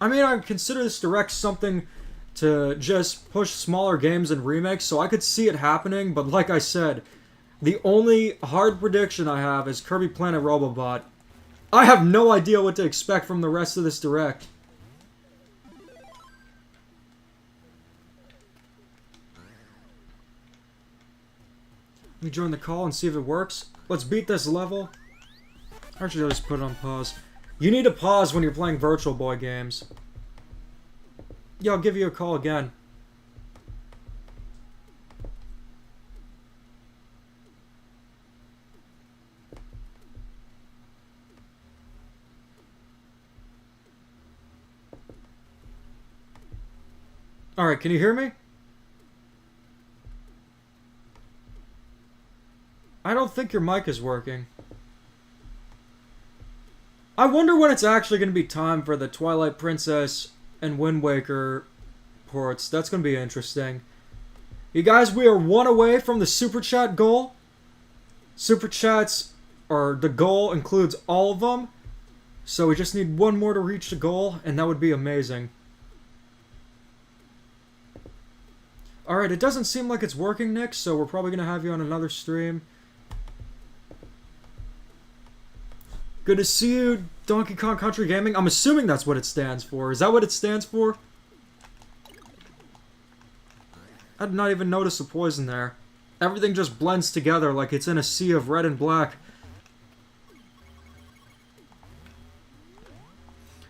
I mean, I consider this Direct something to just push smaller games and remakes, so I could see it happening, but like I said, the only hard prediction I have is Kirby Planet Robobot. I have no idea what to expect from the rest of this Direct. Let me join the call and see if it works. Let's beat this level. Actually, I'll just put it on pause. You need to pause when you're playing Virtual Boy games. Yeah, I'll give you a call again. Alright, can you hear me? I don't think your mic is working. I wonder when it's actually going to be time for the Twilight Princess and Wind Waker ports. That's going to be interesting. You guys, we are one away from the Super Chat goal. Super Chats, or the goal includes all of them. So we just need one more to reach the goal, and that would be amazing. Alright, it doesn't seem like it's working, Nick, so we're probably going to have you on another stream. Good to see you, Donkey Kong Country Gaming. I'm assuming that's what it stands for. Is that what it stands for? I did not even notice the poison there. Everything just blends together like it's in a sea of red and black.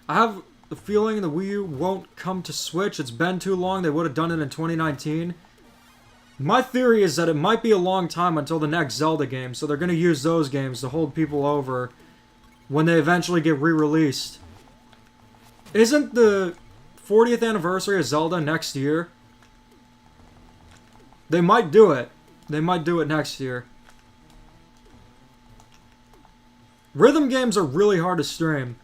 I have the feeling the Wii U won't come to Switch. It's been too long. They would have done it in 2019. My theory is that it might be a long time until the next Zelda game, so they're going to use those games to hold people over when they eventually get re-released. Isn't the 40th anniversary of Zelda next year? They might do it. They might do it next year. Rhythm games are really hard to stream.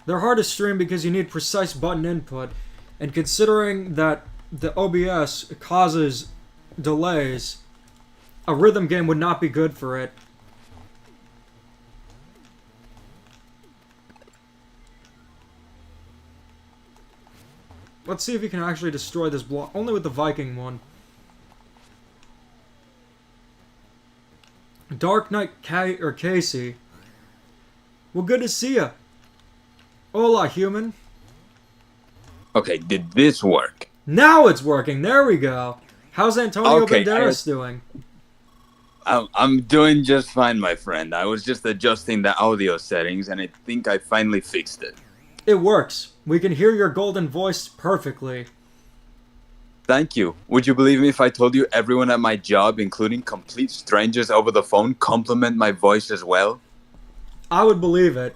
They're hard to stream because you need precise button input, and considering that the OBS causes delays, a rhythm game would not be good for it. Let's see if you can actually destroy this block. Only with the Viking one. Dark Knight Casey. Well, good to see ya. Hola, human. Okay, did this work? Now it's working. There we go. How's Antonio Okay, Banderas doing? I'm doing just fine, my friend. I was just adjusting the audio settings, and I think I finally fixed it. It works. We can hear your golden voice perfectly. Thank you. Would you believe me if I told you everyone at my job, including complete strangers over the phone, compliment my voice as well? I would believe it.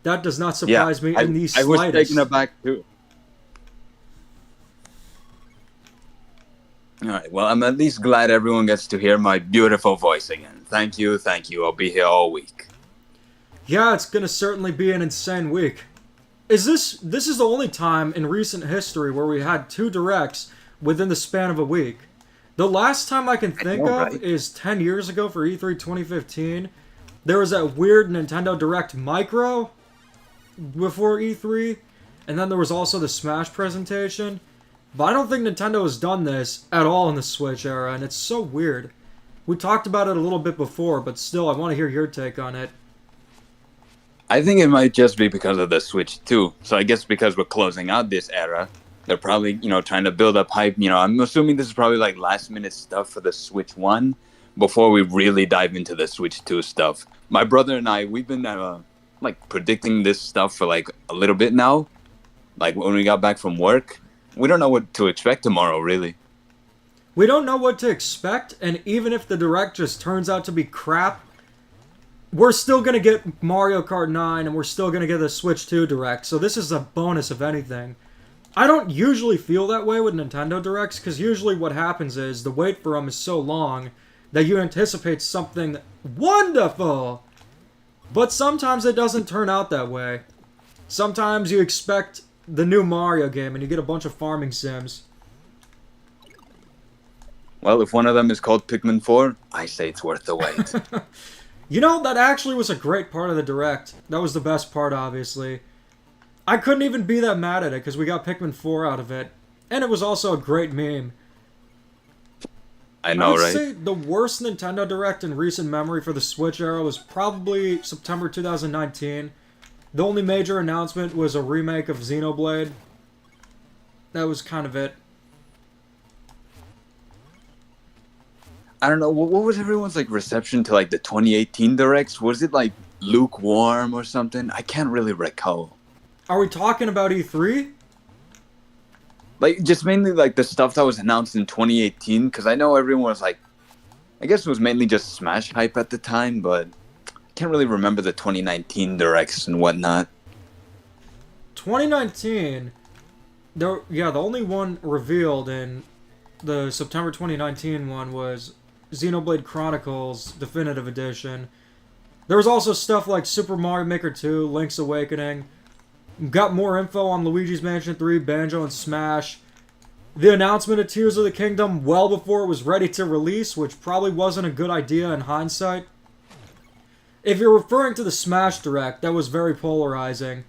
That does not surprise me in the I was slightest. taken aback too. Alright, well, I'm at least glad everyone gets to hear my beautiful voice again. Thank you, thank you. I'll be here all week. Yeah, it's gonna certainly be an insane week. This is the only time in recent history where we had 2 directs within the span of a week. The last time I can think know, of right? is 10 years ago for E3 2015. There was that weird Nintendo Direct Micro before E3, and then there was also the Smash presentation. But I don't think Nintendo has done this at all in the Switch era, and it's so weird. We talked about it a little bit before, but still, I want to hear your take on it. I think it might just be because of the Switch 2. So I guess because we're closing out this era, they're probably, trying to build up hype. I'm assuming this is probably like last minute stuff for the Switch 1 before we really dive into the Switch 2 stuff. My brother and I, we've been predicting this stuff for like a little bit now. Like when we got back from work, we don't know what to expect tomorrow, really. We don't know what to expect, and even if the Direct just turns out to be crap, we're still going to get Mario Kart 9, and we're still going to get the Switch 2 Direct, so this is a bonus if anything. I don't usually feel that way with Nintendo Directs, because usually what happens is the wait for them is so long that you anticipate something wonderful. But sometimes it doesn't turn out that way. Sometimes you expect the new Mario game, and you get a bunch of farming sims. Well, if one of them is called Pikmin 4, I say it's worth the wait. That actually was a great part of the Direct. That was the best part, obviously. I couldn't even be that mad at it, because we got Pikmin 4 out of it. And it was also a great meme. I know, would right? say the worst Nintendo Direct in recent memory for the Switch era was probably September 2019. The only major announcement was a remake of Xenoblade. That was kind of it. I don't know, what was everyone's reception to the 2018 Directs? Was it lukewarm or something? I can't really recall. Are we talking about E3? Just mainly the stuff that was announced in 2018, because I know everyone was I guess it was mainly just Smash hype at the time, but I can't really remember the 2019 Directs and whatnot. 2019, the only one revealed in the September 2019 one was Xenoblade Chronicles Definitive Edition. There was also stuff like Super Mario Maker 2, Link's Awakening. Got more info on Luigi's Mansion 3, Banjo and Smash. The announcement of Tears of the Kingdom well before it was ready to release, which probably wasn't a good idea in hindsight. If you're referring to the Smash Direct, that was very polarizing.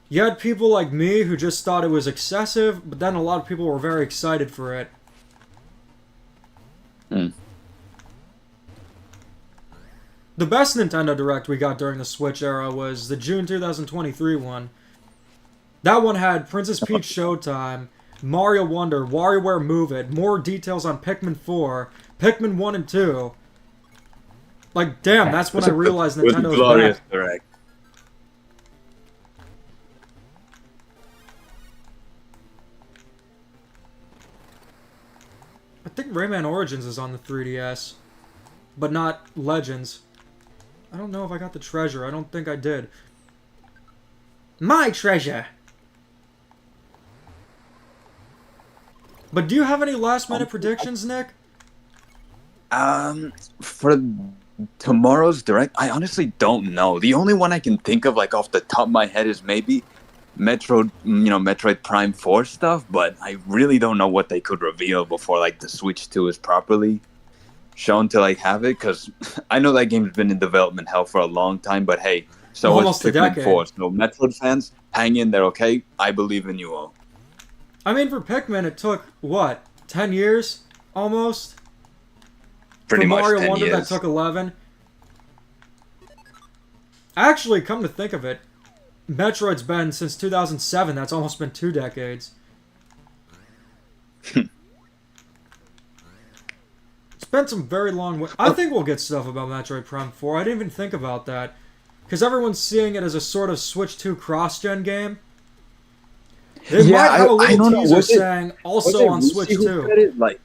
You had people like me who just thought it was excessive, but then a lot of people were very excited for it. The best Nintendo Direct we got during the Switch era was the June 2023 one. That one had Princess Peach Showtime, Mario Wonder, WarioWare Move It, more details on Pikmin 4, Pikmin 1 and 2. Like, damn, that's when I realized Nintendo was glorious back. direct. I think Rayman Origins is on the 3DS, but not Legends. I don't know if I got the treasure. I don't think I did. My treasure! But do you have any last-minute predictions, Nick? For tomorrow's direct, I honestly don't know. The only one I can think of, like off the top of my head, is maybe Metroid Prime 4 stuff. But I really don't know what they could reveal before like the Switch 2 is properly shown to like have it. Because I know that game's been in development hell for a long time. But hey, so Almost a it's Pikmin decade. 4. So Metroid fans, hang in there, okay? I believe in you all. I mean, for Pikmin, it took, what, 10 years? Almost? Pretty for much Mario 10 Wonder, years. that took 11. Actually, come to think of it, Metroid's been since 2007. That's almost been 2 decades. It's been some very long... I think we'll get stuff about Metroid Prime 4. I didn't even think about that. Because everyone's seeing it as a sort of Switch 2 cross-gen game. They might have a I little don't know. teaser Was it- saying, Was also it on Reese Switch who 2. said it? Like,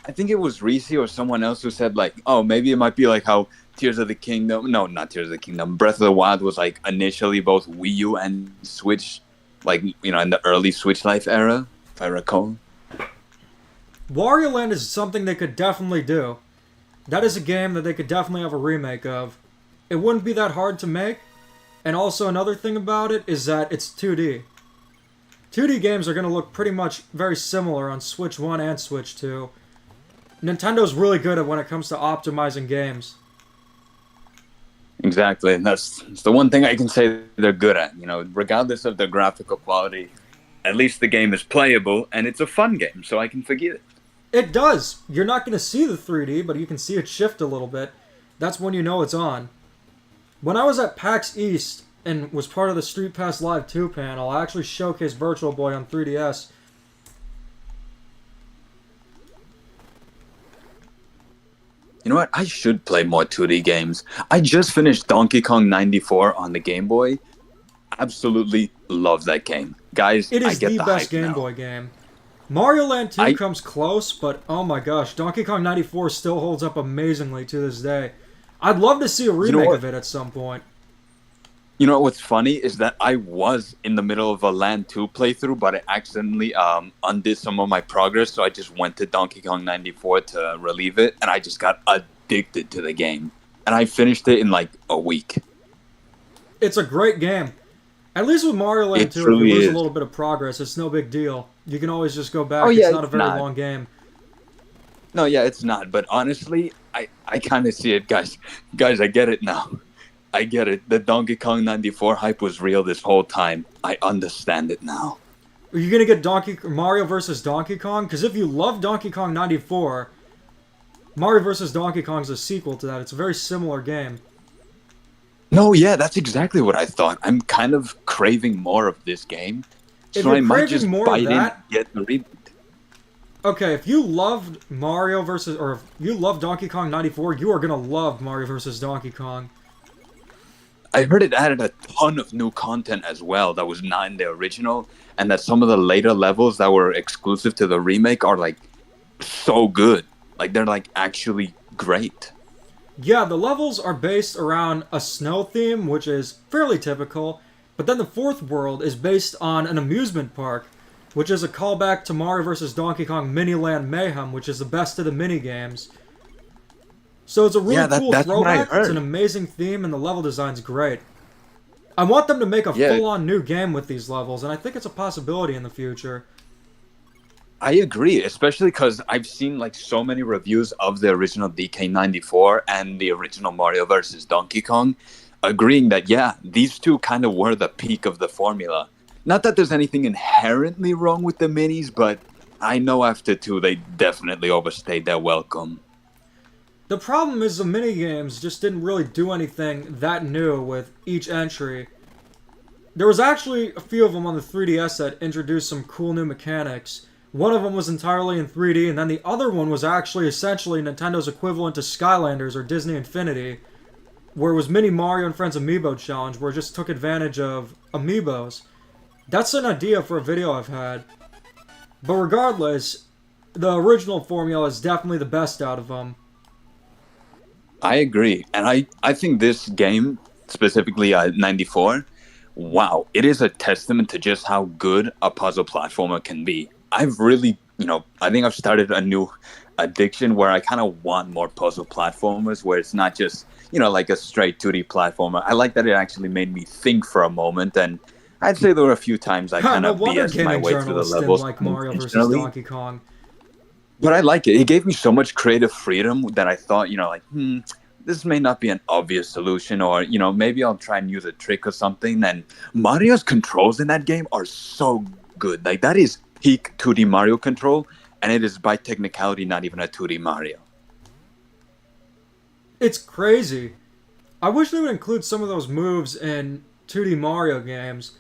I think it was Reese or someone else who said like, oh, maybe it might be like how Tears of the Kingdom. No, not Tears of the Kingdom. Breath of the Wild was like initially both Wii U and Switch, like in the early Switch Life era, if I recall. Wario Land is something they could definitely do. That is a game that they could definitely have a remake of. It wouldn't be that hard to make. And also another thing about it is that it's 2D. 2D games are going to look pretty much very similar on Switch 1 and Switch 2. Nintendo's really good at when it comes to optimizing games. Exactly, and that's the one thing I can say they're good at. Regardless of the graphical quality, at least the game is playable and it's a fun game, so I can forgive it. It does. You're not going to see the 3D, but you can see it shift a little bit. That's when you know it's on. When I was at PAX East and was part of the Street Pass Live 2 panel, I actually showcased Virtual Boy on 3DS. You know what? I should play more 2D games. I just finished Donkey Kong 94 on the Game Boy. Absolutely love that game. Guys, It I is get the the best hype Game now. Boy game. Mario Land 2 I- comes close, but oh my gosh, Donkey Kong 94 still holds up amazingly to this day. I'd love to see a remake what? of it at some point. You know what's funny is that I was in the middle of a Land 2 playthrough, but I accidentally undid some of my progress, so I just went to Donkey Kong 94 to relieve it, and I just got addicted to the game. And I finished it in like a week. It's a great game. At least with Mario Land It 2, if truly you lose is. a little bit of progress, it's no big deal. You can always just go back. Oh, yeah, it's not a it's very not. long game. No, yeah, it's not, but honestly, I kind of see it, guys. Guys, I get it now. I get it. The Donkey Kong 94 hype was real this whole time. I understand it now. Are you gonna get Mario versus Donkey Kong? Because if you love Donkey Kong 94, Mario versus Donkey Kong is a sequel to that. It's a very similar game. No, yeah, that's exactly what I thought. I'm kind of craving more of this game. If So you're I might craving just more of bite in that- and get the reboot. Okay, if you loved Mario versus, or if you love Donkey Kong 94, you are gonna love Mario versus Donkey Kong. I heard it added a ton of new content as well that was not in the original, and that some of the later levels that were exclusive to the remake are like so good. Like they're like actually great. Yeah, the levels are based around a snow theme, which is fairly typical, but then the fourth world is based on an amusement park. which is a callback to Mario vs. Donkey Kong Miniland Mayhem, which is the best of the mini games. So it's a really cool that's what I throwback. It's heard. an amazing theme, and the level design's great. I want them to make a full-on new game with these levels, and I think it's a possibility in the future. I agree, especially because I've seen like so many reviews of the original DK94 and the original Mario vs. Donkey Kong, agreeing that these two kind of were the peak of the formula. Not that there's anything inherently wrong with the minis, but I know after two they definitely overstayed their welcome. The problem is the minigames just didn't really do anything that new with each entry. There was actually a few of them on the 3DS that introduced some cool new mechanics. One of them was entirely in 3D, and then the other one was actually essentially Nintendo's equivalent to Skylanders or Disney Infinity, where it was Mini Mario and Friends Amiibo Challenge, where it just took advantage of amiibos. That's an idea for a video I've had. But regardless, the original formula is definitely the best out of them. I agree. And I think this game, specifically 94, wow, it is a testament to just how good a puzzle platformer can be. I've really, I think I've started a new addiction where I kind of want more puzzle platformers where it's not just, like a straight 2D platformer. I like that it actually made me think for a moment, and I'd say there were a few times I kind of BS'd my way through the levels. Like Mario vs. intentionally. Donkey Kong. But I like it. It gave me so much creative freedom that I thought, this may not be an obvious solution, or, maybe I'll try and use a trick or something. And Mario's controls in that game are so good. Like, that is peak 2D Mario control, and it is by technicality not even a 2D Mario. It's crazy. I wish they would include some of those moves in 2D Mario games.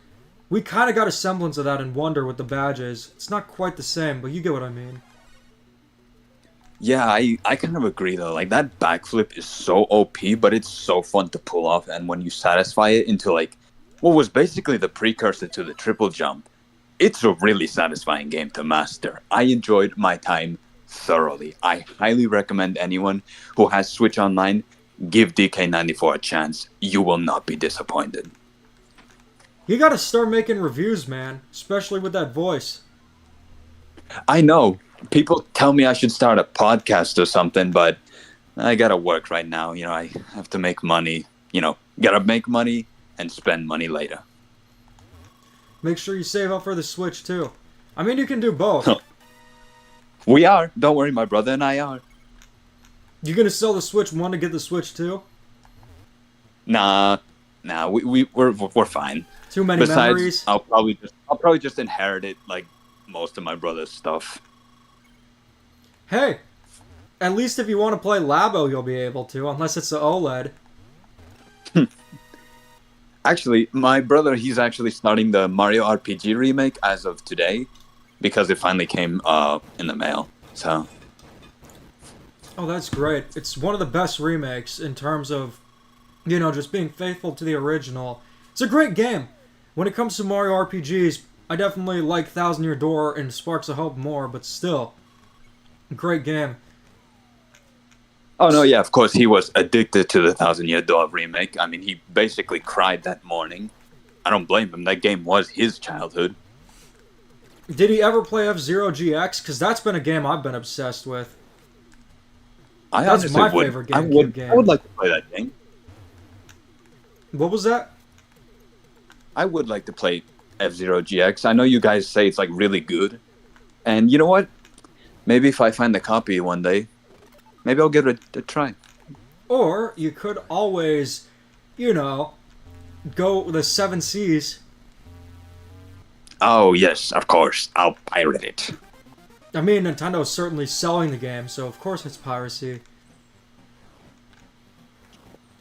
We kind of got a semblance of that in Wonder with the badges. It's not quite the same, but you get what I mean. Yeah, I kind of agree, though. Like, that backflip is so OP, but it's so fun to pull off. And when you satisfy it into, like, what was basically the precursor to the triple jump, it's a really satisfying game to master. I enjoyed my time thoroughly. I highly recommend anyone who has Switch Online, give DK94 a chance. You will not be disappointed. You gotta start making reviews, man. Especially with that voice. I know. People tell me I should start a podcast or something, but I gotta work right now. I have to make money. Gotta make money and spend money later. Make sure you save up for the Switch, too. I mean, you can do both. We are. Don't worry, my brother and I are. You gonna sell the Switch 1 to get the Switch 2? Nah. We're fine. Too many Besides, memories? I'll probably just inherit it like most of my brother's stuff. Hey, at least if you want to play Labo, you'll be able to, unless it's the OLED. Actually, my brother, he's actually starting the Mario RPG remake as of today, because it finally came in the mail. So. Oh, that's great. It's one of the best remakes in terms of, just being faithful to the original. It's a great game. When it comes to Mario RPGs, I definitely like Thousand Year Door and Sparks of Hope more, but still, great game. Oh, no, yeah, of course, he was addicted to the Thousand Year Door remake. I mean, he basically cried that morning. I don't blame him. That game was his childhood. Did he ever play F-Zero GX? Because that's been a game I've been obsessed with. That's my favorite GameCube game. I would like to play that game. What was that? I would like to play F-Zero GX. I know you guys say it's, like, really good. And you know what? Maybe if I find the copy one day, maybe I'll give it a try. Or you could always, go the 7 Seas. Oh, yes, of course. I'll pirate it. I mean, Nintendo's certainly selling the game, so of course it's piracy.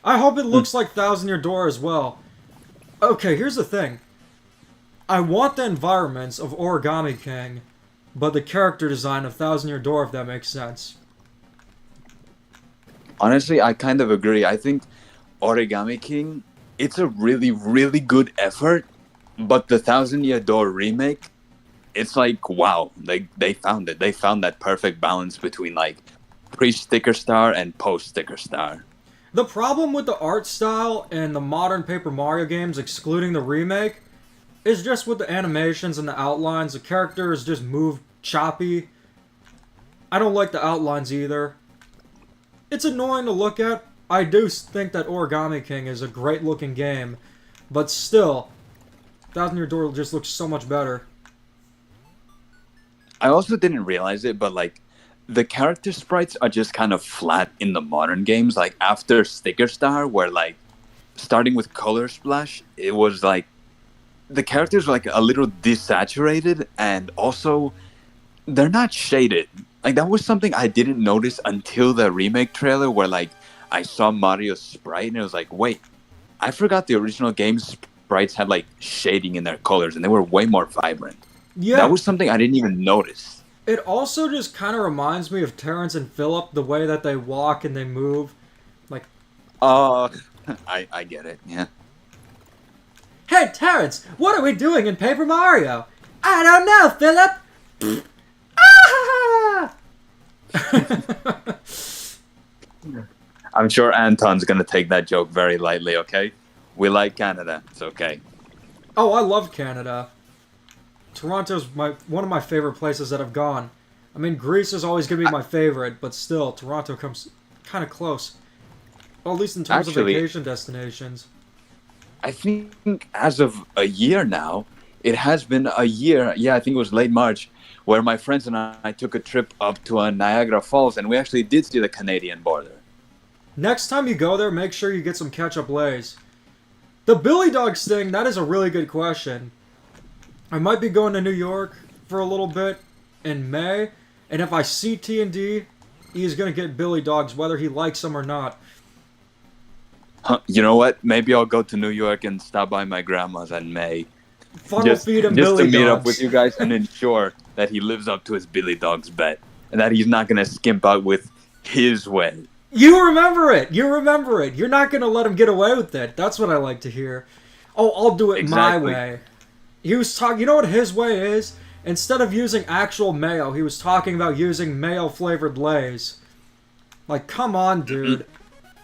I hope it looks like Thousand Year Door as well. Okay, here's the thing. I want the environments of Origami King, but the character design of Thousand Year Door, if that makes sense. Honestly, I kind of agree. I think Origami King, it's a really, really good effort, but the Thousand Year Door remake, it's like, wow, they found it. They found that perfect balance between, like, pre-Sticker Star and post-Sticker Star. The problem with the art style in the modern Paper Mario games, excluding the remake, is just with the animations and the outlines. The characters just move choppy. I don't like the outlines either. It's annoying to look at. I do think that Origami King is a great looking game, but still, Thousand Year Door just looks so much better. I also didn't realize it, but like the character sprites are just kind of flat in the modern games. Like after Sticker Star, where like starting with Color Splash, it was like the characters were like a little desaturated, and also they're not shaded. Like that was something I didn't notice until the remake trailer, where like I saw Mario's sprite and it was like, wait, I forgot the original game sprites had like shading in their colors and they were way more vibrant. Yeah. That was something I didn't even notice. It also just kind of reminds me of Terrence and Philip, the way that they walk and they move. Like, I get it, yeah. hey, Terrence, what are we doing in Paper Mario? I don't know, Philip. Ah! I'm sure Anton's gonna take that joke very lightly, okay? We like Canada, it's okay. Oh, I love Canada. Toronto's one of my favorite places that I've gone. I mean, Greece is always going to be my favorite, but still, Toronto comes kind of close. Well, at least in terms of vacation destinations. I think as of a year now, it has been a year, I think it was late March, where my friends and I took a trip up to Niagara Falls, and we actually did see the Canadian border. Next time you go there, make sure you get some ketchup Lays. The Billy Dogs thing, that is a really good question. I might be going to New York for a little bit in May, and if I see T&D, he's going to get Billy Dogs, whether he likes them or not. You know what? Maybe I'll go to New York and stop by my grandma's in May. Funnel feed him just Billy to meet Dogs. up with you guys and ensure that he lives up to his Billy Dogs bet, and that he's not going to skimp out with his way. You remember it! You remember it! You're not going to let him get away with it. That's what I like to hear. Oh, I'll do it my way. He was talking... You know what his way is? Instead of using actual mayo, he was talking about using mayo-flavored Lays. Like, come on, dude.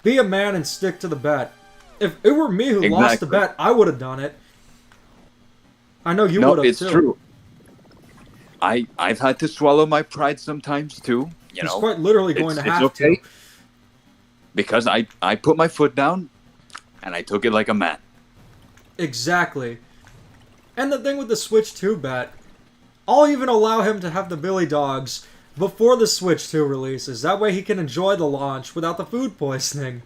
Be a man and stick to the bet. If it were me who lost the bet, I would have done it. I know you would have, too. No, it's true. I've had to swallow my pride sometimes, too. You know, quite literally going to have to. Because I put my foot down, and I took it like a man. Exactly. And the thing with the Switch 2 bet, I'll even allow him to have the Billy Dogs before the Switch 2 releases. That way he can enjoy the launch without the food poisoning.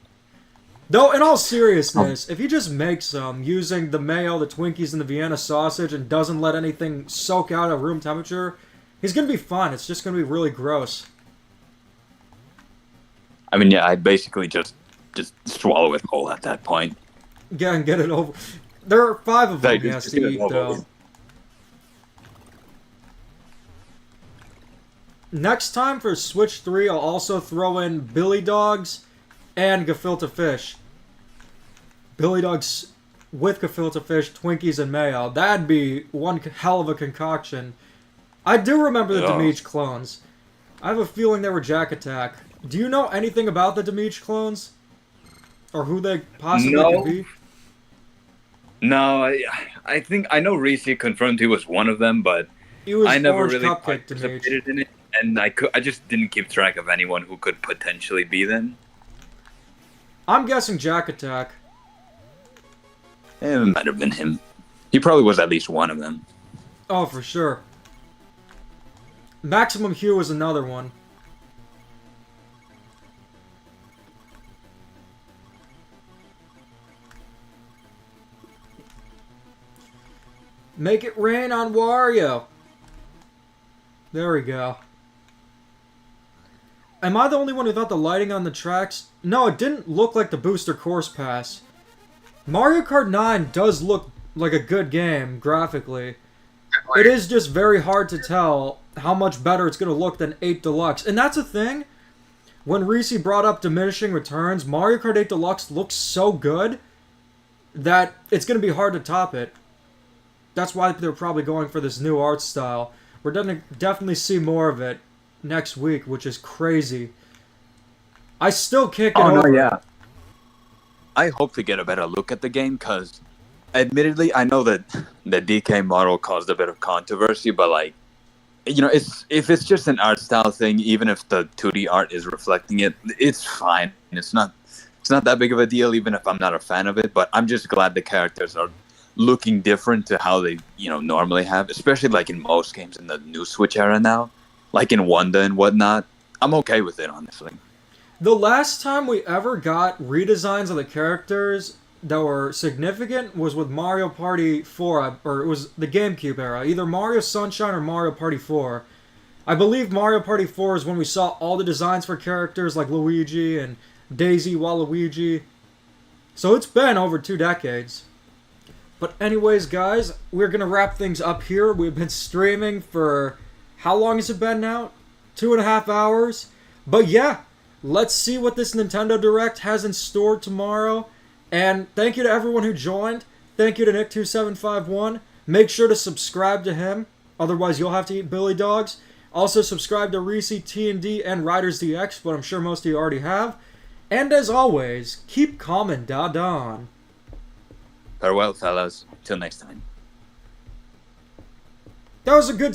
Though, in all seriousness, if he just makes some using the mayo, the Twinkies, and the Vienna sausage and doesn't let anything soak out at room temperature, he's going to be fine. It's just going to be really gross. I mean, yeah, I'd basically just swallow it whole at that point. Yeah, and get it over. There are 5 of them Like, he has just to get it eat, over though. with. Next time for Switch 3, I'll also throw in Billy Dogs and Gefilte Fish. Billy Dogs with Gefilte Fish, Twinkies, and mayo. That'd be one hell of a concoction. I do remember the Damage clones. I have a feeling they were Jack Attack. Do you know anything about the Damage clones? Or who they possibly could be? No, I think I know Reese confirmed he was one of them, but I never really participated in it, and I just didn't keep track of anyone who could potentially be them. I'm guessing Jack Attack. It might have been him. He probably was at least one of them. Oh, for sure. Maximum Hue is another one. Make it rain on Wario. There we go. Am I the only one who thought the lighting on the tracks... No, it didn't look like the Booster Course Pass. Mario Kart 9 does look like a good game, graphically. It is just very hard to tell how much better it's going to look than 8 Deluxe. And that's a thing. When Reese brought up Diminishing Returns, Mario Kart 8 Deluxe looks so good that it's going to be hard to top it. That's why they're probably going for this new art style. We're going to definitely see more of it next week, which is crazy. I still can't get over it. I hope to get a better look at the game, because admittedly, I know that the DK model caused a bit of controversy, but like, you know, if it's just an art style thing, even if the 2D art is reflecting it, it's fine. It's not that big of a deal, even if I'm not a fan of it. But I'm just glad the characters are looking different to how they, you know, normally have, especially like in most games in the new Switch era now, like in Wanda and whatnot. I'm okay with it, honestly. The last time we ever got redesigns of the characters that were significant was with Mario Party 4, or it was the GameCube era, either Mario Sunshine or Mario Party 4. I believe Mario Party 4 is when we saw all the designs for characters like Luigi and Daisy Waluigi. So it's been over 2 decades. But anyways, guys, we're going to wrap things up here. We've been streaming for, how long has it been now? 2.5 hours? But yeah, let's see what this Nintendo Direct has in store tomorrow. And thank you to everyone who joined. Thank you to Nick2751. Make sure to subscribe to him, otherwise you'll have to eat Billy Dogs. Also subscribe to Reese, T&D, and Riders DX, but I'm sure most of you already have. And as always, keep calm and da-don. Farewell, fellas. Till next time. That was a good